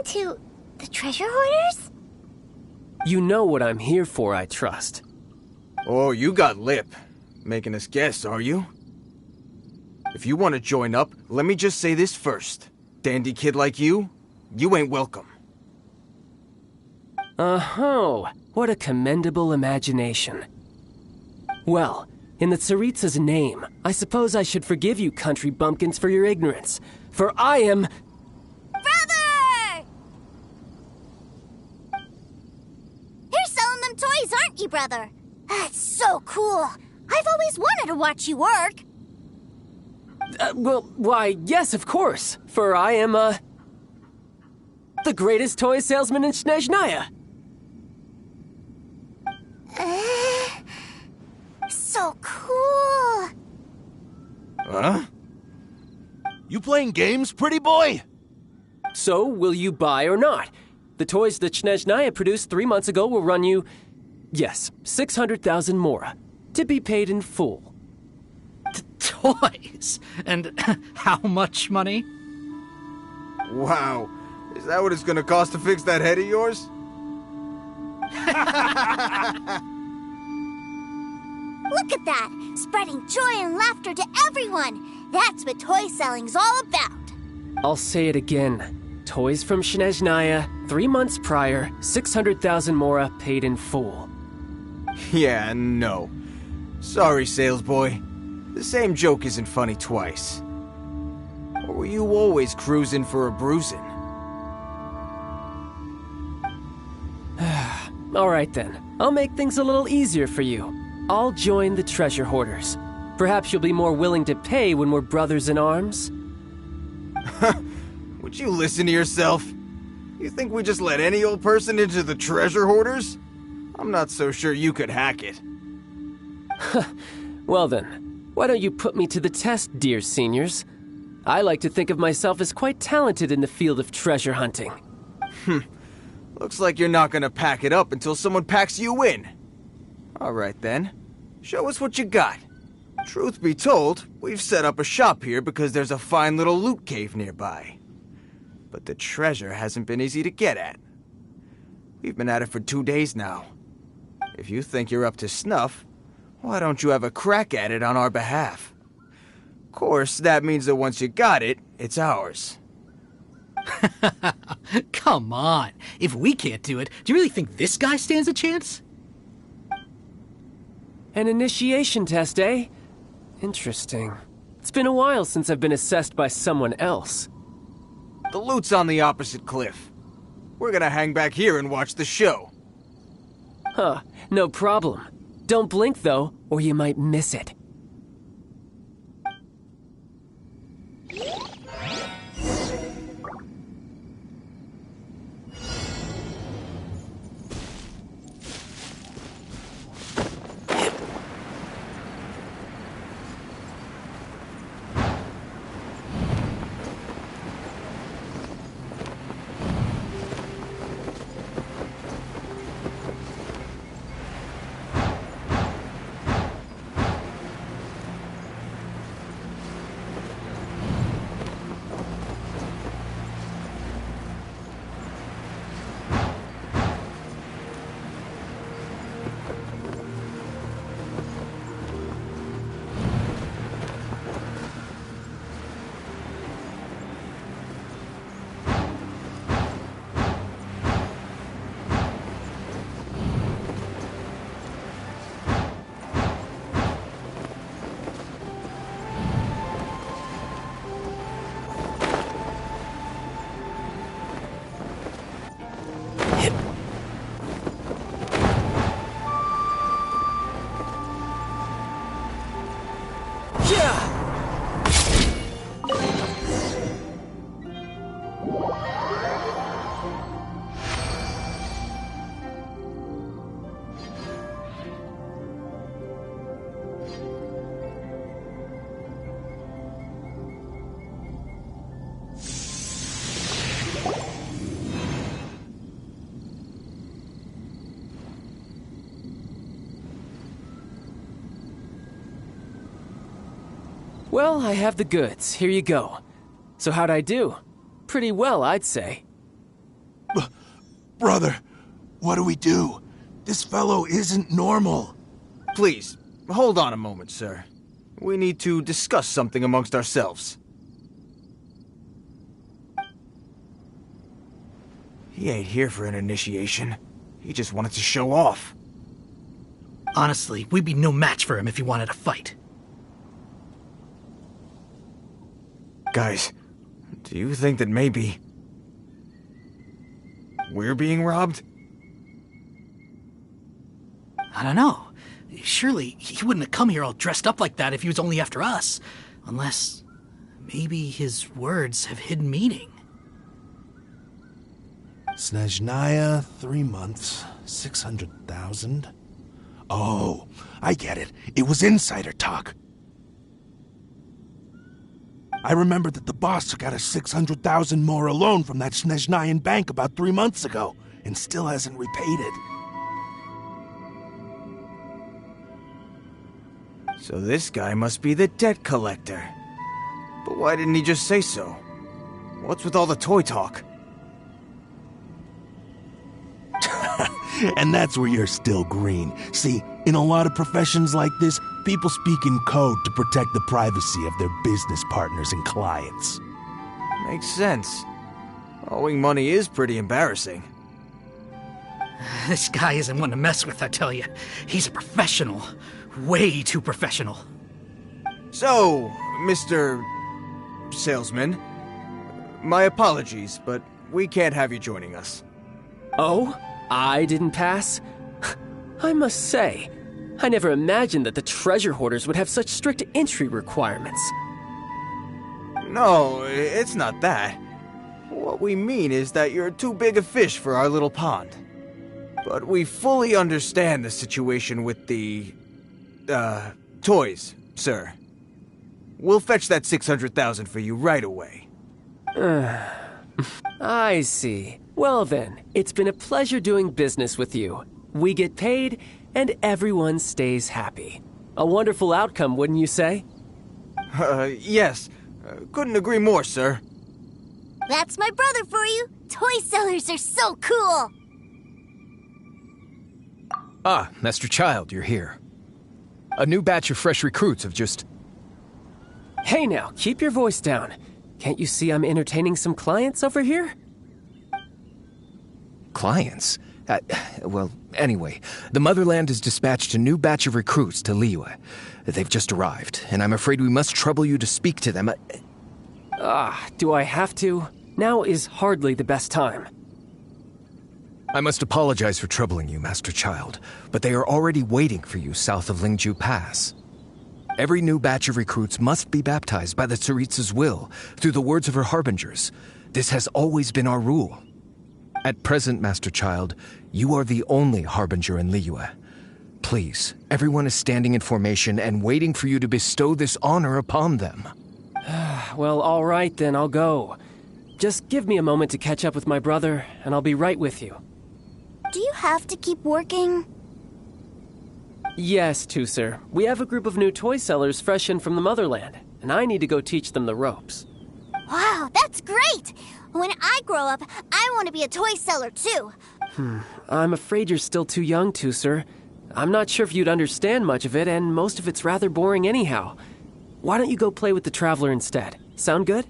Speaker 4: to the treasure hoarders?
Speaker 2: You know what I'm here for, I trust.
Speaker 18: Oh, you got lip. Making us guess, are you? If you want to join up, let me just say this first. Dandy kid like you ain't welcome.
Speaker 2: Oh, what a commendable imagination. Well, in the Tsaritsa's name, I suppose I should forgive you country bumpkins for your ignorance. For I am...
Speaker 6: Brother! You're selling them toys, aren't you, brother? That's so cool. I've always wanted to watch you work.
Speaker 2: Why, yes, of course. For I am, the greatest toy salesman in Snezhnaya.
Speaker 6: So cool.
Speaker 18: Huh?
Speaker 12: You playing games, pretty boy?
Speaker 2: So, will you buy or not? The toys that Snezhnaya produced 3 months ago will run you, yes, 600,000 mora, to be paid in full.
Speaker 15: Toys? And how much money?
Speaker 18: Wow. Is that what it's gonna cost to fix that head of yours?
Speaker 6: Look at that! Spreading joy and laughter to everyone! That's what toy selling's all about!
Speaker 2: I'll say it again. Toys from Snezhnaya, 3 months prior, 600,000 mora paid in full.
Speaker 18: Yeah, no. Sorry, sales boy. The same joke isn't funny twice. Or were you always cruising for a bruising?
Speaker 2: All right then. I'll make things a little easier for you. I'll join the treasure hoarders. Perhaps you'll be more willing to pay when we're brothers in arms?
Speaker 18: Would you listen to yourself? You think we just let any old person into the treasure hoarders? I'm not so sure you could hack it.
Speaker 2: Well then, why don't you put me to the test, dear seniors? I like to think of myself as quite talented in the field of treasure hunting.
Speaker 18: Looks like you're not gonna pack it up until someone packs you in. Alright then, show us what you got. Truth be told, we've set up a shop here because there's a fine little loot cave nearby. But the treasure hasn't been easy to get at. We've been at it for 2 days now. If you think you're up to snuff, why don't you have a crack at it on our behalf? Of course, that means that once you got it, it's ours.
Speaker 15: Come on. If we can't do it, do you really think this guy stands a chance?
Speaker 2: An initiation test, eh? Interesting. It's been a while since I've been assessed by someone else.
Speaker 18: The loot's on the opposite cliff. We're gonna hang back here and watch the show.
Speaker 2: Huh, no problem. Don't blink, though, or you might miss it. Well, I have the goods. Here you go. So how'd I do? Pretty well, I'd say.
Speaker 12: Brother, what do we do? This fellow isn't normal.
Speaker 18: Please, hold on a moment, sir. We need to discuss something amongst ourselves. He ain't here for an initiation. He just wanted to show off.
Speaker 15: Honestly, we'd be no match for him if he wanted to fight.
Speaker 18: Guys, do you think that maybe we're being robbed?
Speaker 15: I don't know. Surely he wouldn't have come here all dressed up like that if he was only after us. Unless maybe his words have hidden meaning.
Speaker 12: Snezhnaya, 3 months, 600,000. Oh, I get it. It was insider talk. I remember that the boss took out a 600,000 more loan from that Snezhnayan bank about 3 months ago, and still hasn't repaid it.
Speaker 18: So this guy must be the debt collector. But why didn't he just say so? What's with all the toy talk?
Speaker 12: And that's where you're still green. See, in a lot of professions like this, people speak in code to protect the privacy of their business partners and clients.
Speaker 18: Makes sense. Owing money is pretty embarrassing.
Speaker 15: This guy isn't one to mess with, I tell you. He's a professional. Way too professional.
Speaker 18: So, Mr. Salesman, my apologies, but we can't have you joining us.
Speaker 2: Oh? I didn't pass? I must say, I never imagined that the treasure hoarders would have such strict entry requirements.
Speaker 18: No, it's not that. What we mean is that you're too big a fish for our little pond. But we fully understand the situation with the, toys, sir. We'll fetch that 600,000 for you right away.
Speaker 2: I see. Well then, it's been a pleasure doing business with you. We get paid, and everyone stays happy. A wonderful outcome, wouldn't you say?
Speaker 18: Yes. Couldn't agree more, sir.
Speaker 6: That's my brother for you. Toy sellers are so cool.
Speaker 17: Ah, Master Child, you're here. A new batch of fresh recruits have just...
Speaker 2: Hey now, keep your voice down. Can't you see I'm entertaining some clients over here?
Speaker 17: Clients? Well, anyway, the Motherland has dispatched a new batch of recruits to Liyue. They've just arrived, and I'm afraid we must trouble you to speak to them.
Speaker 2: Do I have to? Now is hardly the best time.
Speaker 17: I must apologize for troubling you, Master Child, but they are already waiting for you south of Lingju Pass. Every new batch of recruits must be baptized by the Tsaritsa's will, through the words of her harbingers. This has always been our rule. At present, Master Child, you are the only harbinger in Liyue. Please, everyone is standing in formation and waiting for you to bestow this honor upon them.
Speaker 2: Well, all right then, I'll go. Just give me a moment to catch up with my brother, and I'll be right with you.
Speaker 6: Do you have to keep working?
Speaker 2: Yes, Tusser. We have a group of new toy sellers fresh in from the Motherland, and I need to go teach them the ropes.
Speaker 6: Wow, that's great! When I grow up, I want to be a toy seller too.
Speaker 2: I'm afraid you're still too young, Tusser. I'm not sure if you'd understand much of it, and most of it's rather boring anyhow. Why don't you go play with the Traveler instead? Sound good?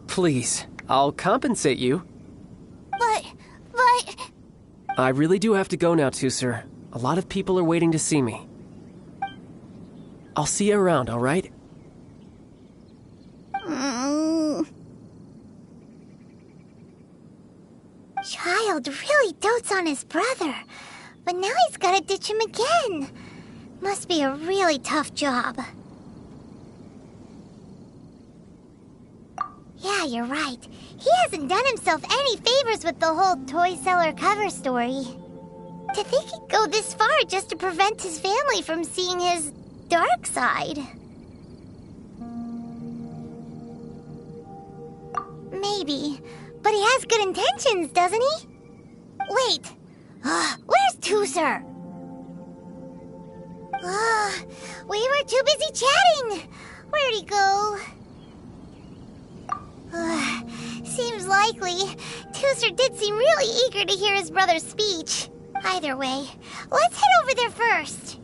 Speaker 2: Please, I'll compensate you.
Speaker 6: But...
Speaker 2: I really do have to go now, Tusser. A lot of people are waiting to see me. I'll see you around, all right?
Speaker 4: Child really dotes on his brother, but now he's gotta ditch him again. Must be a really tough job. Yeah, you're right. He hasn't done himself any favors with the whole toy seller cover story. To think he'd go this far just to prevent his family from seeing his dark side. Maybe, but he has good intentions, doesn't he? Wait, where's Tusser? We were too busy chatting. Where'd he go? Seems likely. Tooser did seem really eager to hear his brother's speech. Either way, let's head over there first.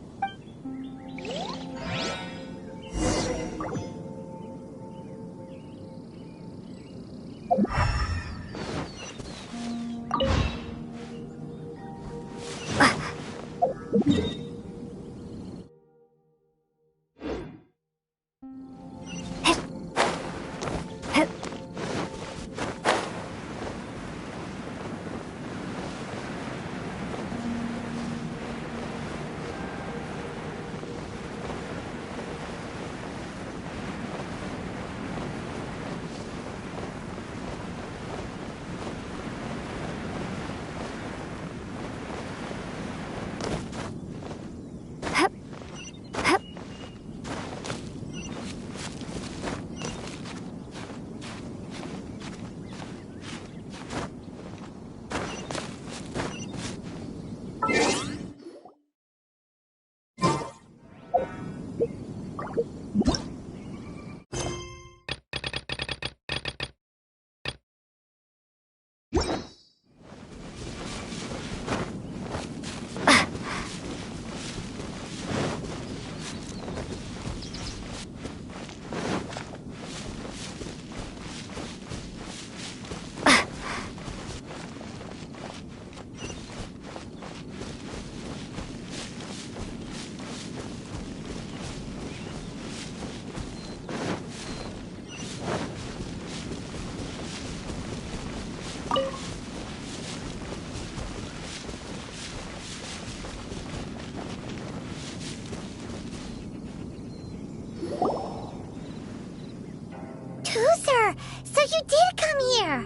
Speaker 4: Tooser, so you did come here.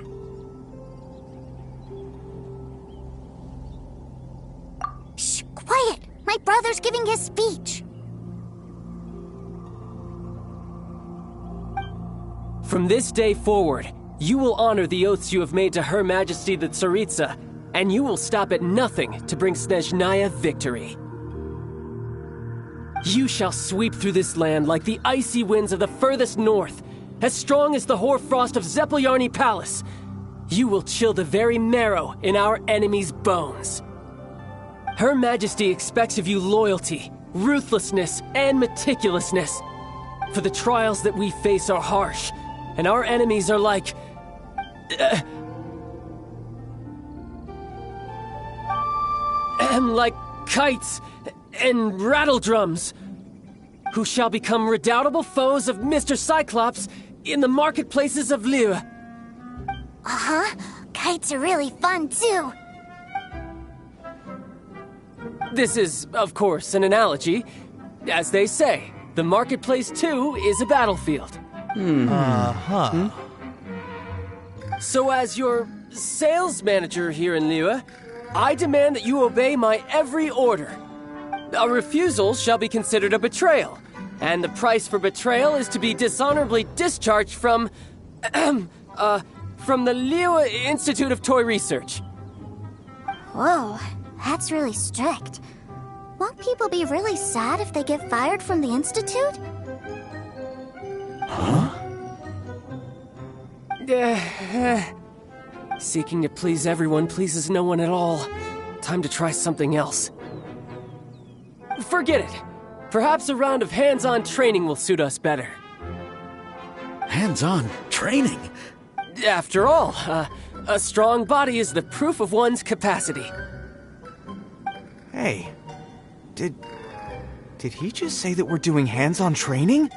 Speaker 6: Shh, quiet. My brother's giving his speech.
Speaker 2: From this day forward, you will honor the oaths you have made to Her Majesty the Tsaritsa, and you will stop at nothing to bring Snezhnaya victory. You shall sweep through this land like the icy winds of the furthest north, as strong as the hoarfrost of Zepelyarny Palace. You will chill the very marrow in our enemies' bones. Her Majesty expects of you loyalty, ruthlessness, and meticulousness. For the trials that we face are harsh, and our enemies are like kites and rattledrums, who shall become redoubtable foes of Mr. Cyclops in the marketplaces of Liyue.
Speaker 6: Uh-huh. Kites are really fun, too.
Speaker 2: This is, of course, an analogy. As they say, the marketplace, too, is a battlefield.
Speaker 20: Uh-huh.
Speaker 2: So as your sales manager here in Liyue, I demand that you obey my every order. A refusal shall be considered a betrayal, and the price for betrayal is to be dishonorably discharged from the Liyue Institute of Toy Research.
Speaker 6: Whoa, that's really strict. Won't people be really sad if they get fired from the Institute?
Speaker 2: Seeking to please everyone pleases no one at all. Time to try something else. Forget it. Perhaps a round of hands-on training will suit us better.
Speaker 20: Hands-on training?
Speaker 2: After all, a strong body is the proof of one's capacity.
Speaker 18: Hey, did he just say that we're doing hands-on training?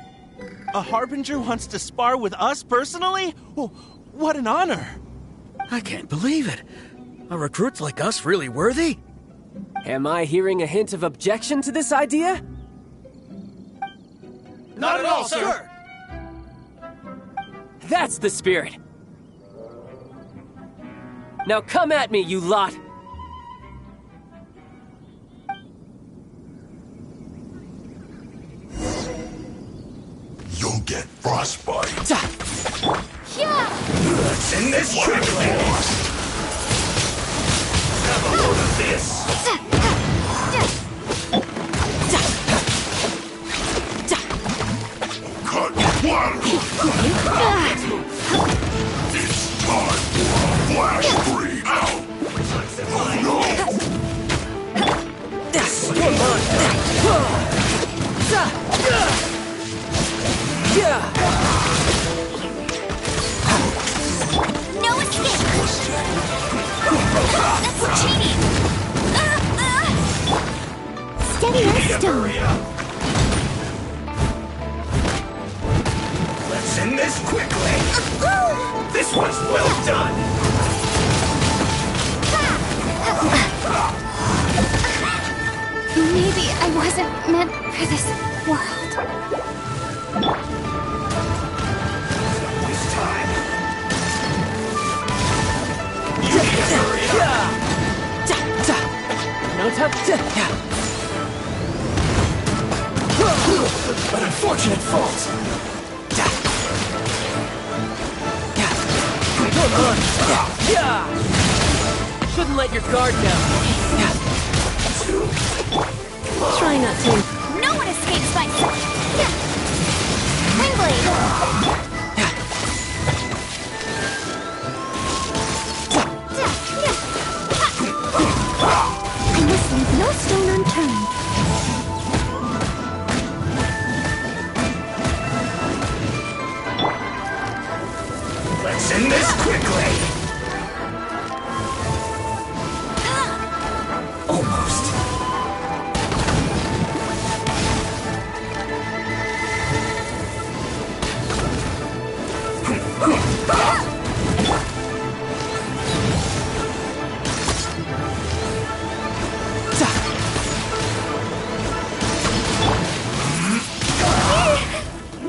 Speaker 21: A Harbinger wants to spar with us personally? Oh, what an honor!
Speaker 20: I can't believe it. Are recruits like us really worthy?
Speaker 2: Am I hearing a hint of objection to this idea?
Speaker 21: Not at all, sir!
Speaker 2: That's the spirit. Now come at me, you lot!
Speaker 12: You'll get frostbite.
Speaker 21: What's in this triplet? Have a load of this!
Speaker 12: Cut one! It's time!
Speaker 6: No escape! That's cheating!
Speaker 4: Steady as stone.
Speaker 7: Let's end this quickly. This one's well done.
Speaker 8: Maybe I wasn't meant for this world.
Speaker 7: This time. You need to hurry up.
Speaker 2: No time.
Speaker 7: An unfortunate fault.
Speaker 2: Shouldn't let your guard down. Try not to.
Speaker 6: No one escapes my sight! Wing blade!
Speaker 4: I must leave no stone unturned.
Speaker 7: Let's end this quickly. Almost.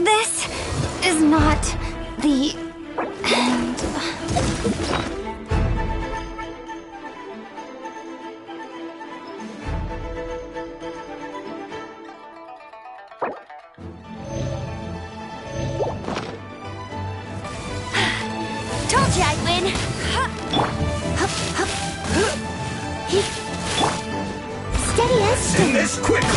Speaker 8: This is not the end.
Speaker 6: Told you I'd win!
Speaker 4: Steady as
Speaker 7: Let's end this quickly.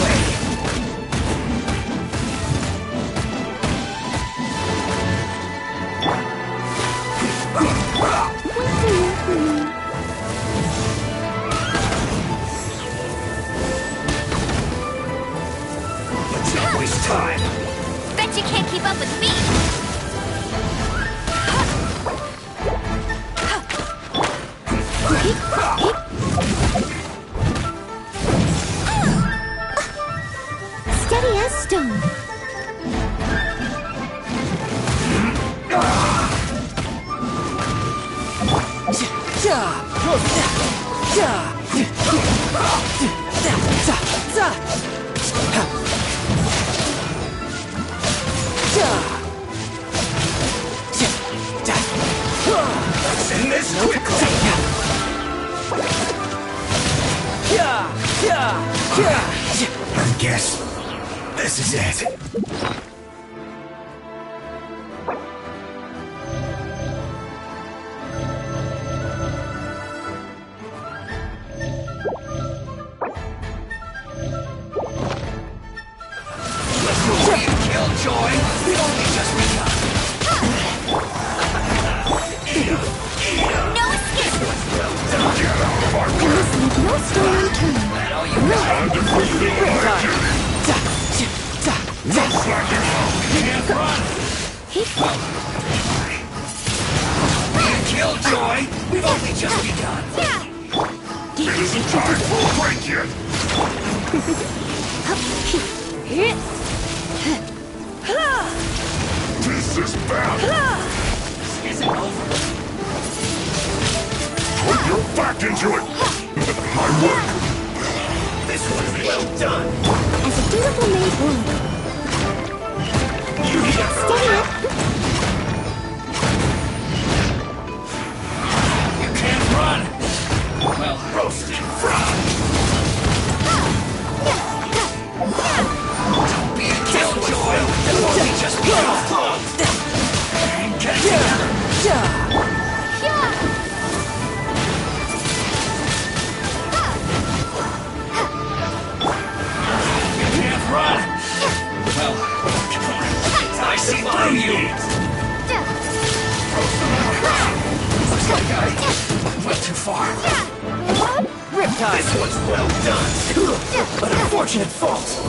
Speaker 7: Let's not waste time.
Speaker 6: Bet you can't keep up with me!
Speaker 4: Steady as stone.
Speaker 7: Let's end this quickly. I guess this is it. Let's go see a killjoy. We've only just begun.
Speaker 6: No escape!
Speaker 7: Get out of our way.
Speaker 4: I must leave no stone unturned.
Speaker 7: Time to put you behind you. Looks like you're can't run. Be a killjoy. We've only just begun. Easy time. We'll break you. This is bad.
Speaker 6: This isn't over.
Speaker 7: Put your back into it. My work. This one's well done.
Speaker 4: As a dutiful maid would.
Speaker 7: You need to hurry up. You can't run. Well, roasted frog. Don't be a killjoy. We just begun. And get together. You can't run.
Speaker 2: bloodshed falls.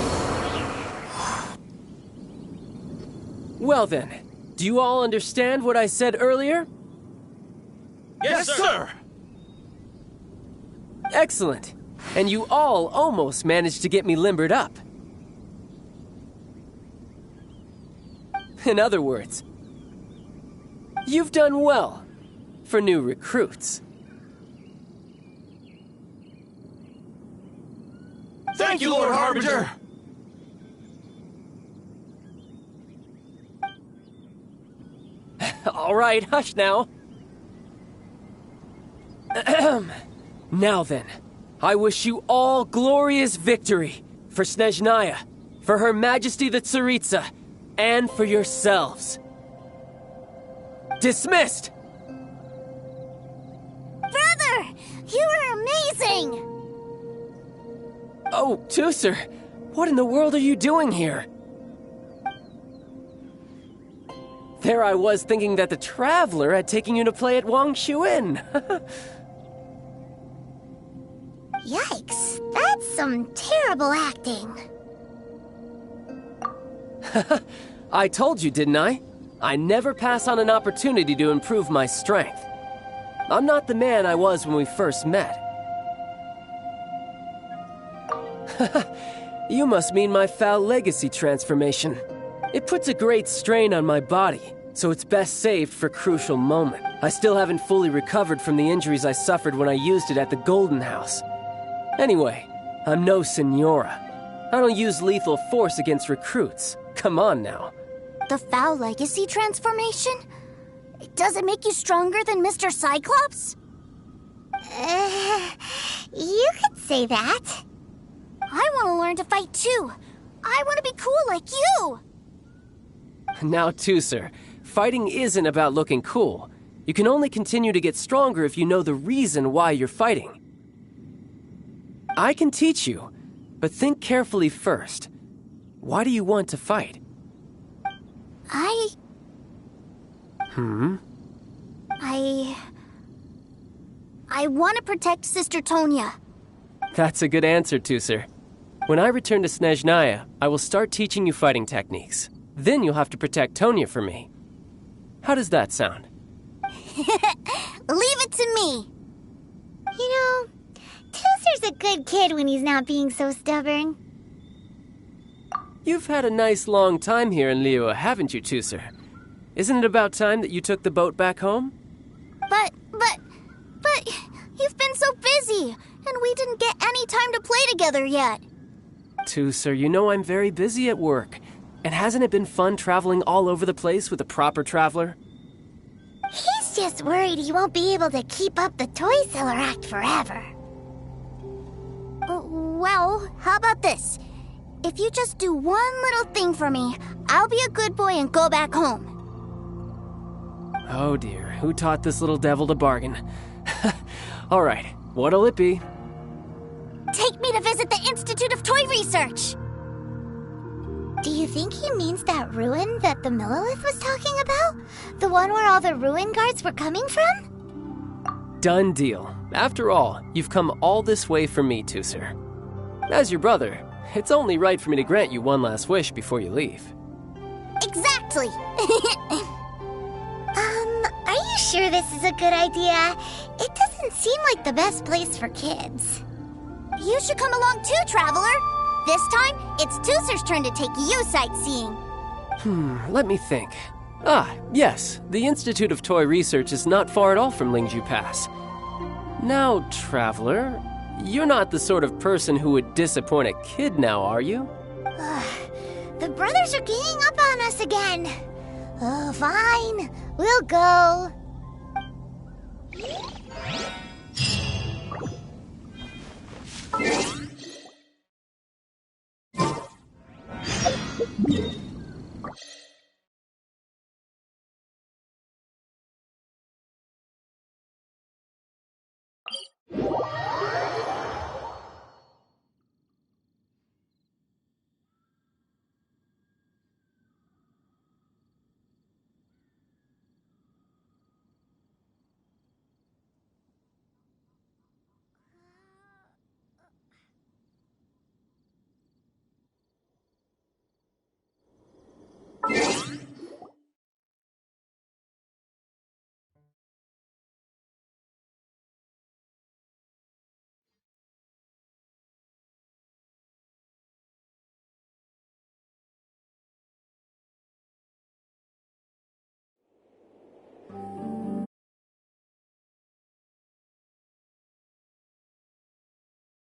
Speaker 2: Well then, do you all understand what I said earlier?
Speaker 21: Yes, sir!
Speaker 2: Excellent. And you all almost managed to get me limbered up. In other words, you've done well for new recruits.
Speaker 21: Thank you, Lord Harbinger!
Speaker 2: All right, hush now. Now then, I wish you all glorious victory for Snezhnaya, for Her Majesty the Tsaritsa, and for yourselves. Dismissed!
Speaker 6: Brother! You were amazing!
Speaker 2: Oh, Tusser, what in the world are you doing here? There I was thinking that the Traveler had taken you to play at Wangshuin.
Speaker 4: Yikes, that's some terrible acting.
Speaker 2: I told you, didn't I? I never pass on an opportunity to improve my strength. I'm not the man I was when we first met. You must mean my foul legacy transformation. It puts a great strain on my body, so it's best saved for crucial moment. I still haven't fully recovered from the injuries I suffered when I used it at the Golden House. Anyway, I'm no Senora. I don't use lethal force against recruits. Come on now.
Speaker 6: The foul legacy transformation? Does it make you stronger than Mr. Cyclops?
Speaker 4: You could say that.
Speaker 6: I want to learn to fight too. I want to be cool like you.
Speaker 2: Now, Tusser, fighting isn't about looking cool. You can only continue to get stronger if you know the reason why you're fighting. I can teach you, but think carefully first. Why do you want to fight?
Speaker 6: I want to protect Sister Tonya.
Speaker 2: That's a good answer, Tusser. When I return to Snezhnaya, I will start teaching you fighting techniques. Then you'll have to protect Tonya for me. How does that sound?
Speaker 6: Leave it to me.
Speaker 4: You know, Tusser's a good kid when he's not being so stubborn.
Speaker 2: You've had a nice long time here in Liyue, haven't you, Tusser? Isn't it about time that you took the boat back home?
Speaker 6: But, you've been so busy, and we didn't get any time to play together yet.
Speaker 2: Tusser, you know I'm very busy at work. And hasn't it been fun traveling all over the place with a proper traveler?
Speaker 4: He's just worried he won't be able to keep up the toy seller act forever.
Speaker 6: Well, how about this? If you just do one little thing for me, I'll be a good boy and go back home.
Speaker 2: Oh dear, who taught this little devil to bargain? All right, what'll it be?
Speaker 6: Take me to visit the Institute of Toy Research!
Speaker 4: Do you think he means that ruin that the Millilith was talking about? The one where all the ruin guards were coming from?
Speaker 2: Done deal. After all, you've come all this way for me, Tusser. As your brother, it's only right for me to grant you one last wish before you leave.
Speaker 6: Exactly!
Speaker 4: Are you sure this is a good idea? It doesn't seem like the best place for kids.
Speaker 6: You should come along too, Traveler! This time, it's Tusser's turn to take you sightseeing.
Speaker 2: Let me think. Yes, the Institute of Toy Research is not far at all from Lingju Pass. Now, Traveler, you're not the sort of person who would disappoint a kid now, are you?
Speaker 4: The brothers are ganging up on us again. Oh, fine. We'll go.